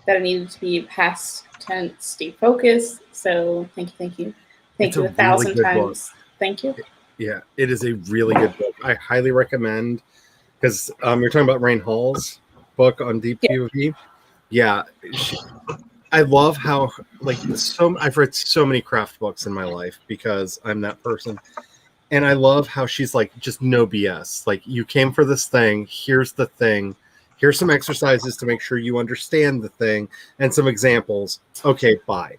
[SPEAKER 5] that I needed to be past tense deep focus. So thank you. Thank
[SPEAKER 1] It's
[SPEAKER 5] you
[SPEAKER 1] a
[SPEAKER 5] 1,000
[SPEAKER 1] really good
[SPEAKER 5] times. Thank you.
[SPEAKER 1] Yeah, it is a really good book. I highly recommend because you're talking about Rain Hall's book on Deep POV. Yeah, I love how I've read so many craft books in my life because I'm that person. And I love how she's like, just no BS. Like, you came for this thing. Here's the thing. Here's some exercises to make sure you understand the thing and some examples. Okay, bye.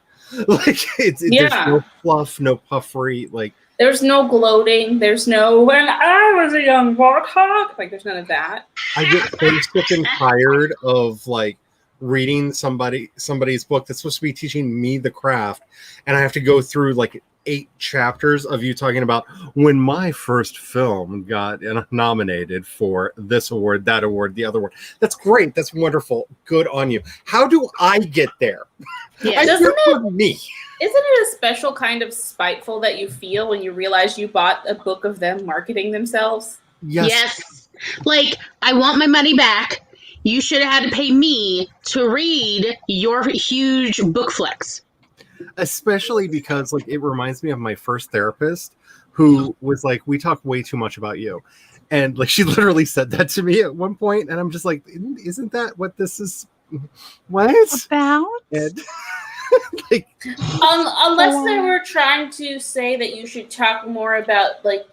[SPEAKER 1] Like, there's no fluff, no puffery. Like,
[SPEAKER 5] There's no gloating. There's no when I was a young warthog. Like, there's none of that.
[SPEAKER 1] I get so sick and tired of like reading somebody's book that's supposed to be teaching me the craft, and I have to go through like 8 chapters of you talking about when my first film got nominated for this award, that award, the other award. That's great. That's wonderful. Good on you. How do I get there?
[SPEAKER 6] Yeah,
[SPEAKER 1] I
[SPEAKER 5] doesn't
[SPEAKER 1] hear
[SPEAKER 5] it-
[SPEAKER 1] from me.
[SPEAKER 5] Isn't it a special kind of spiteful that you feel when you realize you bought a book of them marketing themselves?
[SPEAKER 6] Yes. Like, I want my money back. You should have had to pay me to read your huge book flex.
[SPEAKER 1] Especially because like it reminds me of my first therapist who was like, we talk way too much about you. And like she literally said that to me at one point, and I'm just like, isn't that what this is? What?
[SPEAKER 2] About?
[SPEAKER 1] And, like,
[SPEAKER 5] Unless they were trying to say that you should talk more about like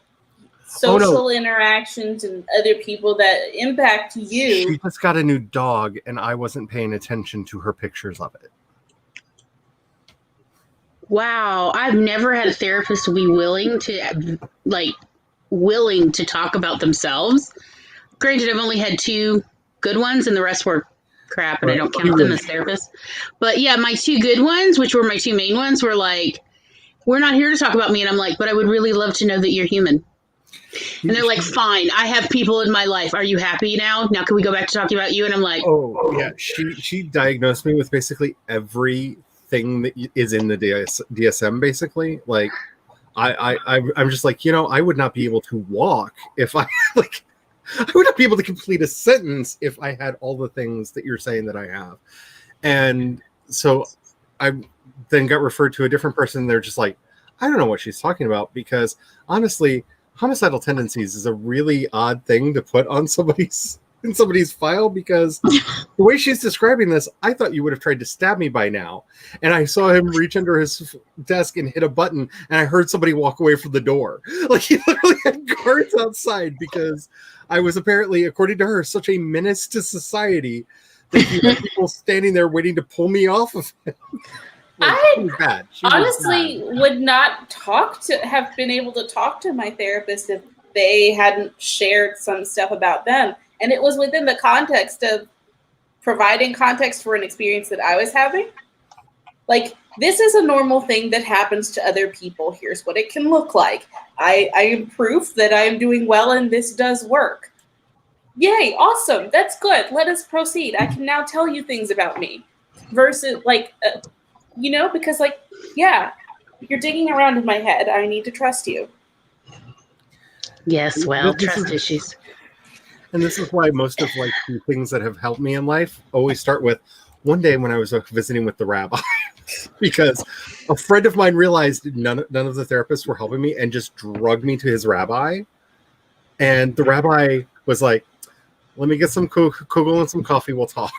[SPEAKER 1] Oh, no.
[SPEAKER 5] social interactions and other people that impact you.
[SPEAKER 1] she just got a new dog, and I wasn't paying attention to her pictures of it.
[SPEAKER 6] Wow, I've never had a therapist be willing to talk about themselves. Granted, I've only had 2 good ones, and the rest were crap, and I don't count them as therapists. But yeah, my 2 good ones, which were my 2 main ones, were like, "We're not here to talk about me," and I'm like, "But I would really love to know that you're human." And they're like, "Fine, I have people in my life. Are you happy now? Now can we go back to talking about you?" And I'm like,
[SPEAKER 1] Oh yeah, she diagnosed me with basically everything that is in the DSM. Basically, like I'm just like, I would not be able to walk if I like. I would not be able to complete a sentence if I had all the things that you're saying that I have. And so I then got referred to a different person. They're just like, I don't know what she's talking about, because honestly, homicidal tendencies is a really odd thing to put on somebody's file, because the way she's describing this, I thought you would have tried to stab me by now. And I saw him reach under his desk and hit a button, and I heard somebody walk away from the door. Like, he literally had guards outside because I was apparently, according to her, such a menace to society that he had people standing there waiting to pull me off of him. Like, she was bad. She was
[SPEAKER 5] Honestly,
[SPEAKER 1] bad.
[SPEAKER 5] would not have been able to talk to my therapist if they hadn't shared some stuff about them. And it was within the context of providing context for an experience that I was having. Like, this is a normal thing that happens to other people. Here's what it can look like. I am proof that I am doing well and this does work. Yay, awesome. That's good. Let us proceed. I can now tell you things about me. Versus, because, yeah, you're digging around in my head. I need to trust you.
[SPEAKER 6] "Yes, well,
[SPEAKER 1] This is-
[SPEAKER 6] trust issues."
[SPEAKER 1] And this is why most of like the things that have helped me in life always start with one day when I was visiting with the rabbi, because a friend of mine realized none of the therapists were helping me and just drugged me to his rabbi. And the rabbi was like, "Let me get some kugel and some coffee. We'll talk."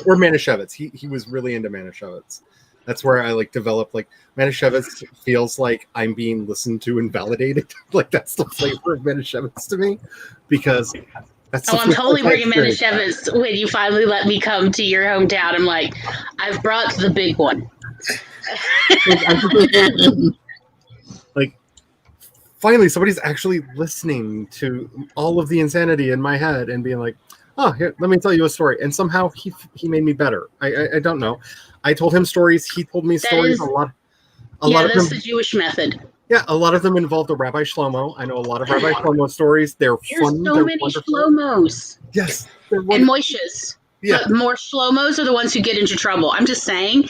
[SPEAKER 1] Or Manischewitz. He was really into Manischewitz. That's where I developed Manischewitz feels like I'm being listened to and validated. Like, that's the flavor of Manischewitz to me, because that's.
[SPEAKER 6] Oh, I'm totally bringing Manischewitz when you finally let me come to your hometown. I'm like, I've brought the big one.
[SPEAKER 1] Finally, somebody's actually listening to all of the insanity in my head and being like, "Oh, here, let me tell you a story." And somehow he made me better. I don't know. I told him stories. He told me stories. A lot of
[SPEAKER 6] that's
[SPEAKER 1] them.
[SPEAKER 6] the Jewish method.
[SPEAKER 1] Yeah, a lot of them involved the Rabbi Shlomo. I know a lot of Rabbi Shlomo stories. They're
[SPEAKER 6] There's
[SPEAKER 1] fun.
[SPEAKER 6] so
[SPEAKER 1] They're
[SPEAKER 6] many
[SPEAKER 1] wonderful.
[SPEAKER 6] Shlomos
[SPEAKER 1] Yes, they're
[SPEAKER 6] and
[SPEAKER 1] wonderful.
[SPEAKER 6] Moishes.
[SPEAKER 1] Yeah.
[SPEAKER 6] But more Shlomos are the ones who get into trouble. I'm just saying,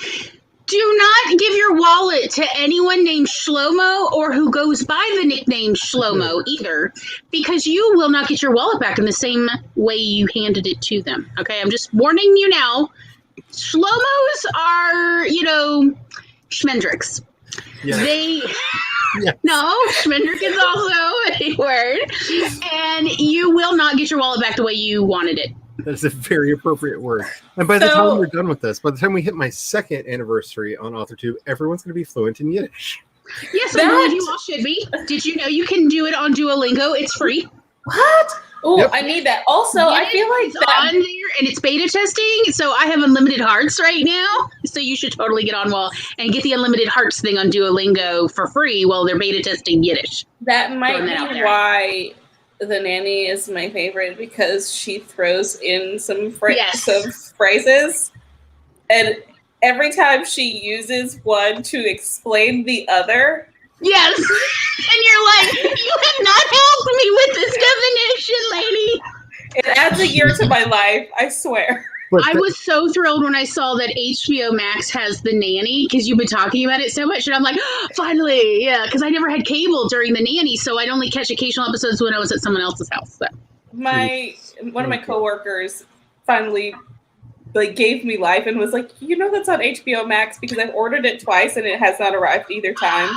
[SPEAKER 6] do not give your wallet to anyone named Shlomo or who goes by the nickname Shlomo either, because you will not get your wallet back in the same way you handed it to them. Okay, I'm just warning you now. Shlomos are, Schmendricks.
[SPEAKER 1] Yeah.
[SPEAKER 6] They
[SPEAKER 1] Yes.
[SPEAKER 6] no, Schmendrick is also a word, and you will not get your wallet back the way you wanted it.
[SPEAKER 1] That's a very appropriate word. And by the
[SPEAKER 5] So-
[SPEAKER 1] time we're done with this, by the time we hit my 2nd anniversary on AuthorTube, everyone's going to be fluent in Yiddish.
[SPEAKER 6] Yes, I
[SPEAKER 5] That-
[SPEAKER 6] believe you all should be. Did you know you can do it on Duolingo? It's free.
[SPEAKER 5] What? Oh,
[SPEAKER 1] Yep.
[SPEAKER 5] I need that. Also, I feel like
[SPEAKER 6] It's
[SPEAKER 5] that.
[SPEAKER 6] on there, and it's beta testing, so I have unlimited hearts right now. So you should totally get on and get the unlimited hearts thing on Duolingo for free while they're beta testing Yiddish.
[SPEAKER 5] That might
[SPEAKER 6] Throwing that out
[SPEAKER 5] be
[SPEAKER 6] there.
[SPEAKER 5] why the nanny is my favorite, because she throws in some
[SPEAKER 6] Yes.
[SPEAKER 5] some phrases, and every time she uses one to explain the other,
[SPEAKER 6] Yes. And you're like, you have not helped me with this definition, lady.
[SPEAKER 5] it adds a year to my life, I swear.
[SPEAKER 1] But
[SPEAKER 6] I was so thrilled when I saw that HBO Max has The Nanny because you've been talking about it so much. And I'm like, oh, finally. Yeah. Because I never had cable during The Nanny. So I'd only catch occasional episodes when I was at someone else's house. So.
[SPEAKER 5] One of my coworkers finally gave me life and was like, that's on HBO Max because I've ordered it twice and it has not arrived either time.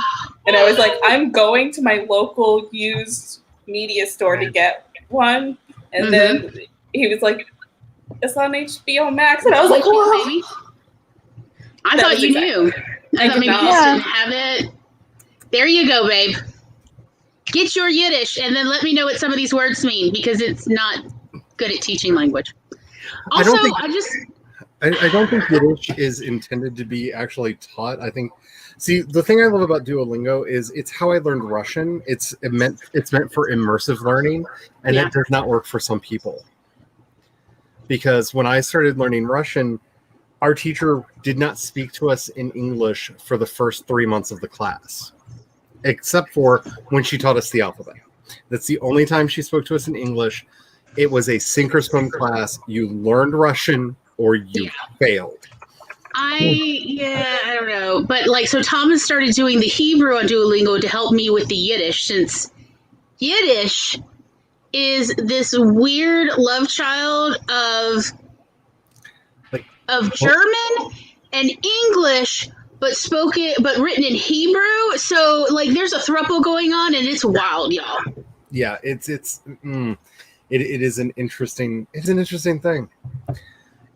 [SPEAKER 5] And I was like, I'm going to my local used media store to get one. And then he was like, it's on HBO Max. And I was like, whoa.
[SPEAKER 6] Baby. I thought you knew. I thought maybe you just didn't have it. There you go, babe. Get your Yiddish and then let me know what some of these words mean because it's not good at teaching language. Also, I
[SPEAKER 1] don't think Yiddish is intended to be actually taught. I think, the thing I love about Duolingo is it's how I learned Russian. It's meant for immersive learning, and that does not work for some people. Because when I started learning Russian, our teacher did not speak to us in English for the first 3 months of the class, except for when she taught us the alphabet. That's the only time she spoke to us in English. It was a sink or swim class. You learned Russian or you failed.
[SPEAKER 6] I don't know. But so Thomas started doing the Hebrew on Duolingo to help me with the Yiddish, since Yiddish is this weird love child of German and English, but written in Hebrew. So there's a throuple going on, and it's wild, y'all.
[SPEAKER 1] Yeah, it is an interesting thing.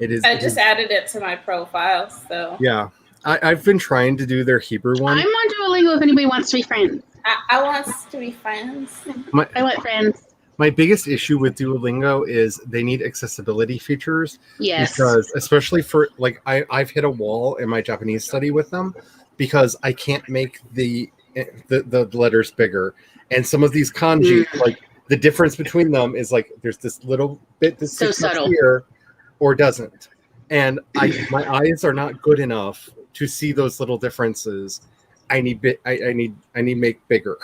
[SPEAKER 1] It is.
[SPEAKER 5] I just added it to my profile, so
[SPEAKER 1] yeah. I've been trying to do their Hebrew one.
[SPEAKER 6] I'm on Duolingo if anybody wants to be friends.
[SPEAKER 5] I want us to be friends.
[SPEAKER 6] I want friends.
[SPEAKER 1] My biggest issue with Duolingo is they need accessibility features.
[SPEAKER 6] Yes.
[SPEAKER 1] Because especially for I've hit a wall in my Japanese study with them because I can't make the letters bigger. And some of these kanji, the difference between them is there's this little bit that
[SPEAKER 6] so
[SPEAKER 1] sticks up
[SPEAKER 6] subtle
[SPEAKER 1] here or doesn't. And my eyes are not good enough to see those little differences. I need make bigger.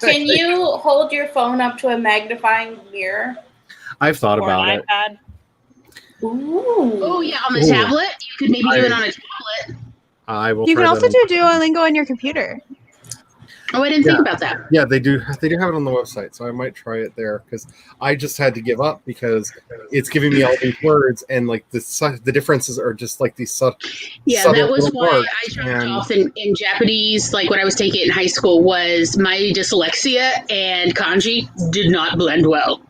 [SPEAKER 5] Can you hold your phone up to a magnifying mirror?
[SPEAKER 1] I've thought
[SPEAKER 3] Or
[SPEAKER 1] about
[SPEAKER 3] an
[SPEAKER 1] it.
[SPEAKER 3] iPad.
[SPEAKER 5] Ooh.
[SPEAKER 6] Oh yeah, on the tablet. You could maybe do it on a tablet.
[SPEAKER 1] I will.
[SPEAKER 2] You can
[SPEAKER 1] try
[SPEAKER 2] also
[SPEAKER 1] that
[SPEAKER 2] do Duolingo on your computer.
[SPEAKER 6] Oh, I didn't think about that.
[SPEAKER 1] Yeah, they do have it on the website, so I might try it there because I just had to give up because it's giving me all these words and the differences are just these subtle.
[SPEAKER 6] Yeah,
[SPEAKER 1] subtle
[SPEAKER 6] that was
[SPEAKER 1] little
[SPEAKER 6] why
[SPEAKER 1] words,
[SPEAKER 6] I dropped
[SPEAKER 1] and-
[SPEAKER 6] off in Japanese. When I was taking it in high school, was my dyslexia and kanji did not blend well.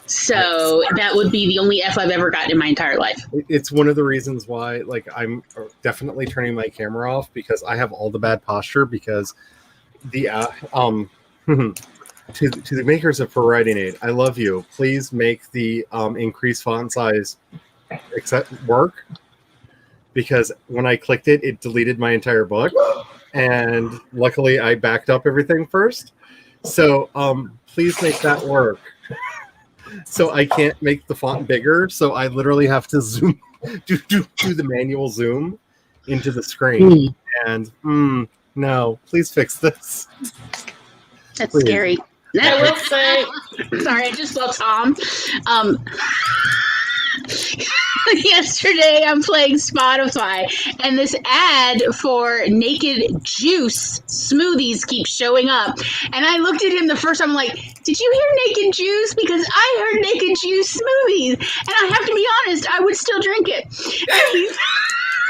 [SPEAKER 6] So that would be the only F I've ever gotten in my entire life.
[SPEAKER 1] It's one of the reasons why I'm definitely turning my camera off because I have all the bad posture because the to the makers of For Writing Aid, I love you. Please make the increase font size work because when I clicked it, it deleted my entire book, and luckily I backed up everything first. So please make that work. So I can't make the font bigger, so I literally have to zoom, do the manual zoom into the screen, and no, please fix this.
[SPEAKER 6] That's
[SPEAKER 1] Please.
[SPEAKER 6] scary.
[SPEAKER 5] I will say,
[SPEAKER 6] Sorry, I just saw Tom. Yesterday, I'm playing Spotify, and this ad for Naked Juice smoothies keeps showing up. And I looked at him the first time, I'm like, did you hear Naked Juice? Because I heard Naked Juice smoothies. And I have to be honest, I would still drink it.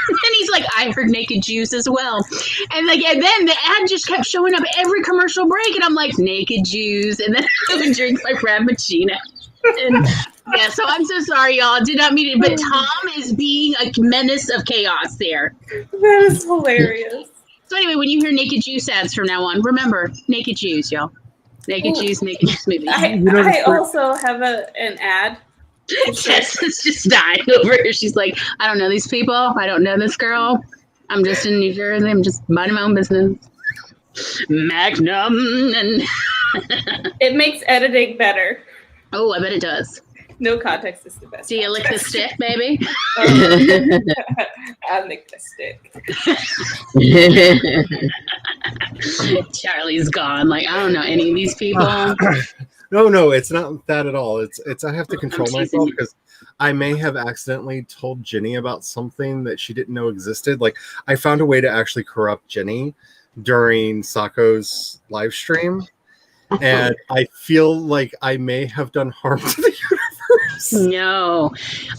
[SPEAKER 6] And he's like, I heard Naked Juice as well. And then the ad just kept showing up every commercial break. And I'm like, Naked Juice. And then I would drink my Frappuccino. And yeah, so I'm so sorry, y'all. Did not mean it. But Tom is being a menace of chaos there.
[SPEAKER 5] that is hilarious.
[SPEAKER 6] So anyway, when you hear Naked Juice ads from now on, remember, Naked Juice, y'all. Naked Juice, Naked Juice movie.
[SPEAKER 5] I also have an ad.
[SPEAKER 6] Tess is just dying over here. She's like, I don't know these people. I don't know this girl. I'm just in New Jersey. I'm just minding my own business. Magnum and
[SPEAKER 5] It makes editing better.
[SPEAKER 6] oh, I bet it does.
[SPEAKER 5] No context is the best.
[SPEAKER 6] Do you lick the
[SPEAKER 5] context.
[SPEAKER 6] stick, baby?
[SPEAKER 5] I'll lick the stick.
[SPEAKER 6] Charlie's gone. Like, I don't know any of these people.
[SPEAKER 1] No, it's not that at all. It's I have to control
[SPEAKER 6] teasing
[SPEAKER 1] myself
[SPEAKER 6] you.
[SPEAKER 1] because I may have accidentally told Jenny about something that she didn't know existed. Like I found a way to actually corrupt Jenny during Sako's live stream, and I feel like I may have done harm to the universe.
[SPEAKER 6] No.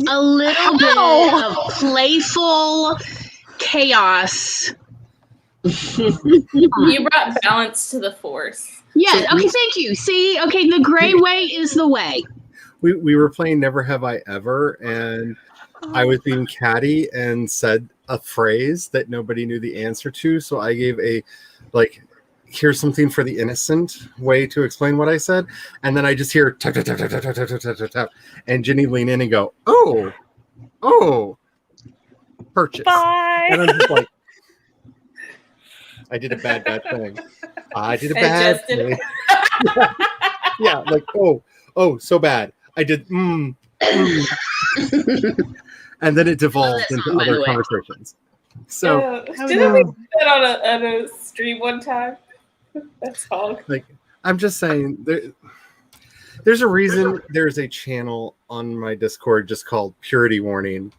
[SPEAKER 6] A little bit of playful chaos.
[SPEAKER 5] You brought balance to the force.
[SPEAKER 6] Yeah, okay, thank you. See, okay, the gray way is the way.
[SPEAKER 1] We were playing Never Have I Ever, and I was being catty and said a phrase that nobody knew the answer to. So I gave a, like, here's something for the innocent way to explain what I said. And then I just hear tap, tap, tap, tap, tap, tap, tap, tap, tap, tap, and Jenny lean in and go, oh, purchase.
[SPEAKER 3] Bye.
[SPEAKER 1] And I'm just like, I did a bad thing. I did a bad
[SPEAKER 5] Adjusted.
[SPEAKER 1] thing. Yeah, like, oh, so bad. I did, and then it devolved
[SPEAKER 6] that
[SPEAKER 1] into
[SPEAKER 6] song, by the
[SPEAKER 1] other
[SPEAKER 6] way.
[SPEAKER 1] conversations. So
[SPEAKER 5] Didn't we do that on a stream one time? That song.
[SPEAKER 1] I'm just saying, there's a reason there's a channel on my Discord just called Purity Warning.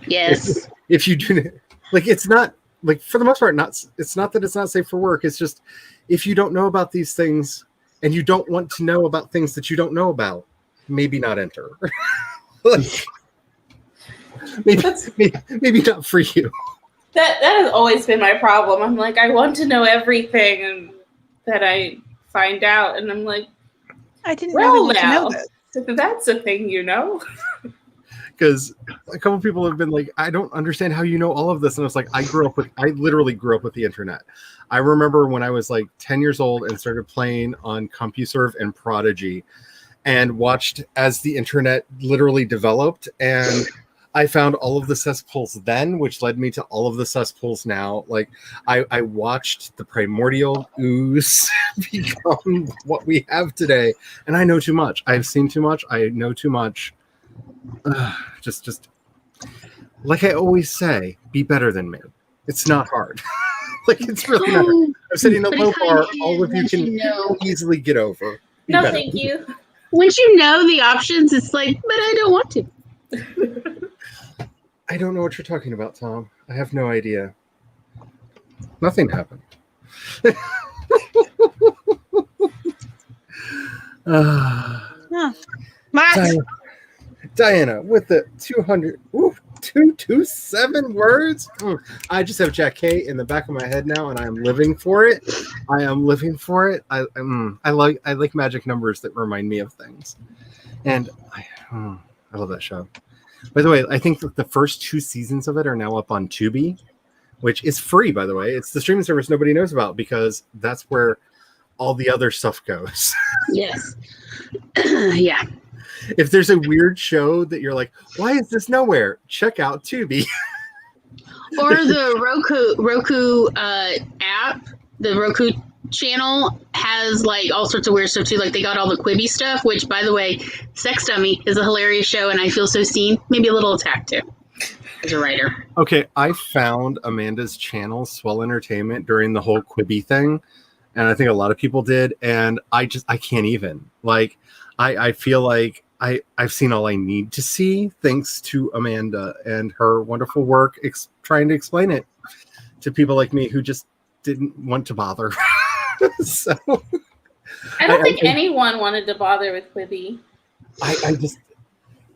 [SPEAKER 6] Yes.
[SPEAKER 1] If you do, like, it's not, like, for the most part, it's not that it's not safe for work. It's just, if you don't know about these things and you don't want to know about things that you don't know about, maybe not enter. Like, maybe not for you.
[SPEAKER 5] That has always been my problem. I'm like, I want to know everything and that I find out, and I'm like,
[SPEAKER 2] I didn't
[SPEAKER 5] well,
[SPEAKER 2] really need to know
[SPEAKER 5] now
[SPEAKER 2] that.
[SPEAKER 5] that's a thing, you know.
[SPEAKER 1] Because a couple people have been like, I don't understand how you know all of this. And it's like, I literally grew up with the internet. I remember when I was like 10 years old and started playing on CompuServe and Prodigy and watched as the internet literally developed. And I found all of the cesspools then, which led me to all of the cesspools now. Like I watched the primordial ooze become what we have today. And I know too much. I've seen too much. I know too much. Just like I always say, be better than me. It's not hard. Like, it's really not. I'm setting a
[SPEAKER 6] But
[SPEAKER 1] low
[SPEAKER 6] it kinda
[SPEAKER 1] bar.
[SPEAKER 6] is
[SPEAKER 1] All of you
[SPEAKER 6] once
[SPEAKER 1] can
[SPEAKER 6] you know.
[SPEAKER 1] easily get over. Be
[SPEAKER 5] No,
[SPEAKER 1] better.
[SPEAKER 5] thank you.
[SPEAKER 6] Once you know the options, it's like, but I don't want to.
[SPEAKER 1] I don't know what you're talking about, Tom. I have no idea. Nothing happened.
[SPEAKER 2] Matt,
[SPEAKER 1] Diana with the 227 words. I just have Jack K in the back of my head now, and I am living for it. I like magic numbers that remind me of things, and I love that show. By the way, I think that the first 2 seasons of it are now up on Tubi, which is free. By the way, it's the streaming service nobody knows about because that's where all the other stuff goes.
[SPEAKER 6] Yes. Yeah.
[SPEAKER 1] If there's a weird show that you're like, why is this nowhere? Check out Tubi.
[SPEAKER 6] Or the Roku app, the Roku channel has like all sorts of weird stuff too. Like they got all the Quibi stuff, which by the way, Sex Dummy is a hilarious show and I feel so seen. Maybe a little attacked too as a writer.
[SPEAKER 1] Okay, I found Amanda's channel, Swell Entertainment, during the whole Quibi thing. And I think a lot of people did. And I can't even. Like, I feel like I've seen all I need to see thanks to Amanda and her wonderful work trying to explain it to people like me who just didn't want to bother. So
[SPEAKER 5] I don't think anyone wanted to bother with Quibi.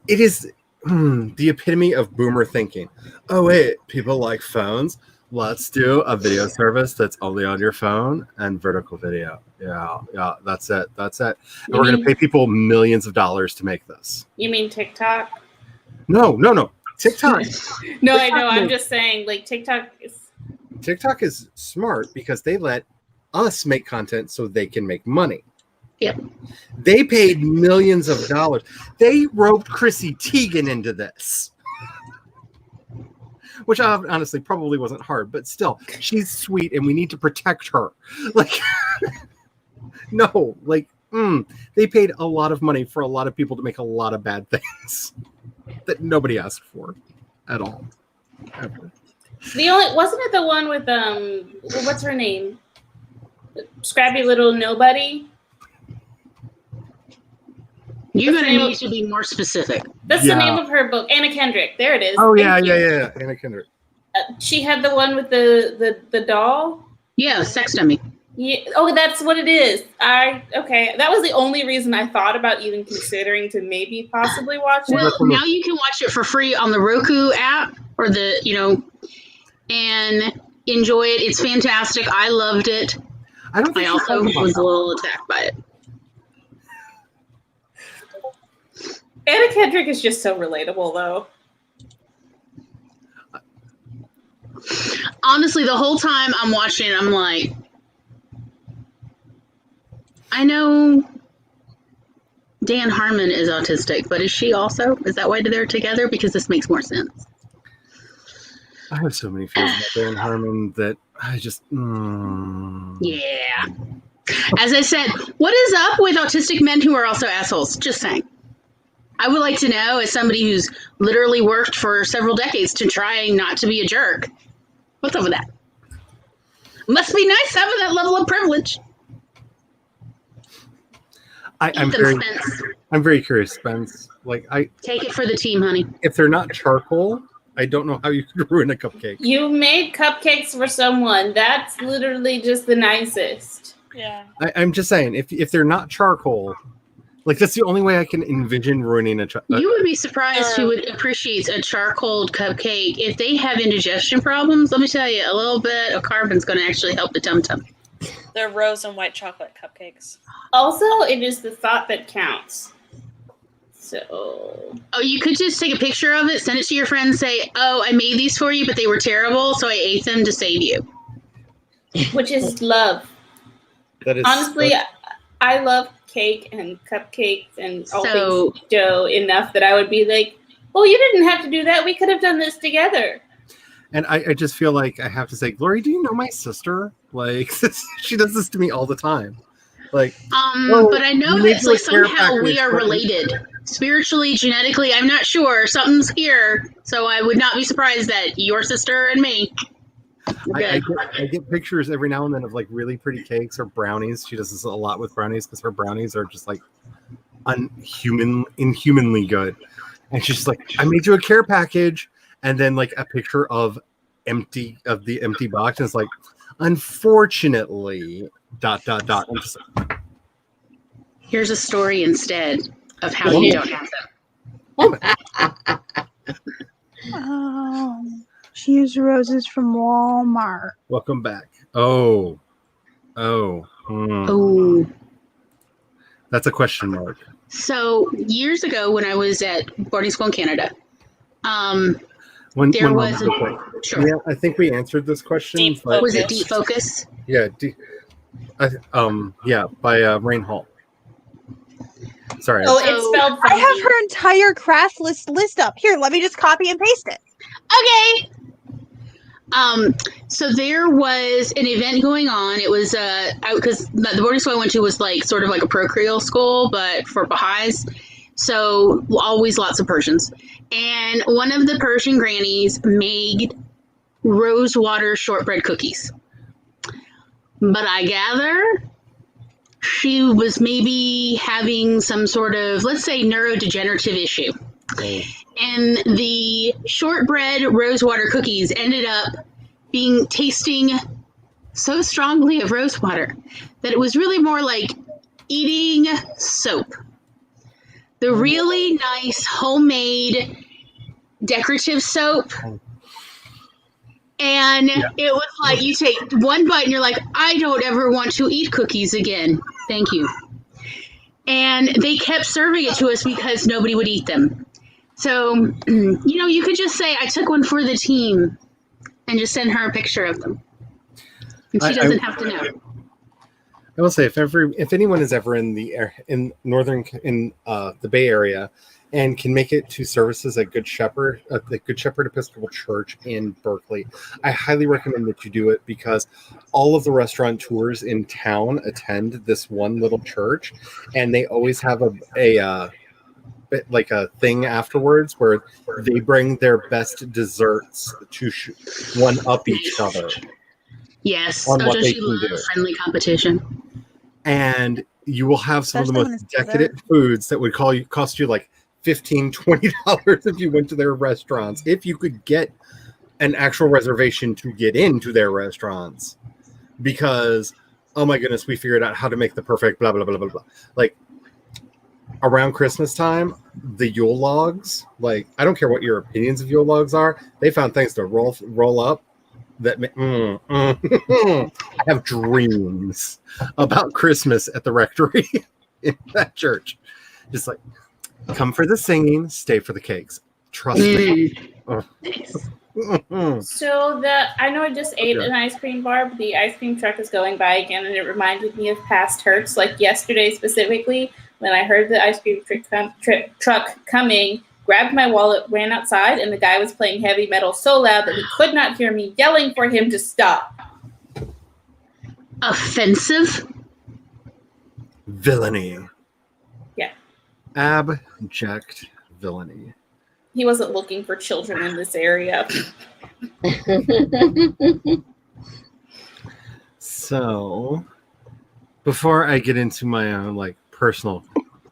[SPEAKER 1] it is the epitome of boomer thinking. Oh, wait, people like phones. Let's do a video service that's only on your phone and vertical video. Yeah, that's it. And we're going to pay people millions of dollars to make this.
[SPEAKER 5] You mean TikTok?
[SPEAKER 1] No. TikTok.
[SPEAKER 5] No, I know. I'm just saying, like, TikTok
[SPEAKER 1] is smart because they let us make content so they can make money.
[SPEAKER 6] Yep.
[SPEAKER 1] They paid millions of dollars. They roped Chrissy Teigen into this. Which honestly probably wasn't hard, but still, she's sweet and we need to protect her. Like, no, like, they paid a lot of money for a lot of people to make a lot of bad things that nobody asked for at all. Ever.
[SPEAKER 5] Wasn't it the one with what's her name? Scrappy Little Nobody.
[SPEAKER 6] You're
[SPEAKER 5] What's
[SPEAKER 6] going
[SPEAKER 5] the
[SPEAKER 6] to
[SPEAKER 5] name
[SPEAKER 6] need to be more specific.
[SPEAKER 5] That's
[SPEAKER 1] Yeah.
[SPEAKER 5] the name of her book. Anna Kendrick. There it is.
[SPEAKER 1] Oh yeah,
[SPEAKER 5] Thank you.
[SPEAKER 1] yeah. Anna Kendrick.
[SPEAKER 5] She had the one with the doll.
[SPEAKER 6] Yeah, sex dummy.
[SPEAKER 5] Yeah. Oh, that's what it is. Okay. That was the only reason I thought about even considering to maybe possibly watch it.
[SPEAKER 6] Well, now you can watch it for free on the Roku app or and enjoy it. It's fantastic. I loved it.
[SPEAKER 1] I don't think
[SPEAKER 6] I also was a little attacked by it.
[SPEAKER 5] Anna Kendrick is just so relatable, though.
[SPEAKER 6] Honestly, the whole time I'm watching it, I'm like, I know Dan Harmon is autistic, but is she also? Is that why they're together? Because this makes more sense.
[SPEAKER 1] I have so many feelings about Dan Harmon that I just.
[SPEAKER 6] Yeah. As I said, what is up with autistic men who are also assholes? Just saying. I would like to know, as somebody who's literally worked for several decades to try not to be a jerk, what's up with that? Must be nice having that level of privilege.
[SPEAKER 1] I'm
[SPEAKER 6] Ethan
[SPEAKER 1] very,
[SPEAKER 6] Spence.
[SPEAKER 1] I'm very curious, Spence. Like
[SPEAKER 6] Take it for the team, honey.
[SPEAKER 1] if they're not charcoal, I don't know how you could ruin a cupcake.
[SPEAKER 5] You made cupcakes for someone. That's literally just the nicest.
[SPEAKER 3] Yeah.
[SPEAKER 1] I'm just saying, if they're not charcoal, like that's the only way I can envision ruining a.
[SPEAKER 6] You would be surprised who would appreciate a charcoal cupcake. If they have indigestion problems, let me tell you, a little bit of carbon's going to actually help the tum-tum.
[SPEAKER 3] They're rose and white chocolate cupcakes.
[SPEAKER 5] Also, it is the thought that counts. So,
[SPEAKER 6] Oh, you could just take a picture of it, send it to your friends, say, oh, I made these for you, but they were terrible, so I ate them to save you.
[SPEAKER 5] which is love.
[SPEAKER 1] That is
[SPEAKER 5] Honestly, I love cake and cupcakes and all
[SPEAKER 6] So-
[SPEAKER 5] things dough enough that I would be like, well, you didn't have to do that. We could have done this together.
[SPEAKER 1] and I just feel like I have to say, Glory, do you know my sister? Like she does this to me all the time. Like
[SPEAKER 6] But I know
[SPEAKER 1] you made
[SPEAKER 6] it's
[SPEAKER 1] you a
[SPEAKER 6] like
[SPEAKER 1] care
[SPEAKER 6] somehow we
[SPEAKER 1] package
[SPEAKER 6] are
[SPEAKER 1] for-
[SPEAKER 6] related. Spiritually, genetically, I'm not sure. Something's here. So I would not be surprised that your sister and me.
[SPEAKER 1] I get pictures every now and then of like really pretty cakes or brownies. She does this a lot with brownies because her brownies are just like inhumanly good. And she's just like, I made you a care package, and then like a picture of the empty box, and it's like, unfortunately, ... I'm just like,
[SPEAKER 6] Here's a story instead of how you don't have them.
[SPEAKER 2] She used roses from Walmart.
[SPEAKER 1] welcome back. Oh,
[SPEAKER 6] Oh.
[SPEAKER 1] that's a question mark.
[SPEAKER 6] So years ago when I was at boarding school in Canada,
[SPEAKER 1] When
[SPEAKER 6] there
[SPEAKER 1] when
[SPEAKER 6] was sure.
[SPEAKER 1] yeah, I think we answered this question.
[SPEAKER 3] Deep
[SPEAKER 1] but
[SPEAKER 6] Was it Deep Focus?
[SPEAKER 1] Yeah, by Rain Hall. Sorry.
[SPEAKER 5] Oh,
[SPEAKER 6] So-
[SPEAKER 5] it's spelled
[SPEAKER 2] I have
[SPEAKER 5] funky.
[SPEAKER 2] her entire craft list up. Here, let me just copy and paste it.
[SPEAKER 6] Okay. So there was an event going on. It was because the boarding school I went to was like sort of like a pro-creole school, but for Baha'is. So always lots of Persians. And one of the Persian grannies made rosewater shortbread cookies. But I gather she was maybe having some sort of, let's say, neurodegenerative issue. And the shortbread rosewater cookies ended up tasting so strongly of rosewater that it was really more like eating soap. The really nice homemade decorative soap. And it was like you take one bite and you're like, I don't ever want to eat cookies again. Thank you. And they kept serving it to us because nobody would eat them. So, you could just say, I took one for the team and just send her a picture of them. And she doesn't have to know.
[SPEAKER 1] I will say, if anyone is ever in the the Bay Area and can make it to services at Good Shepherd Episcopal Church in Berkeley, I highly recommend that you do it, because all of the restaurateurs in town attend this one little church, and they always have a thing afterwards where they bring their best desserts to one up each other.
[SPEAKER 6] Yes.
[SPEAKER 1] On
[SPEAKER 6] Oh,
[SPEAKER 1] what
[SPEAKER 6] don't
[SPEAKER 1] they
[SPEAKER 6] you
[SPEAKER 1] can
[SPEAKER 6] love
[SPEAKER 1] do.
[SPEAKER 6] friendly competition?
[SPEAKER 1] And you will have some of the
[SPEAKER 2] Especially when
[SPEAKER 1] most
[SPEAKER 2] it's dessert.
[SPEAKER 1] decadent foods that would cost you like $15-$20 if you went to their restaurants, if you could get an actual reservation to get into their restaurants. Because, oh my goodness, we figured out how to make the perfect blah blah blah blah blah. Like, around Christmas time, the Yule logs, like, I don't care what your opinions of Yule logs are, they found things to roll up that I have dreams about Christmas at the rectory in that church. Just like, come for the singing, stay for the cakes. Trust me.
[SPEAKER 6] Nice.
[SPEAKER 5] So I know I just ate an ice cream bar, but the ice cream truck is going by again, and it reminded me of past hurts. Like yesterday specifically, when I heard the ice cream truck coming, grabbed my wallet, ran outside, and the guy was playing heavy metal so loud that he could not hear me yelling for him to stop.
[SPEAKER 6] Offensive?
[SPEAKER 1] Villainy.
[SPEAKER 5] Yeah.
[SPEAKER 1] Abject villainy.
[SPEAKER 5] He wasn't looking for children in this area.
[SPEAKER 1] So, before I get into my own personal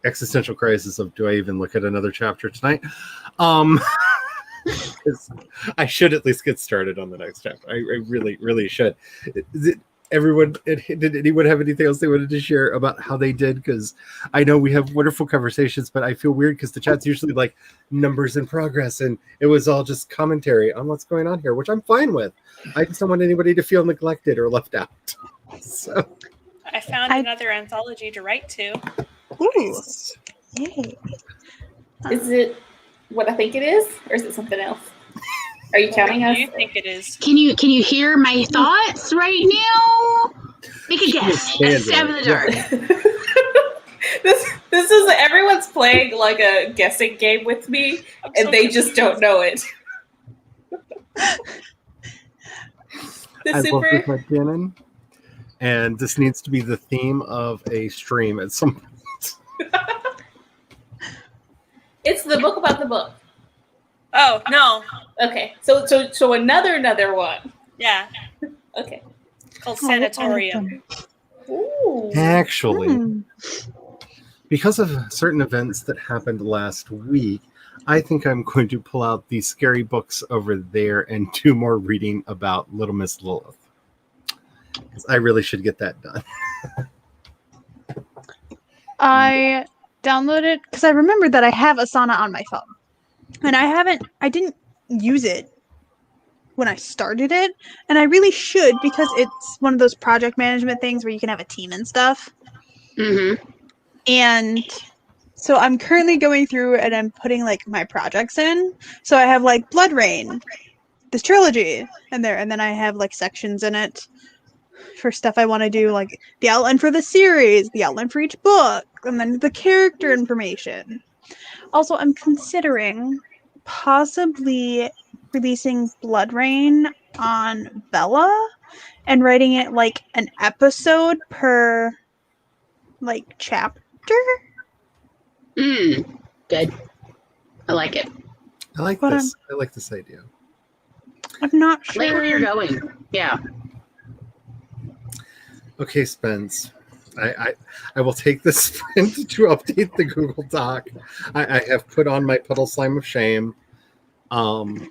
[SPEAKER 1] existential crisis of do I even look at another chapter tonight, I should at least get started on the next chapter. I really, really should. Did anyone have anything else they wanted to share about how they did? Because I know we have wonderful conversations, but I feel weird because the chat's usually like numbers in progress, and it was all just commentary on what's going on here, which I'm fine with. I just don't want anybody to feel neglected or left out. So
[SPEAKER 3] I found another anthology to write to.
[SPEAKER 2] Ooh. Yay.
[SPEAKER 5] Is it what I think it is, or is it something else? Are you counting
[SPEAKER 3] What
[SPEAKER 5] us?
[SPEAKER 3] do you think it is?
[SPEAKER 6] Can you hear my thoughts right now? Make a guess. A stab in the dark.
[SPEAKER 5] This is everyone's playing like a guessing game with me, and they just don't know it.
[SPEAKER 1] I love this like canon, and this needs to be the theme of a stream at some point.
[SPEAKER 5] It's the book about the book.
[SPEAKER 3] Oh no!
[SPEAKER 5] Okay, so another one.
[SPEAKER 3] Yeah,
[SPEAKER 5] Okay.
[SPEAKER 3] it's called Sanatorium.
[SPEAKER 5] Ooh.
[SPEAKER 1] Actually, because of certain events that happened last week, I think I'm going to pull out the scary books over there and do more reading about Little Miss Lilith. Because I really should get that done.
[SPEAKER 2] I downloaded because I remembered that I have Asana on my phone, and I didn't use it when I started it, and I really should, because it's one of those project management things where you can have a team and stuff.
[SPEAKER 6] Mm-hmm.
[SPEAKER 2] And so I'm currently going through and I'm putting like my projects in. So I have like Blood Rain, this trilogy in there, and then I have like sections in it for stuff I want to do, like the outline for the series, the outline for each book, and then the character information. Also, I'm considering possibly releasing Blood Rain on Bella and writing it like an episode per like chapter.
[SPEAKER 6] Good. I like it.
[SPEAKER 1] I like
[SPEAKER 2] But
[SPEAKER 1] this. I like this idea.
[SPEAKER 2] I'm not
[SPEAKER 6] I like where
[SPEAKER 2] sure.
[SPEAKER 6] you're going. Yeah.
[SPEAKER 1] Okay, Spence. I will take this sprint to update the Google Doc. I have put on my puddle slime of shame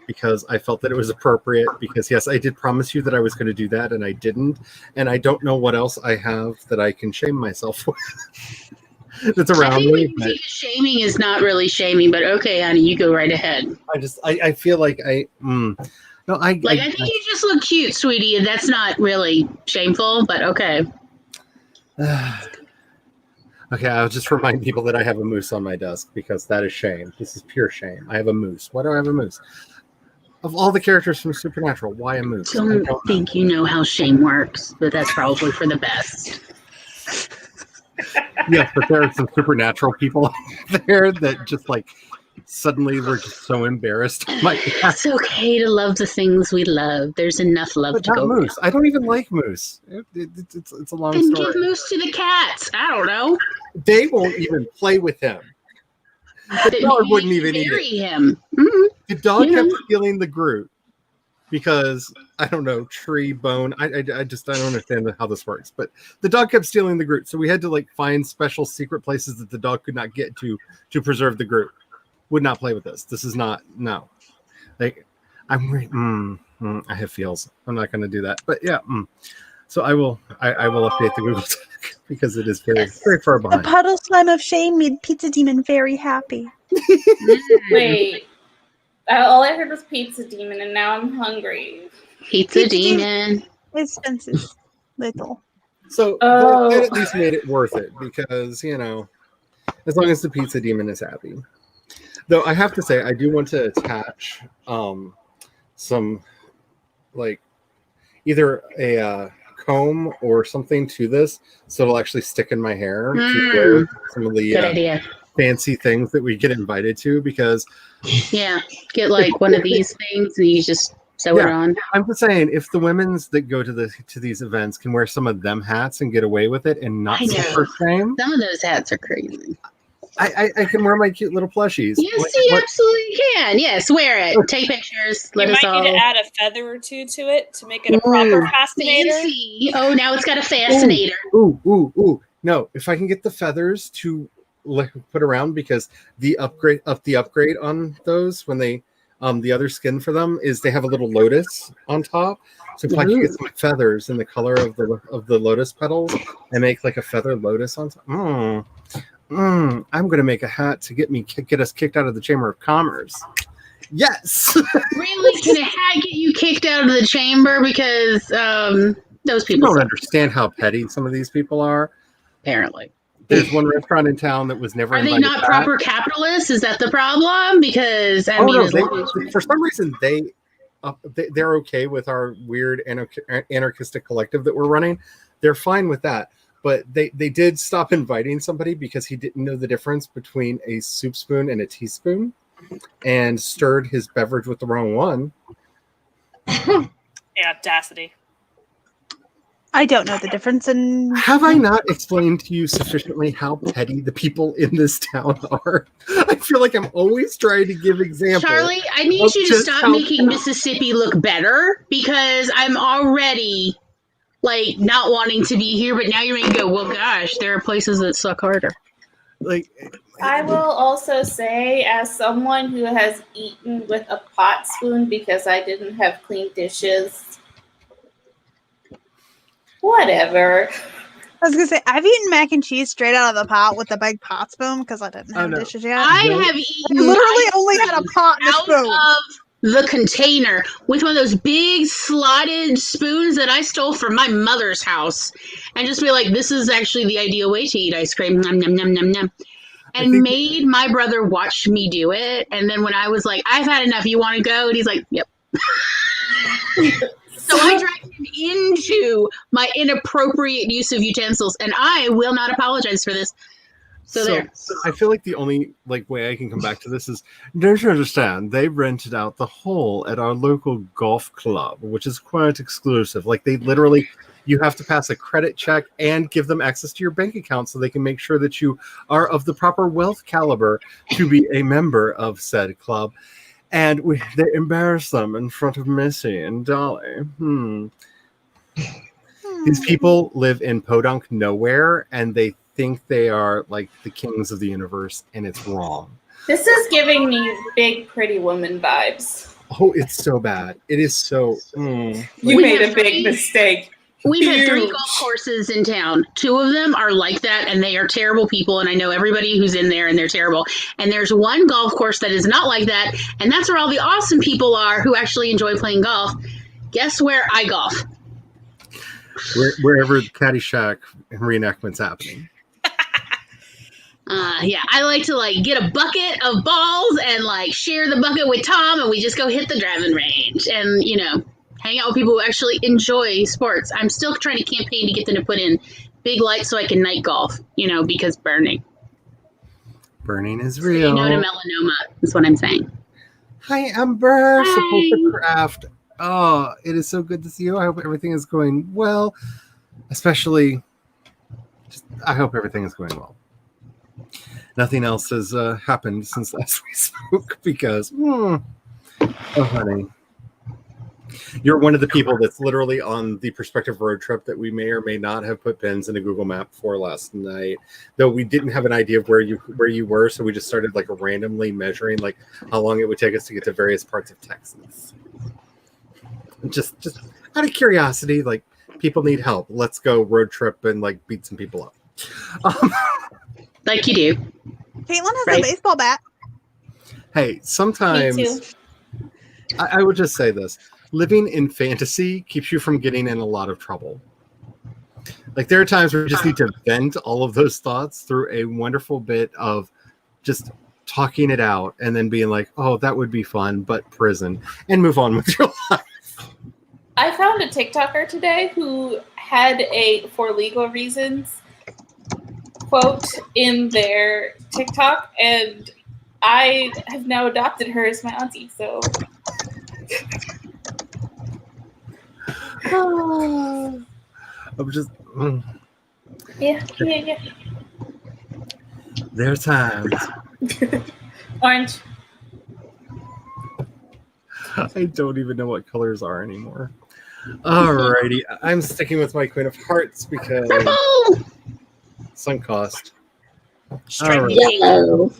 [SPEAKER 1] because I felt that it was appropriate. Because yes, I did promise you that I was going to do that, and I didn't. And I don't know what else I have that I can shame myself with. That's
[SPEAKER 6] I
[SPEAKER 1] around
[SPEAKER 6] think when
[SPEAKER 1] me.
[SPEAKER 6] you
[SPEAKER 1] But
[SPEAKER 6] think shaming is not really shaming, but okay, honey, you go right ahead.
[SPEAKER 1] I feel like no, I
[SPEAKER 6] think you just look cute, sweetie, and that's not really shameful, but okay.
[SPEAKER 1] Okay, I'll just remind people that I have a moose on my desk because that is shame. This is pure shame. I have a moose. Why do I have a moose? Of all the characters from Supernatural, why a moose? I
[SPEAKER 6] Don't
[SPEAKER 1] don't know.
[SPEAKER 6] think you know how shame works, but that's probably for the best.
[SPEAKER 1] Yes, but there are some supernatural people out there that just like suddenly were just so embarrassed. Like,
[SPEAKER 6] It's okay to love the things we love. There's enough love
[SPEAKER 1] but
[SPEAKER 6] to
[SPEAKER 1] not
[SPEAKER 6] go
[SPEAKER 1] Moose. I don't even like Moose. It's a long
[SPEAKER 6] around. And
[SPEAKER 1] story.
[SPEAKER 6] give Moose to the cats. I don't know.
[SPEAKER 1] They won't even play with him. The
[SPEAKER 6] That
[SPEAKER 1] dog
[SPEAKER 6] maybe
[SPEAKER 1] wouldn't
[SPEAKER 6] you
[SPEAKER 1] even
[SPEAKER 6] can
[SPEAKER 1] eat
[SPEAKER 6] bury
[SPEAKER 1] it.
[SPEAKER 6] him. Mhm.
[SPEAKER 1] The dog
[SPEAKER 6] You
[SPEAKER 1] kept
[SPEAKER 6] know.
[SPEAKER 1] stealing the Groot because I don't know, tree bone. I don't understand how this works. But the dog kept stealing the Groot, so we had to like find special secret places that the dog could not get to preserve the Groot. Would not play with this. This is not no. Like I have feels. I'm not going to do that. But yeah. So I will update the Google Doc because it is very very far
[SPEAKER 2] The
[SPEAKER 1] behind.
[SPEAKER 2] puddle slime of shame made Pizza Demon very happy.
[SPEAKER 5] Wait. All I heard was Pizza Demon, and now I'm hungry.
[SPEAKER 6] Pizza
[SPEAKER 2] Pizza
[SPEAKER 6] Demon.
[SPEAKER 2] It's Spence's little.
[SPEAKER 1] So
[SPEAKER 5] Oh.
[SPEAKER 1] that at least made it worth it because as long as the Pizza Demon is happy. Though I have to say, I do want to attach some like either a comb or something to this so it'll actually stick in my hair to wear some of
[SPEAKER 6] Good
[SPEAKER 1] the
[SPEAKER 6] idea.
[SPEAKER 1] fancy things that we get invited to because
[SPEAKER 6] Yeah. Get like one of these things and you just sew it
[SPEAKER 1] Yeah.
[SPEAKER 6] on.
[SPEAKER 1] I'm just saying if the women's that go to these events can wear some of them hats and get away with it and not
[SPEAKER 6] I know.
[SPEAKER 1] suffer shame,
[SPEAKER 6] Some of those hats are crazy.
[SPEAKER 1] I can wear my cute little plushies.
[SPEAKER 6] Yes,
[SPEAKER 1] Like,
[SPEAKER 6] you
[SPEAKER 1] what-
[SPEAKER 6] absolutely can. Yes, wear it. Take pictures. Let
[SPEAKER 3] you
[SPEAKER 6] us
[SPEAKER 3] might
[SPEAKER 6] all
[SPEAKER 3] need to add a feather or two to it to make it a proper fascinator.
[SPEAKER 6] fancy. Oh, now it's got a fascinator.
[SPEAKER 1] Ooh. No, if I can get the feathers to put around because the upgrade on those when they the other skin for them is they have a little lotus on top. So if I can get some feathers in the color of the lotus petals and make like a feather lotus on top. I'm gonna make a hat to get us kicked out of the Chamber of Commerce. Yes.
[SPEAKER 6] Really? Can a hat get you kicked out of the chamber because those
[SPEAKER 1] You
[SPEAKER 6] people
[SPEAKER 1] don't
[SPEAKER 6] suck,
[SPEAKER 1] understand how petty some of these people are.
[SPEAKER 6] apparently.
[SPEAKER 1] There's one restaurant in town that was never
[SPEAKER 6] Are they
[SPEAKER 1] invited
[SPEAKER 6] not
[SPEAKER 1] back.
[SPEAKER 6] proper capitalists? Is that the problem? Because I mean,
[SPEAKER 1] No,
[SPEAKER 6] as long as
[SPEAKER 1] for some reason they're okay with our weird anarchistic collective that we're running. They're fine with that, but they did stop inviting somebody because he didn't know the difference between a soup spoon and a teaspoon, and stirred his beverage with the wrong one.
[SPEAKER 3] Yeah, audacity.
[SPEAKER 2] I don't know the difference in.
[SPEAKER 1] Have I not explained to you sufficiently how petty the people in this town are? I feel like I'm always trying to give examples.
[SPEAKER 6] Charlie, I need
[SPEAKER 1] of
[SPEAKER 6] you to
[SPEAKER 1] just
[SPEAKER 6] stop
[SPEAKER 1] how-
[SPEAKER 6] making Mississippi look better because I'm already like not wanting to be here, but now you're making me go, well, gosh, there are places that suck harder.
[SPEAKER 1] Like,
[SPEAKER 5] I will also say, as someone who has eaten with a pot spoon because I didn't have clean dishes, whatever.
[SPEAKER 2] I was gonna say I've eaten mac and cheese straight out of the pot with the big pot spoon because I didn't have
[SPEAKER 1] no.
[SPEAKER 2] dishes yet.
[SPEAKER 6] I
[SPEAKER 1] Really?
[SPEAKER 6] have
[SPEAKER 2] I
[SPEAKER 6] eaten
[SPEAKER 2] literally only had a pot and a
[SPEAKER 6] out
[SPEAKER 2] spoon.
[SPEAKER 6] of the container with one of those big slotted spoons that I stole from my mother's house and just be like, this is actually the ideal way to eat ice cream. Nom, nom, nom, nom, nom.
[SPEAKER 1] I
[SPEAKER 6] And
[SPEAKER 1] think-
[SPEAKER 6] made my brother watch me do it. And then when I was like, I've had enough, you want to go? And he's like, yep. So I dragged him into my inappropriate use of utensils, and I will not apologize for this. So there.
[SPEAKER 1] I feel like the only way I can come back to this is, don't you understand? They rented out the hole at our local golf club, which is quite exclusive. Like they literally, you have to pass a credit check and give them access to your bank account so they can make sure that you are of the proper wealth caliber to be a member of said club. And they embarrass them in front of Missy and Dolly. These people live in Podunk nowhere, and they think they are like the kings of the universe, and it's wrong.
[SPEAKER 5] This is giving me big pretty woman vibes.
[SPEAKER 1] Oh, it's so bad. It is so.
[SPEAKER 5] You
[SPEAKER 6] We
[SPEAKER 5] made
[SPEAKER 6] have
[SPEAKER 5] a big
[SPEAKER 6] three-
[SPEAKER 5] mistake.
[SPEAKER 6] We've had 3
[SPEAKER 5] Huge.
[SPEAKER 6] golf courses in town. 2 of them are like that, and they are terrible people. And I know everybody who's in there, and they're terrible. And there's one golf course that is not like that, and that's where all the awesome people are who actually enjoy playing golf. Guess where I golf?
[SPEAKER 1] Wherever the Caddyshack reenactment's happening.
[SPEAKER 6] Yeah, I like to get a bucket of balls and share the bucket with Tom, and we just go hit the driving range and hang out with people who actually enjoy sports. I'm still trying to campaign to get them to put in big light so I can night golf, because burning.
[SPEAKER 1] Burning is
[SPEAKER 6] Say
[SPEAKER 1] real.
[SPEAKER 6] no to melanoma is what I'm saying.
[SPEAKER 1] Hi, Amber. Support the
[SPEAKER 6] Hi.
[SPEAKER 1] craft. Oh, it is so good to see you. I hope everything is going well. Especially, I hope everything is going well. Nothing else has happened since last we spoke because, oh, honey. You're one of the people that's literally on the prospective road trip that we may or may not have put pins in a Google map for last night, though we didn't have an idea of where you were, so we just started like randomly measuring like how long it would take us to get to various parts of Texas. Just out of curiosity, like people need help. Let's go road trip and like beat some people up.
[SPEAKER 6] Like you do.
[SPEAKER 2] Caitlin has
[SPEAKER 6] Right.
[SPEAKER 2] a baseball bat.
[SPEAKER 1] Hey, sometimes
[SPEAKER 5] Me too.
[SPEAKER 1] I would just say this. Living in fantasy keeps you from getting in a lot of trouble. Like there are times where you just need to vent all of those thoughts through a wonderful bit of just talking it out and then being like, oh, that would be fun, but prison, and move on with your life.
[SPEAKER 5] I found a TikToker today who had a "for legal reasons" quote in their TikTok, and I have now adopted her as my auntie. So
[SPEAKER 1] I'm just,
[SPEAKER 5] yeah.
[SPEAKER 1] there are times
[SPEAKER 5] Orange.
[SPEAKER 1] I don't even know what colors are anymore. Alrighty, I'm sticking with my Queen of Hearts because
[SPEAKER 6] Purple!
[SPEAKER 1] sunk cost.
[SPEAKER 3] Strike
[SPEAKER 1] All
[SPEAKER 3] me pink.
[SPEAKER 4] Yellow.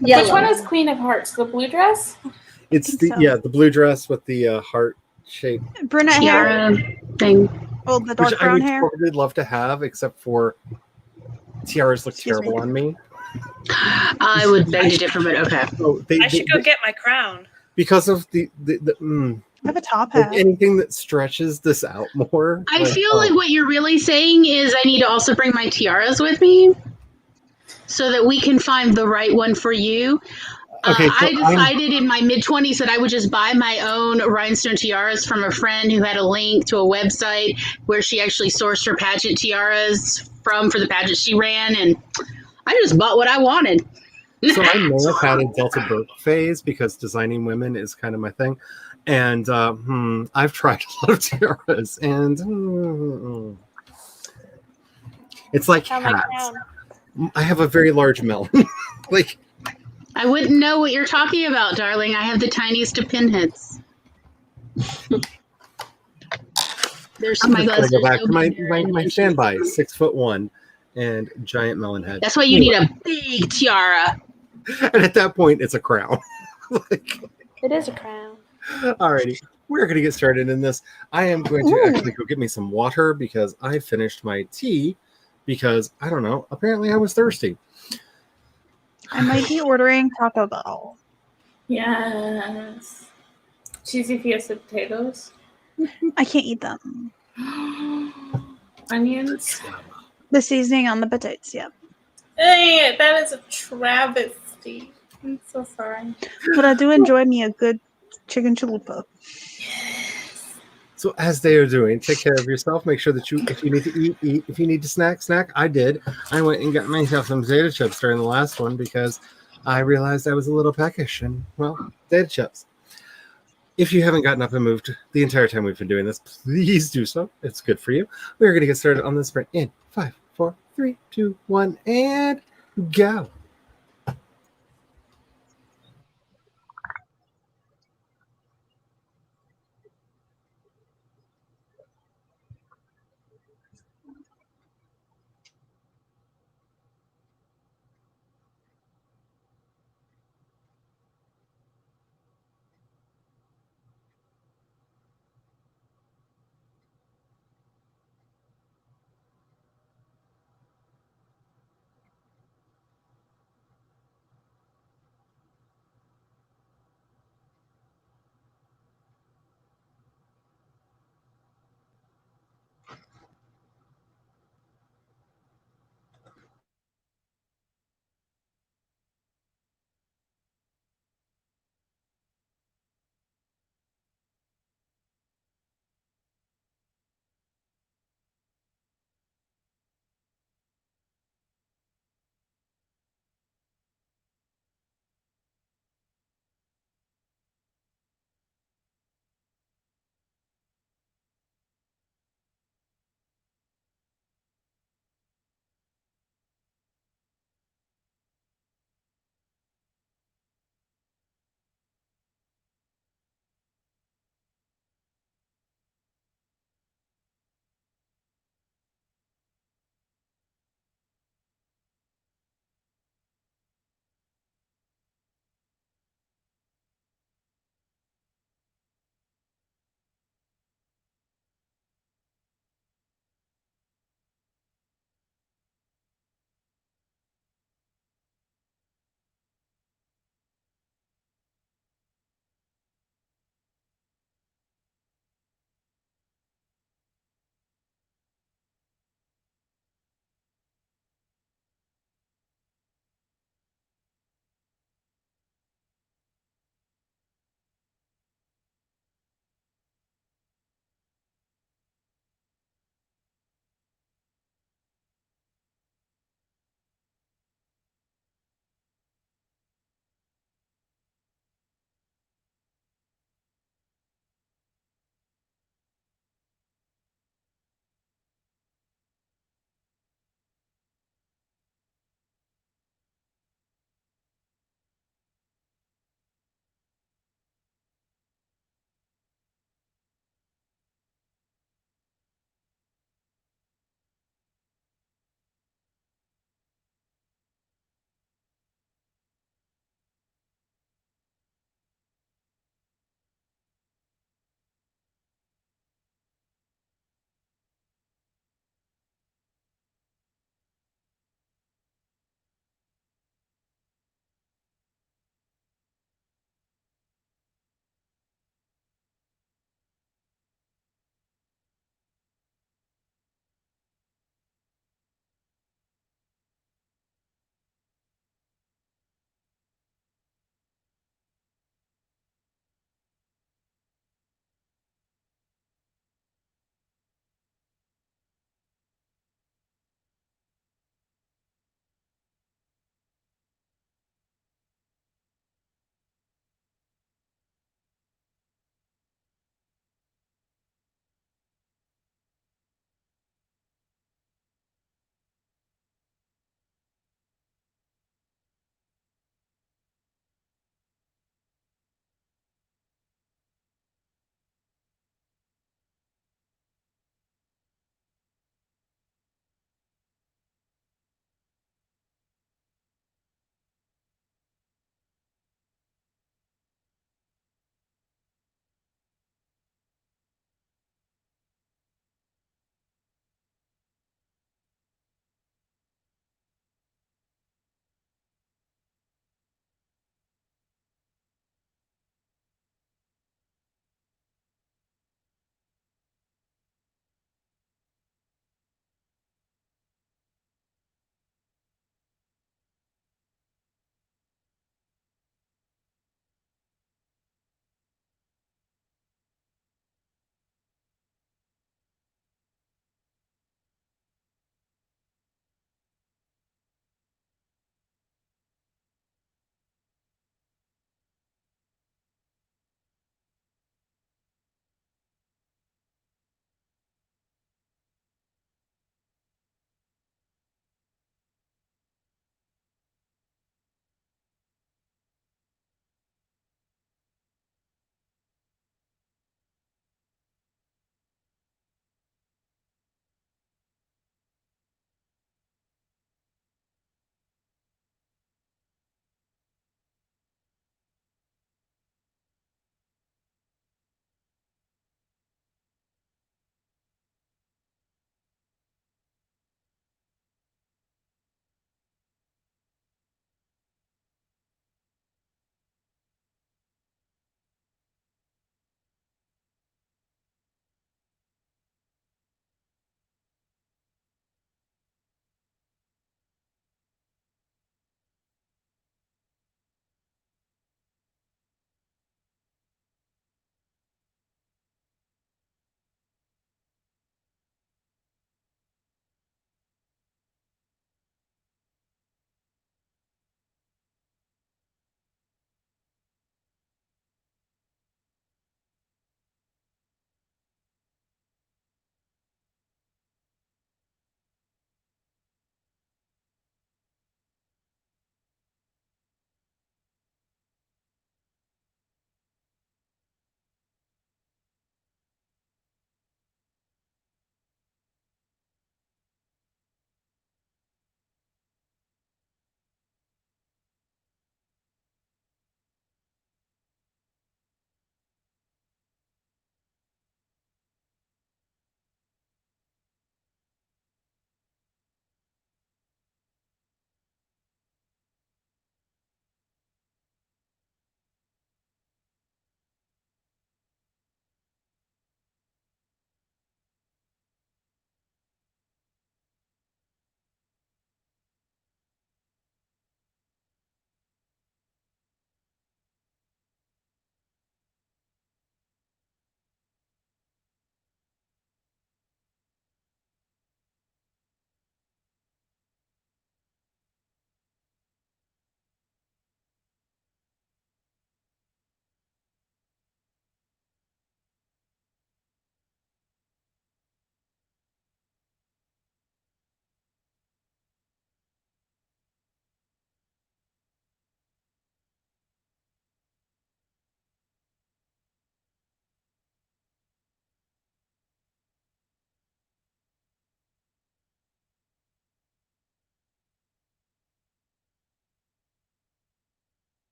[SPEAKER 5] Which one is Queen of Hearts? The blue dress?
[SPEAKER 1] It's
[SPEAKER 2] think
[SPEAKER 1] the
[SPEAKER 2] so.
[SPEAKER 1] the blue dress with the heart shape,
[SPEAKER 2] Brunette hair.
[SPEAKER 6] Tiara thing.
[SPEAKER 2] Oh, the
[SPEAKER 1] which
[SPEAKER 2] dark
[SPEAKER 1] I
[SPEAKER 2] brown
[SPEAKER 1] would
[SPEAKER 2] hair.
[SPEAKER 1] totally love to have, except for tiaras look
[SPEAKER 2] Excuse me.
[SPEAKER 1] terrible on me.
[SPEAKER 6] I would beg to differ, but okay.
[SPEAKER 1] So
[SPEAKER 3] I should go get my crown.
[SPEAKER 1] because of the
[SPEAKER 2] I have a top
[SPEAKER 1] like
[SPEAKER 2] hat.
[SPEAKER 1] anything that stretches this out more.
[SPEAKER 6] I feel like what you're really saying is I need to also bring my tiaras with me so that we can find the right one for you.
[SPEAKER 1] Okay, so
[SPEAKER 6] I decided in my mid-20s that I would just buy my own rhinestone tiaras from a friend who had a link to a website where she actually sourced her pageant tiaras from for the pageant she ran, and I just bought what I wanted.
[SPEAKER 1] So I may have had a Delta Burke phase because designing women is kind of my thing. And I've tried a lot of tiaras, and it's like
[SPEAKER 3] Found my
[SPEAKER 1] hats.
[SPEAKER 3] crown.
[SPEAKER 1] I have a very large melon. Like,
[SPEAKER 6] I wouldn't know what you're talking about, darling. I have the tiniest of pinheads. There's
[SPEAKER 1] I'm
[SPEAKER 6] my
[SPEAKER 1] just gonna
[SPEAKER 6] glass.
[SPEAKER 1] go back to my standby, 6'1" and giant melon head.
[SPEAKER 6] That's why you need a big tiara.
[SPEAKER 1] And at that point, it's a crown. Like,
[SPEAKER 3] It is a crown.
[SPEAKER 1] alrighty, we're gonna get started in this. I am going to
[SPEAKER 2] Ooh.
[SPEAKER 1] actually go get me some water because I finished my tea. Because I don't know, apparently I was thirsty.
[SPEAKER 2] I might be ordering Taco Bell.
[SPEAKER 5] Yes. Cheesy fiesta potatoes.
[SPEAKER 2] I can't eat them.
[SPEAKER 5] Onions.
[SPEAKER 2] The seasoning on the potatoes, yeah.
[SPEAKER 5] Hey, that is a travesty. I'm so sorry.
[SPEAKER 2] But I do enjoy me a good chicken chalupa.
[SPEAKER 1] So as they are doing, take care of yourself. Make sure that if you need to eat. If you need to snack. I did. I went and got myself some potato chips during the last one because I realized I was a little peckish and, well, potato chips. If you haven't gotten up and moved the entire time we've been doing this, please do so. It's good for you. We're going to get started on this sprint in 5, 4, 3, 2, 1, and go.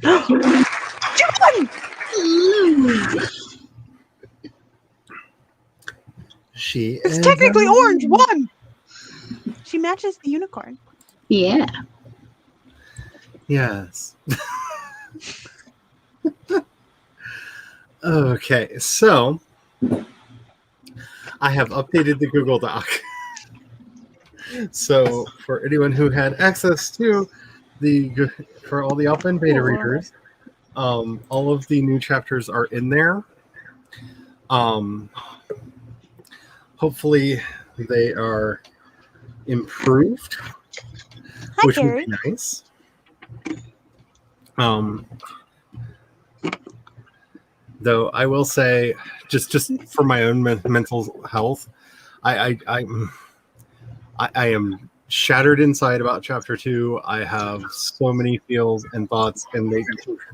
[SPEAKER 2] John!
[SPEAKER 1] She
[SPEAKER 2] It's
[SPEAKER 1] is
[SPEAKER 2] technically orange. 1. She matches the unicorn.
[SPEAKER 6] Yeah.
[SPEAKER 1] Yes. Okay, so I have updated the Google Doc. So for anyone who had access to for all the alpha and beta
[SPEAKER 2] Cool.
[SPEAKER 1] readers, all of the new chapters are in there. Hopefully they are improved,
[SPEAKER 2] Hi,
[SPEAKER 1] which
[SPEAKER 2] Carrie.
[SPEAKER 1] would be nice. Though I will say, just for my own mental health, I am shattered inside about chapter 2. I have so many feels and thoughts, and they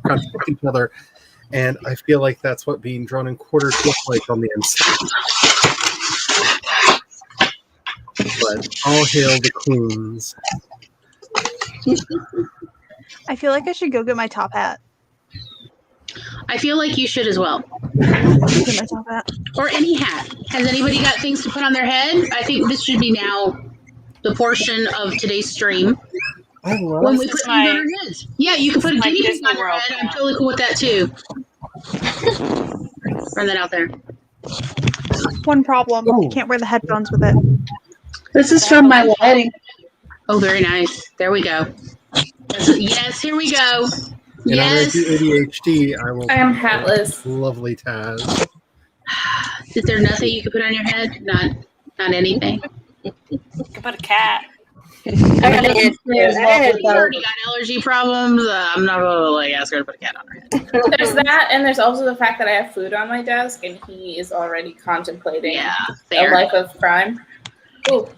[SPEAKER 1] contradict each other. And I feel like that's what being drawn in quarters looks like on the inside. But all hail the queens.
[SPEAKER 2] I feel like I should go get my top hat.
[SPEAKER 6] I feel like you should as well.
[SPEAKER 2] Get my top hat.
[SPEAKER 6] Or any hat. Has anybody got things to put on their head? I think this should be now the portion of today's stream
[SPEAKER 1] I love
[SPEAKER 6] when we put things
[SPEAKER 3] my-
[SPEAKER 6] on our heads. Yeah, you can put a
[SPEAKER 3] my
[SPEAKER 6] guinea pig
[SPEAKER 3] Disney
[SPEAKER 6] on your
[SPEAKER 3] World
[SPEAKER 6] head. I'm
[SPEAKER 3] hat.
[SPEAKER 6] totally cool with that too. Run that out there.
[SPEAKER 2] One problem.
[SPEAKER 1] Oh.
[SPEAKER 2] You can't wear the headphones with it.
[SPEAKER 5] This is from my wedding.
[SPEAKER 6] Oh, very nice. There we go. Yes, here we go.
[SPEAKER 1] In honor of
[SPEAKER 6] Yes.
[SPEAKER 1] the ADHD, I will.
[SPEAKER 5] I am hatless.
[SPEAKER 1] Lovely Taz.
[SPEAKER 6] Is there nothing you could put on your head? Not anything.
[SPEAKER 3] You can put a cat.
[SPEAKER 4] I gotta answer.
[SPEAKER 6] She's already got allergy problems. I'm not gonna ask her to put a cat on her head.
[SPEAKER 5] There's that, and there's also the fact that I have food on my desk, and he is already contemplating
[SPEAKER 6] Yeah,
[SPEAKER 5] a
[SPEAKER 6] fair.
[SPEAKER 5] life of crime. Oh,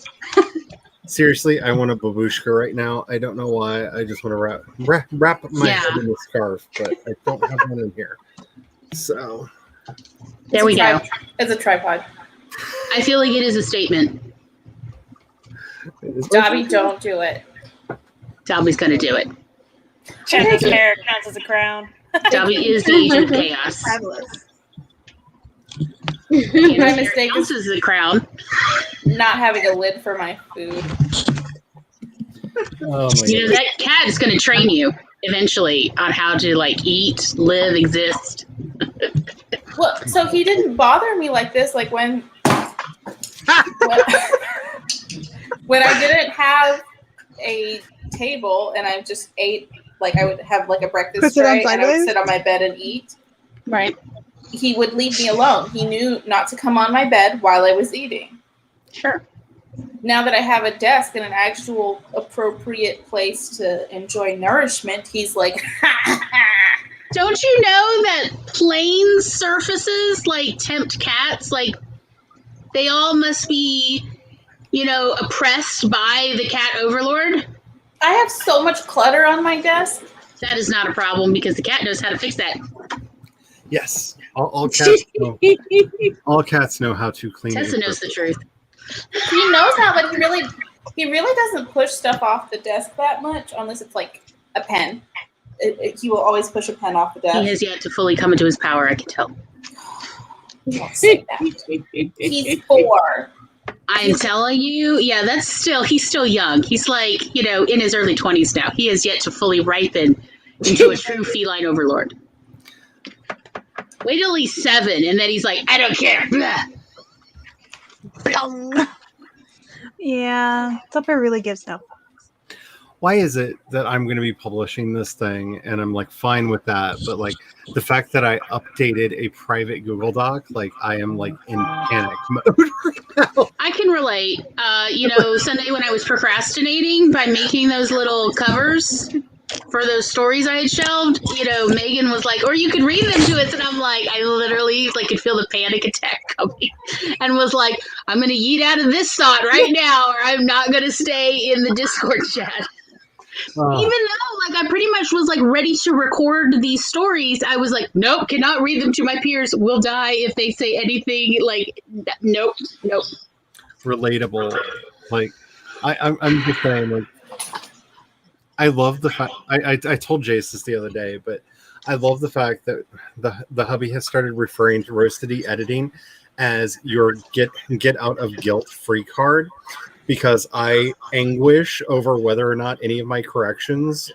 [SPEAKER 1] Seriously, I want a babushka right now. I don't know why. I just want to wrap my
[SPEAKER 6] Yeah.
[SPEAKER 1] head in a scarf, but I don't have one in here. So
[SPEAKER 6] There we go.
[SPEAKER 5] it's a tripod.
[SPEAKER 6] I feel like it is a statement.
[SPEAKER 5] Dobby, don't do it.
[SPEAKER 6] Dobby's gonna do it.
[SPEAKER 3] Chance's hair counts as a crown.
[SPEAKER 6] Dobby is the agent of chaos.
[SPEAKER 2] Fabulous.
[SPEAKER 5] My mistake
[SPEAKER 6] This
[SPEAKER 5] is
[SPEAKER 6] is the crown.
[SPEAKER 5] not having a lid for my food.
[SPEAKER 1] oh my
[SPEAKER 6] You know, that cat is gonna train you eventually on how to eat, live, exist.
[SPEAKER 5] Well, so he didn't bother me like this, like when I didn't have a table and I just ate, I would have a breakfast
[SPEAKER 2] Sit on
[SPEAKER 5] tray and I would
[SPEAKER 2] sideways?
[SPEAKER 5] sit on my bed and eat.
[SPEAKER 6] Right.
[SPEAKER 5] He would leave me alone. He knew not to come on my bed while I was eating.
[SPEAKER 6] Sure.
[SPEAKER 5] Now that I have a desk and an actual appropriate place to enjoy nourishment, he's like,
[SPEAKER 6] Don't you know that plain surfaces tempt cats? They all must be, oppressed by the cat overlord.
[SPEAKER 5] I have so much clutter on my desk.
[SPEAKER 6] That is not a problem because the cat knows how to fix that.
[SPEAKER 1] Yes, all cats know. All cats know how to clean.
[SPEAKER 6] Tessa knows the truth.
[SPEAKER 5] He knows how, but he really doesn't push stuff off the desk that much unless it's a pen. He will always push a pen off the desk.
[SPEAKER 6] He has yet to fully come into his power, I can tell.
[SPEAKER 5] Don't say that. He's 4.
[SPEAKER 6] I'm telling you, yeah, he's still young. He's in his early 20s now. He has yet to fully ripen into a true feline overlord. Wait till he's 7 and then he's like, I don't care. Blah.
[SPEAKER 2] Yeah, Tupper really gives no.
[SPEAKER 1] Why is it that I'm going to be publishing this thing and I'm fine with that, but the fact that I updated a private Google Doc, I am in panic mode right now.
[SPEAKER 6] I can relate. Sunday when I was procrastinating by making those little covers for those stories I had shelved, Megan was like, or you could read them to us. And I'm like, I literally could feel the panic attack coming and was like, I'm going to yeet out of this thought right now, or I'm not going to stay in the Discord chat. Even though I pretty much was ready to record these stories, I was like, nope, cannot read them to my peers. Will die if they say anything nope.
[SPEAKER 1] Relatable. I'm just saying I love the fact I told Jace this the other day, but I love the fact that the hubby has started referring to Roastedy editing as your get out of guilt free card, because I anguish over whether or not any of my corrections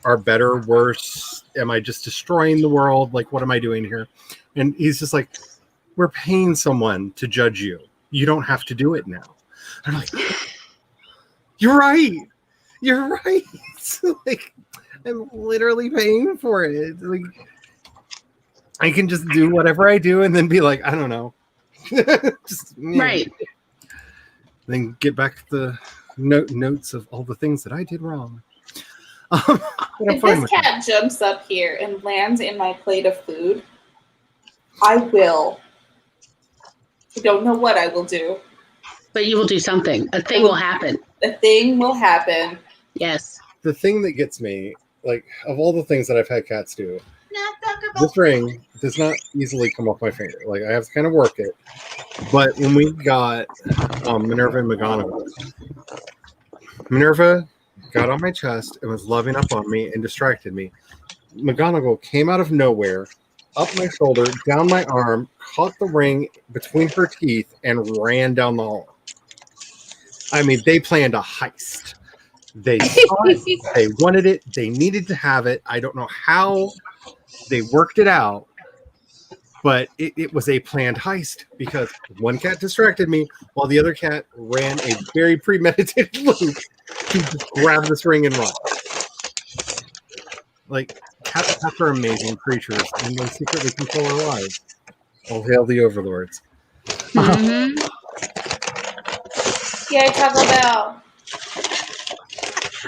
[SPEAKER 1] are better, worse. Am I just destroying the world? Like, what am I doing here? And he's just like, we're paying someone to judge you. You don't have to do it now. I'm like, you're right. You're right. Like, I'm literally paying for it. Like, I can just do whatever I do and then be like, I don't know. Just,
[SPEAKER 6] Right.
[SPEAKER 1] Then get back the notes of all the things that I did wrong. But I'm
[SPEAKER 5] If
[SPEAKER 1] fine
[SPEAKER 5] this
[SPEAKER 1] with
[SPEAKER 5] cat jumps up here and lands in my plate of food, I will. I don't know what I will do.
[SPEAKER 6] But you will do something. A thing will happen.
[SPEAKER 5] A thing will happen.
[SPEAKER 6] Yes.
[SPEAKER 1] the thing that gets me, like, of all the things that I've had cats do, this ring does not easily come off my finger. Like, I have to kind of work it. But when we got Minerva and McGonagall, Minerva got on my chest and was loving up on me and distracted me. McGonagall came out of nowhere, up my shoulder, down my arm, caught the ring between her teeth, and ran down the hall. I mean, they planned a heist. They saw it, they wanted it, they needed to have it. I don't know how they worked it out, but it was a planned heist, because one cat distracted me while the other cat ran a very premeditated loop to just grab this ring and run. Like, cats are amazing creatures, and they secretly control our lives. All hail the overlords.
[SPEAKER 6] Mhm.
[SPEAKER 5] Yay, Taco Bell.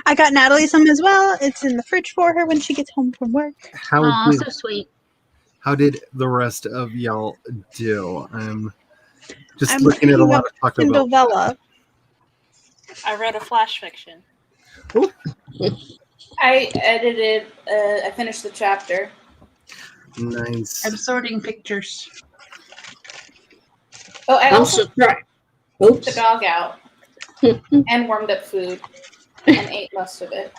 [SPEAKER 2] I got Natalie some as well. It's in the fridge for her when she gets home from work.
[SPEAKER 6] Aw, so sweet.
[SPEAKER 1] How did the rest of y'all do? I'm just
[SPEAKER 2] I'm
[SPEAKER 1] looking at a
[SPEAKER 2] looking
[SPEAKER 1] lot of Taco Bell.
[SPEAKER 2] Cinderella.
[SPEAKER 3] I wrote a flash fiction.
[SPEAKER 5] I edited, I finished the chapter.
[SPEAKER 1] Nice.
[SPEAKER 6] I'm sorting pictures.
[SPEAKER 5] Oh, I
[SPEAKER 4] I'm
[SPEAKER 5] also
[SPEAKER 4] so sorry.
[SPEAKER 5] took
[SPEAKER 4] Oops.
[SPEAKER 5] the dog out and warmed up food and ate most of it.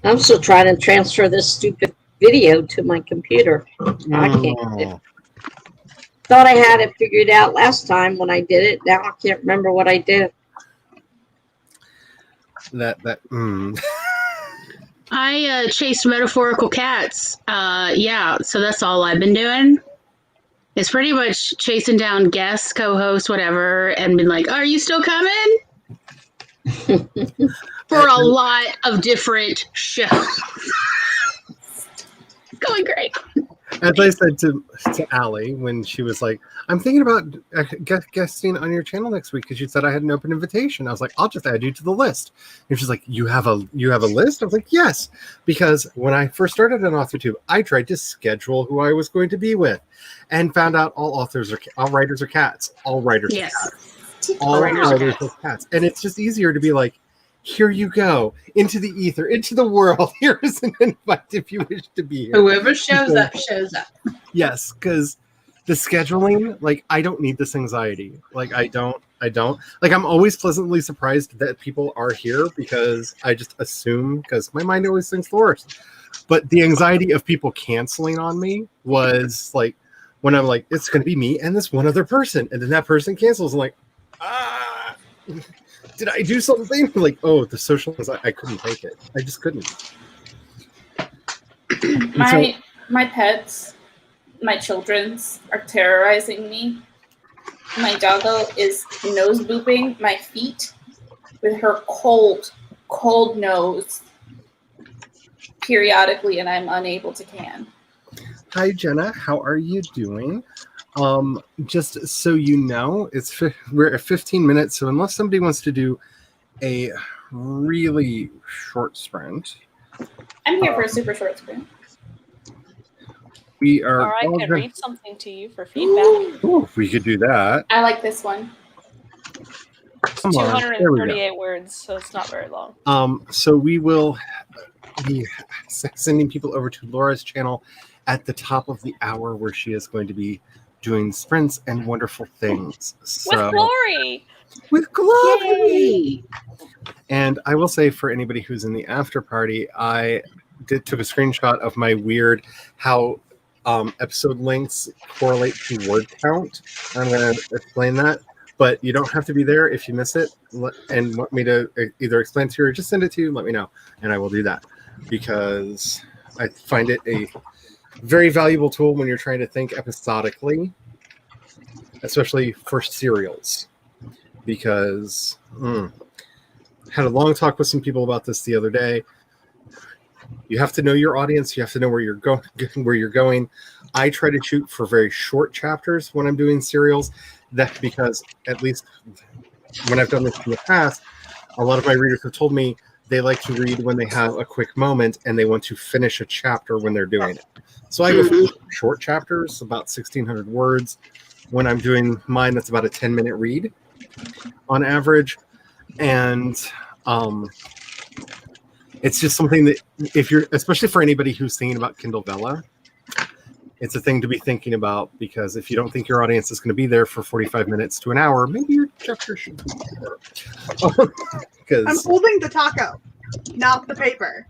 [SPEAKER 4] I'm still trying to transfer this stupid video to my computer. I can't.
[SPEAKER 1] Oh,
[SPEAKER 4] Thought I had it figured out last time when I did it. Now I can't remember what I did.
[SPEAKER 6] I chased metaphorical cats. Yeah, so that's all I've been doing. It's pretty much chasing down guests, co-hosts, whatever, and been like, "Are you still coming?" For a lot of different shows. Going great.
[SPEAKER 1] As I said to Allie when she was like, I'm thinking about guesting on your channel next week because you said I had an open invitation. I was like, I'll just add you to the list. And she's like, you have a list? I was like, yes, because when I first started on AuthorTube, I tried to schedule who I was going to be with, and found out all writers are cats. All writers
[SPEAKER 6] Yes.
[SPEAKER 1] are cats. All
[SPEAKER 6] writers are
[SPEAKER 1] writers are cats. And it's just easier to be like, here you go, into the ether, into the world. Here is an invite if you wish to be here.
[SPEAKER 7] Whoever shows up, shows up.
[SPEAKER 1] Yes, because the scheduling, like, I don't need this anxiety. Like, I don't. Like, I'm always pleasantly surprised that people are here, because I just assume, because my mind always thinks the worst. But the anxiety of people canceling on me was like, when I'm like, it's going to be me and this one other person, and then that person cancels. I'm like, did I do something? Like, oh, the social anxiety, I couldn't take it. I just couldn't.
[SPEAKER 5] My pets, my children's, are terrorizing me. My doggo is nose booping my feet with her cold nose periodically, and I'm unable to can.
[SPEAKER 1] Hi, Jenna. How are you doing? Just so you know, we're at 15 minutes, so unless somebody wants to do a really short sprint,
[SPEAKER 5] I'm here for a super short sprint.
[SPEAKER 1] we are.
[SPEAKER 3] Or I
[SPEAKER 1] all
[SPEAKER 3] could
[SPEAKER 1] gonna-
[SPEAKER 3] read something to you for feedback.
[SPEAKER 1] Ooh, we could do that.
[SPEAKER 5] I like this one.
[SPEAKER 1] Come on, there we go.
[SPEAKER 3] 238 words, so it's not very long.
[SPEAKER 1] So we will be sending people over to Laura's channel at the top of the hour, where she is going to be doing sprints and wonderful things.
[SPEAKER 3] With
[SPEAKER 1] So
[SPEAKER 3] glory!
[SPEAKER 1] with gloves.
[SPEAKER 6] Yay!
[SPEAKER 1] And I will say, for anybody who's in the after party, I took a screenshot of my weird how episode links correlate to word count. I'm going to explain that, but you don't have to be there if you miss it and want me to either explain to you or just send it to you. Let me know, and I will do that, because I find it a very valuable tool when you're trying to think episodically, especially for serials, because had a long talk with some people about this the other day. You have to know your audience. You have to know where you're going. I try to shoot for very short chapters when I'm doing serials. That's because, at least when I've done this in the past, a lot of my readers have told me they like to read when they have a quick moment and they want to finish a chapter when they're doing it. So I go for short chapters, about 1,600 words. When I'm doing mine, that's about a 10-minute read on average. And it's just something that, if you're, especially for anybody who's thinking about Kindle Vella, it's a thing to be thinking about, because if you don't think your audience is going to be there for 45 minutes to an hour, maybe your chapter should be there.
[SPEAKER 2] I'm holding the taco, not the paper.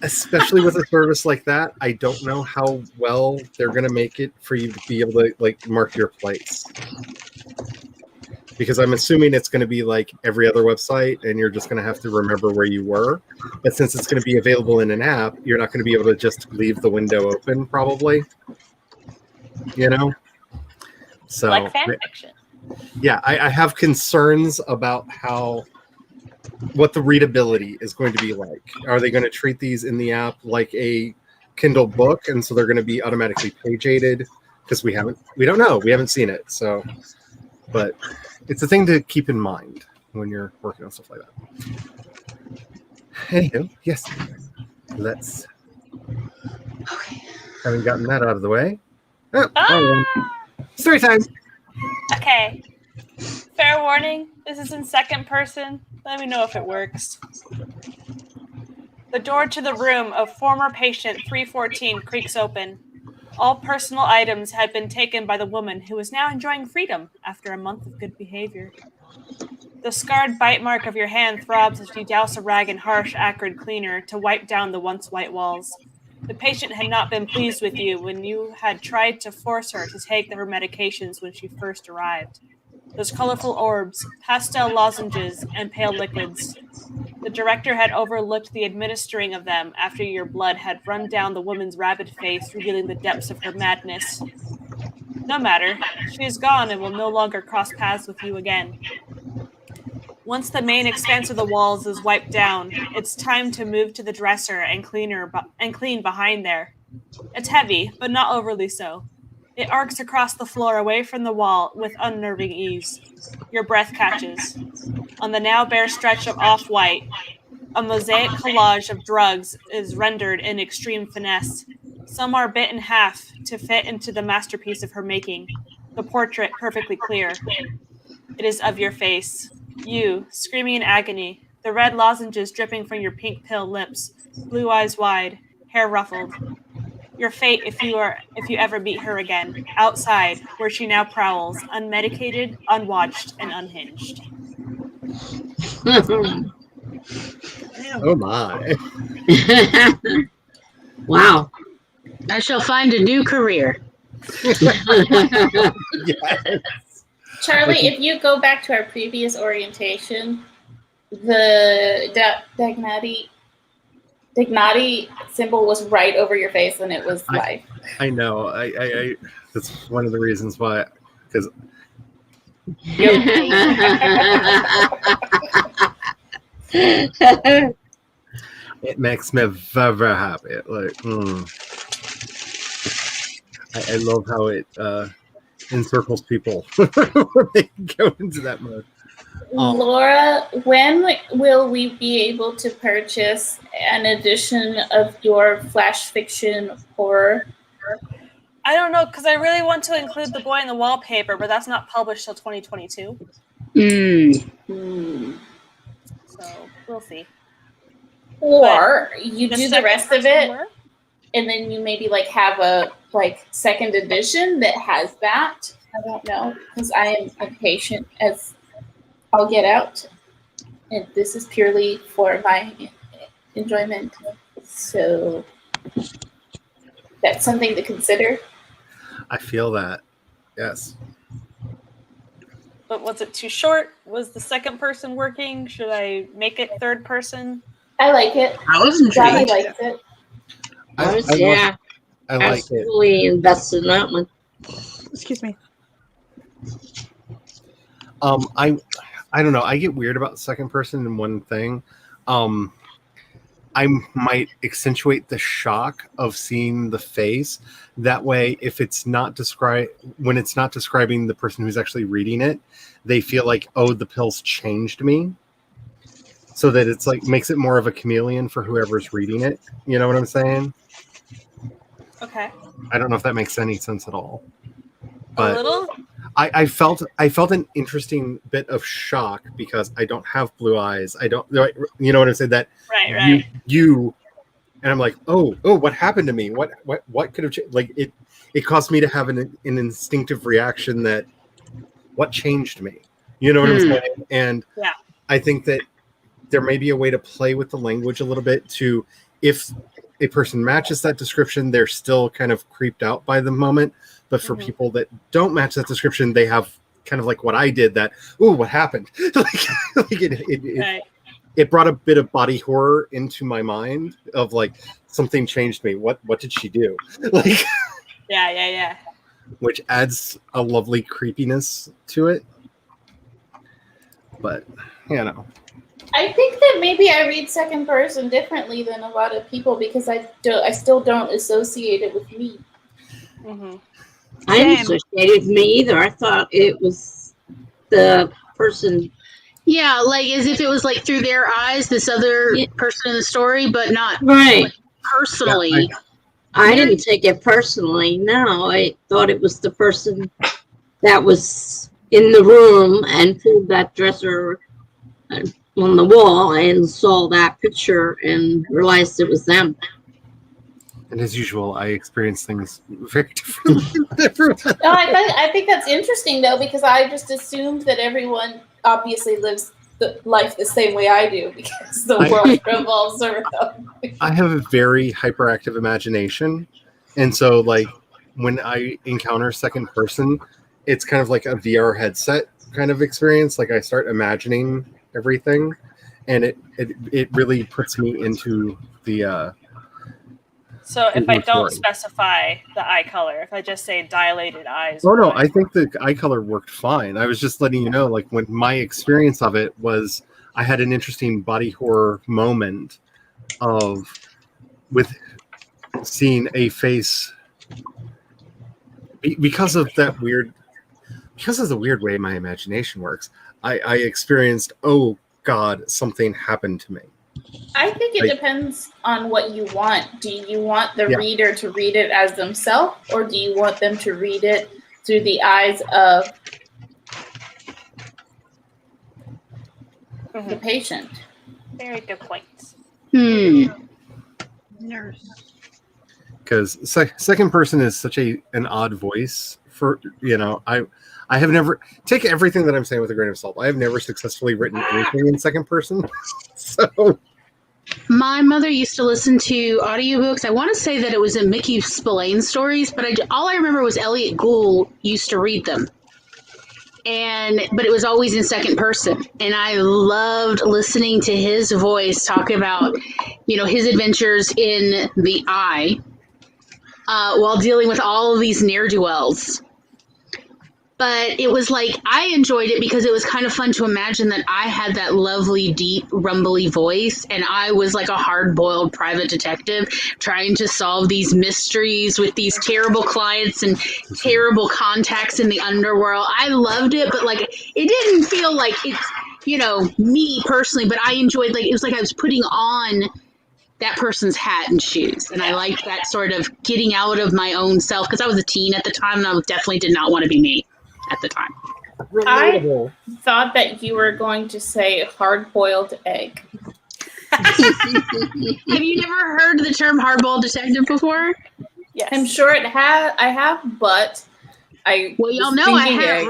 [SPEAKER 1] Especially with a service like that, I don't know how well they're going to make it for you to be able to like mark your place. Because I'm assuming it's going to be like every other website and you're just going to have to remember where you were. But since it's going to be available in an app, you're not going to be able to just leave the window open, probably. You know? So,
[SPEAKER 3] like fan fiction.
[SPEAKER 1] Yeah, I have concerns about what the readability is going to be like. Are they going to treat these in the app like a Kindle book, and so they're going to be automatically page-aided? Because we don't know. We haven't seen it. So, but it's a thing to keep in mind when you're working on stuff like that. Anywho, yes, let's.
[SPEAKER 3] Okay.
[SPEAKER 1] Having gotten that out of the way. Story time.
[SPEAKER 3] Okay. Fair warning. This is in second person. Let me know if it works. The door to the room of former patient 314 creaks open. All personal items had been taken by the woman, who is now enjoying freedom after a month of good behavior. The scarred bite mark of your hand throbs as you douse a rag in harsh, acrid cleaner to wipe down the once white walls. The patient had not been pleased with you when you had tried to force her to take her medications when she first arrived. Those colorful orbs, pastel lozenges, and pale liquids. The director had overlooked the administering of them after your blood had run down the woman's rabid face, revealing the depths of her madness. No matter, she is gone and will no longer cross paths with you again. Once the main expanse of the walls is wiped down, it's time to move to the dresser and clean behind there. It's heavy, but not overly so. It arcs across the floor away from the wall with unnerving ease. Your breath catches. On the now bare stretch of off-white, a mosaic collage of drugs is rendered in extreme finesse. Some are bit in half to fit into the masterpiece of her making, the portrait perfectly clear. It is of your face. You, screaming in agony, the red lozenges dripping from your pink pill lips, blue eyes wide, hair ruffled. Your fate if you ever meet her again, outside, where she now prowls, unmedicated, unwatched, and unhinged.
[SPEAKER 1] Oh my.
[SPEAKER 4] Wow.
[SPEAKER 6] I shall find a new career.
[SPEAKER 1] Yes.
[SPEAKER 5] Charlie, if you go back to our previous orientation, the Dignati symbol was right over your face and it was life.
[SPEAKER 1] I know. I that's one of the reasons why, because it makes me very, very happy. Like, I love how it encircles people when they go into that mode.
[SPEAKER 5] Laura, when will we be able to purchase an edition of your flash fiction horror?
[SPEAKER 3] I don't know, because I really want to include The Boy in the Wallpaper, but that's not published till 2022. So we'll see.
[SPEAKER 5] Or you do the
[SPEAKER 3] second
[SPEAKER 5] rest of
[SPEAKER 3] person
[SPEAKER 5] it,
[SPEAKER 3] work?
[SPEAKER 5] and then you maybe like have a second edition that has that. I don't know, because I am impatient as I'll get out. And this is purely for my enjoyment. So that's something to consider.
[SPEAKER 1] I feel that. Yes.
[SPEAKER 3] But was it too short? Was the second person working? Should I make it third person?
[SPEAKER 5] I like it.
[SPEAKER 6] I was
[SPEAKER 5] Johnny
[SPEAKER 6] intrigued.
[SPEAKER 5] likes it.
[SPEAKER 1] I like it.
[SPEAKER 4] fully invested in that one.
[SPEAKER 2] Excuse me.
[SPEAKER 1] I don't know. I get weird about second person in one thing. I might accentuate the shock of seeing the face. That way, if it's not when it's not describing the person who's actually reading it, they feel like, oh, the pills changed me. So that it's like makes it more of a chameleon for whoever's reading it. You know what I'm saying?
[SPEAKER 3] Okay.
[SPEAKER 1] I don't know if that makes any sense at all.
[SPEAKER 3] A
[SPEAKER 1] But
[SPEAKER 3] little?
[SPEAKER 1] I felt an interesting bit of shock because I don't have blue eyes. I don't, you know what I'm saying? That
[SPEAKER 3] Right.
[SPEAKER 1] you, and I'm like, oh, what happened to me? What could have changed? Like it caused me to have an instinctive reaction that what changed me? You know what I'm saying? And
[SPEAKER 3] Yeah.
[SPEAKER 1] I think that there may be a way to play with the language a little bit to, if a person matches that description, they're still kind of creeped out by the moment. But for people that don't match that description, they have kind of like what I did, that, ooh, what happened? It brought a bit of body horror into my mind of like, something changed me. What did she do? Like,
[SPEAKER 3] Yeah.
[SPEAKER 1] which adds a lovely creepiness to it. But, you know.
[SPEAKER 5] I think that maybe I read second person differently than a lot of people because I still don't associate it with me.
[SPEAKER 3] Mm-hmm.
[SPEAKER 4] I didn't associate it with me either. I thought it was the person.
[SPEAKER 6] Yeah, like as if it was like through their eyes, this other person in the story, but not
[SPEAKER 4] Right.
[SPEAKER 6] personally.
[SPEAKER 1] Yeah,
[SPEAKER 4] I didn't take it personally. No, I thought it was the person that was in the room and pulled that dresser on the wall and saw that picture and realized it was them.
[SPEAKER 1] And as usual, I experience things very differently.
[SPEAKER 5] No, I think that's interesting though because I just assumed that everyone obviously lives the life the same way I do because the world revolves around me.
[SPEAKER 1] I have a very hyperactive imagination, and so like when I encounter second person, it's kind of like a VR headset kind of experience. Like I start imagining everything, and it really puts me into the.
[SPEAKER 3] So if I don't
[SPEAKER 1] story.
[SPEAKER 3] specify the eye color, if I just say dilated eyes.
[SPEAKER 1] Oh no, I think the eye color worked fine. I was just letting you know, like when my experience of it was, I had an interesting body horror moment with seeing a face because of the weird way my imagination works. I experienced, oh God, something happened to me.
[SPEAKER 5] I think it depends on what you want. Do you want the reader to read it as themselves, or do you want them to read it through the eyes of the patient?
[SPEAKER 3] Very good points.
[SPEAKER 2] Nurse.
[SPEAKER 1] Because second person is such an odd voice for, you know, I have never, take everything that I'm saying with a grain of salt. I have never successfully written anything in second person. So
[SPEAKER 6] My mother used to listen to audiobooks. I want to say that it was in Mickey Spillane stories, but all I remember was Elliot Gould used to read them. But it was always in second person. And I loved listening to his voice talk about, you know, his adventures in the eye while dealing with all of these ne'er-do-wells. But it was like, I enjoyed it because it was kind of fun to imagine that I had that lovely, deep, rumbly voice, and I was like a hard-boiled private detective trying to solve these mysteries with these terrible clients and terrible contacts in the underworld. I loved it, but like, it didn't feel like it's, you know, me personally, but I enjoyed, like, it was like I was putting on that person's hat and shoes. And I liked that sort of getting out of my own self, because I was a teen at the time, and I definitely did not want to be me at the time.
[SPEAKER 1] relatable.
[SPEAKER 5] I thought that you were going to say hard-boiled egg.
[SPEAKER 6] Have you never heard the term hard-boiled detective before?
[SPEAKER 3] Yes.
[SPEAKER 5] I'm sure I have, but
[SPEAKER 6] Well, y'all know I have.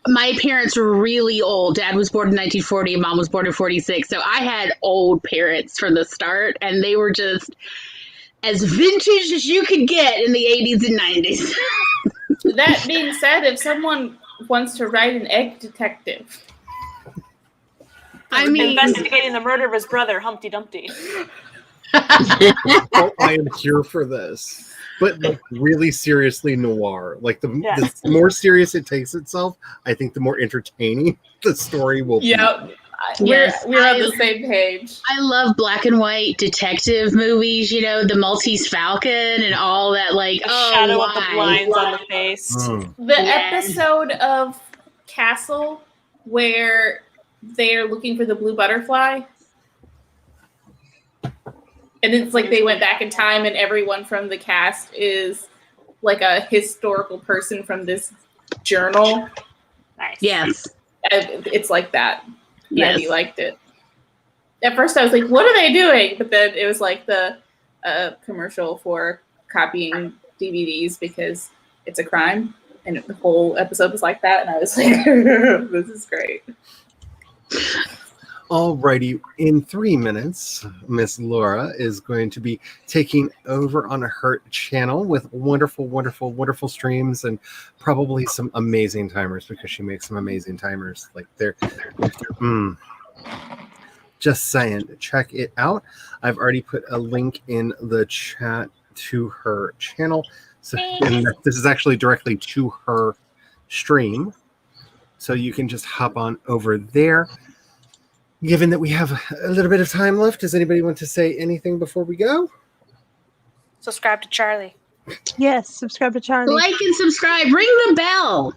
[SPEAKER 6] my parents were really old. Dad was born in 1940, mom was born in 46. So I had old parents from the start, and they were just as vintage as you could get in the 80s and 90s.
[SPEAKER 5] That being said, if someone wants to write an egg detective,
[SPEAKER 6] I mean,
[SPEAKER 3] investigating the murder of his brother, Humpty Dumpty.
[SPEAKER 1] Oh, I am here for this. But like really seriously noir. Like the more serious it takes itself, I think the more entertaining the story will be.
[SPEAKER 5] yep,
[SPEAKER 6] Yes,
[SPEAKER 5] we're on the same page.
[SPEAKER 6] I love black and white detective movies, you know, the Maltese Falcon and all that, like,
[SPEAKER 3] The
[SPEAKER 6] oh,
[SPEAKER 3] shadow with the
[SPEAKER 6] why?
[SPEAKER 3] blinds on the face.
[SPEAKER 1] Mm.
[SPEAKER 5] The
[SPEAKER 6] Yes.
[SPEAKER 5] episode of Castle where they're looking for the blue butterfly. And it's like they went back in time and everyone from the cast is like a historical person from this journal.
[SPEAKER 3] Nice.
[SPEAKER 6] Yes.
[SPEAKER 5] It's like that.
[SPEAKER 6] Yes.
[SPEAKER 5] Maddie liked it. At first I was like, what are they doing? But then it was like the commercial for copying DVDs because it's a crime. And the whole episode was like that. And I was like, this is great.
[SPEAKER 1] Alrighty, in 3 minutes, Miss Laura is going to be taking over on her channel with wonderful, wonderful, wonderful streams and probably some amazing timers because she makes some amazing timers. Like they're, just saying, check it out. I've already put a link in the chat to her channel. So and this is actually directly to her stream. So you can just hop on over there. Given that we have a little bit of time left, does anybody want to say anything before we go?
[SPEAKER 3] Subscribe to Charlie.
[SPEAKER 2] Yes, subscribe to Charlie.
[SPEAKER 6] Like and subscribe. Ring the bell.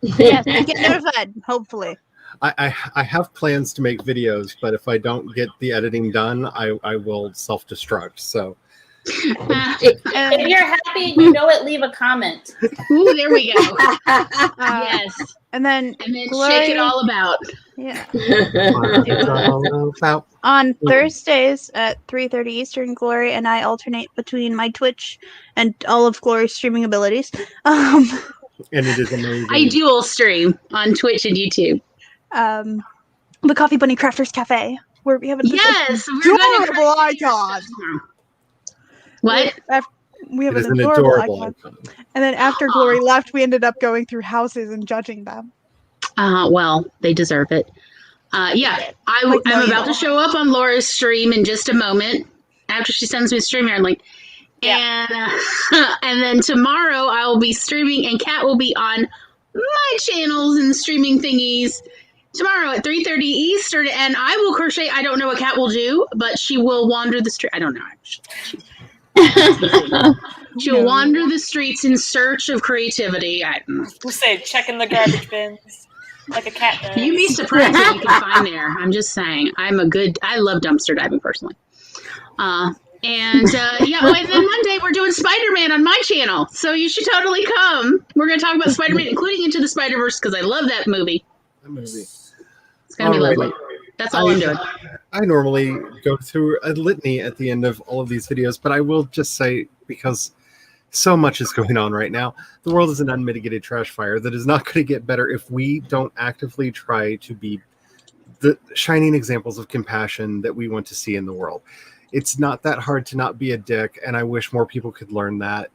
[SPEAKER 2] Yes, and get notified, hopefully.
[SPEAKER 1] I have plans to make videos, but if I don't get the editing done, I will self-destruct. So
[SPEAKER 5] If you're happy and you know it, leave a comment.
[SPEAKER 6] Ooh, there we go.
[SPEAKER 2] Yes.
[SPEAKER 6] Yes.
[SPEAKER 2] And then
[SPEAKER 6] And then
[SPEAKER 2] Glory-
[SPEAKER 6] shake it all about.
[SPEAKER 2] yeah.
[SPEAKER 1] it's all about
[SPEAKER 2] On Thursdays at 3:30 Eastern, Glory and I alternate between my Twitch and all of Glory's streaming abilities.
[SPEAKER 1] and it is amazing.
[SPEAKER 6] I dual stream on Twitch and YouTube.
[SPEAKER 2] The Coffee Bunny Crafters Cafe, where we have an
[SPEAKER 6] Yes. We're gonna
[SPEAKER 2] adorable icon.
[SPEAKER 6] What?
[SPEAKER 2] We have
[SPEAKER 1] It is
[SPEAKER 2] an
[SPEAKER 1] an
[SPEAKER 2] adorable
[SPEAKER 1] adorable
[SPEAKER 2] icon.
[SPEAKER 1] icon.
[SPEAKER 2] And then after Glory left, we ended up going through houses and judging them.
[SPEAKER 6] Well, they deserve it. Yeah, I'm about to show up on Laura's stream in just a moment after she sends me a stream here. I'm like, and then tomorrow I will be streaming, and Kat will be on my channels and streaming thingies tomorrow at 3:30 Eastern, and I will crochet. I don't know what Kat will do, but she will wander the street. I don't know. She'll wander the streets in search of creativity.
[SPEAKER 3] We'll say checking the garbage bins like a cat does.
[SPEAKER 6] You'd be surprised what you can find there. I'm just saying. I love dumpster diving personally. And then Monday we're doing Spider-Man on my channel. So you should totally come. We're going to talk about Spider-Man, including Into the Spider-Verse, because I love that movie.
[SPEAKER 1] That movie.
[SPEAKER 6] It's going to be lovely. That's all I'm doing.
[SPEAKER 1] I normally go through a litany at the end of all of these videos, but I will just say, because so much is going on right now, the world is an unmitigated trash fire that is not going to get better if we don't actively try to be the shining examples of compassion that we want to see in the world. It's not that hard to not be a dick, and I wish more people could learn that.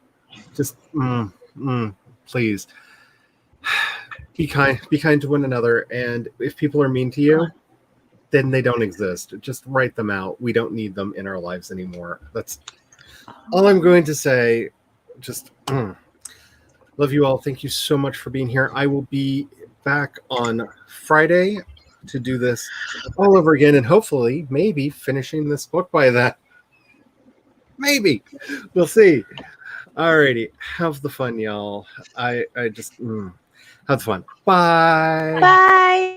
[SPEAKER 1] Just, please. Be kind to one another, and if people are mean to you, then they don't exist. Just write them out. We don't need them in our lives anymore. That's all I'm going to say. Just love you all. Thank you so much for being here. I will be back on Friday to do this all over again, and hopefully maybe finishing this book by then. Maybe. We'll see. Alrighty. Have the fun, y'all. I just have fun. Bye.
[SPEAKER 2] Bye.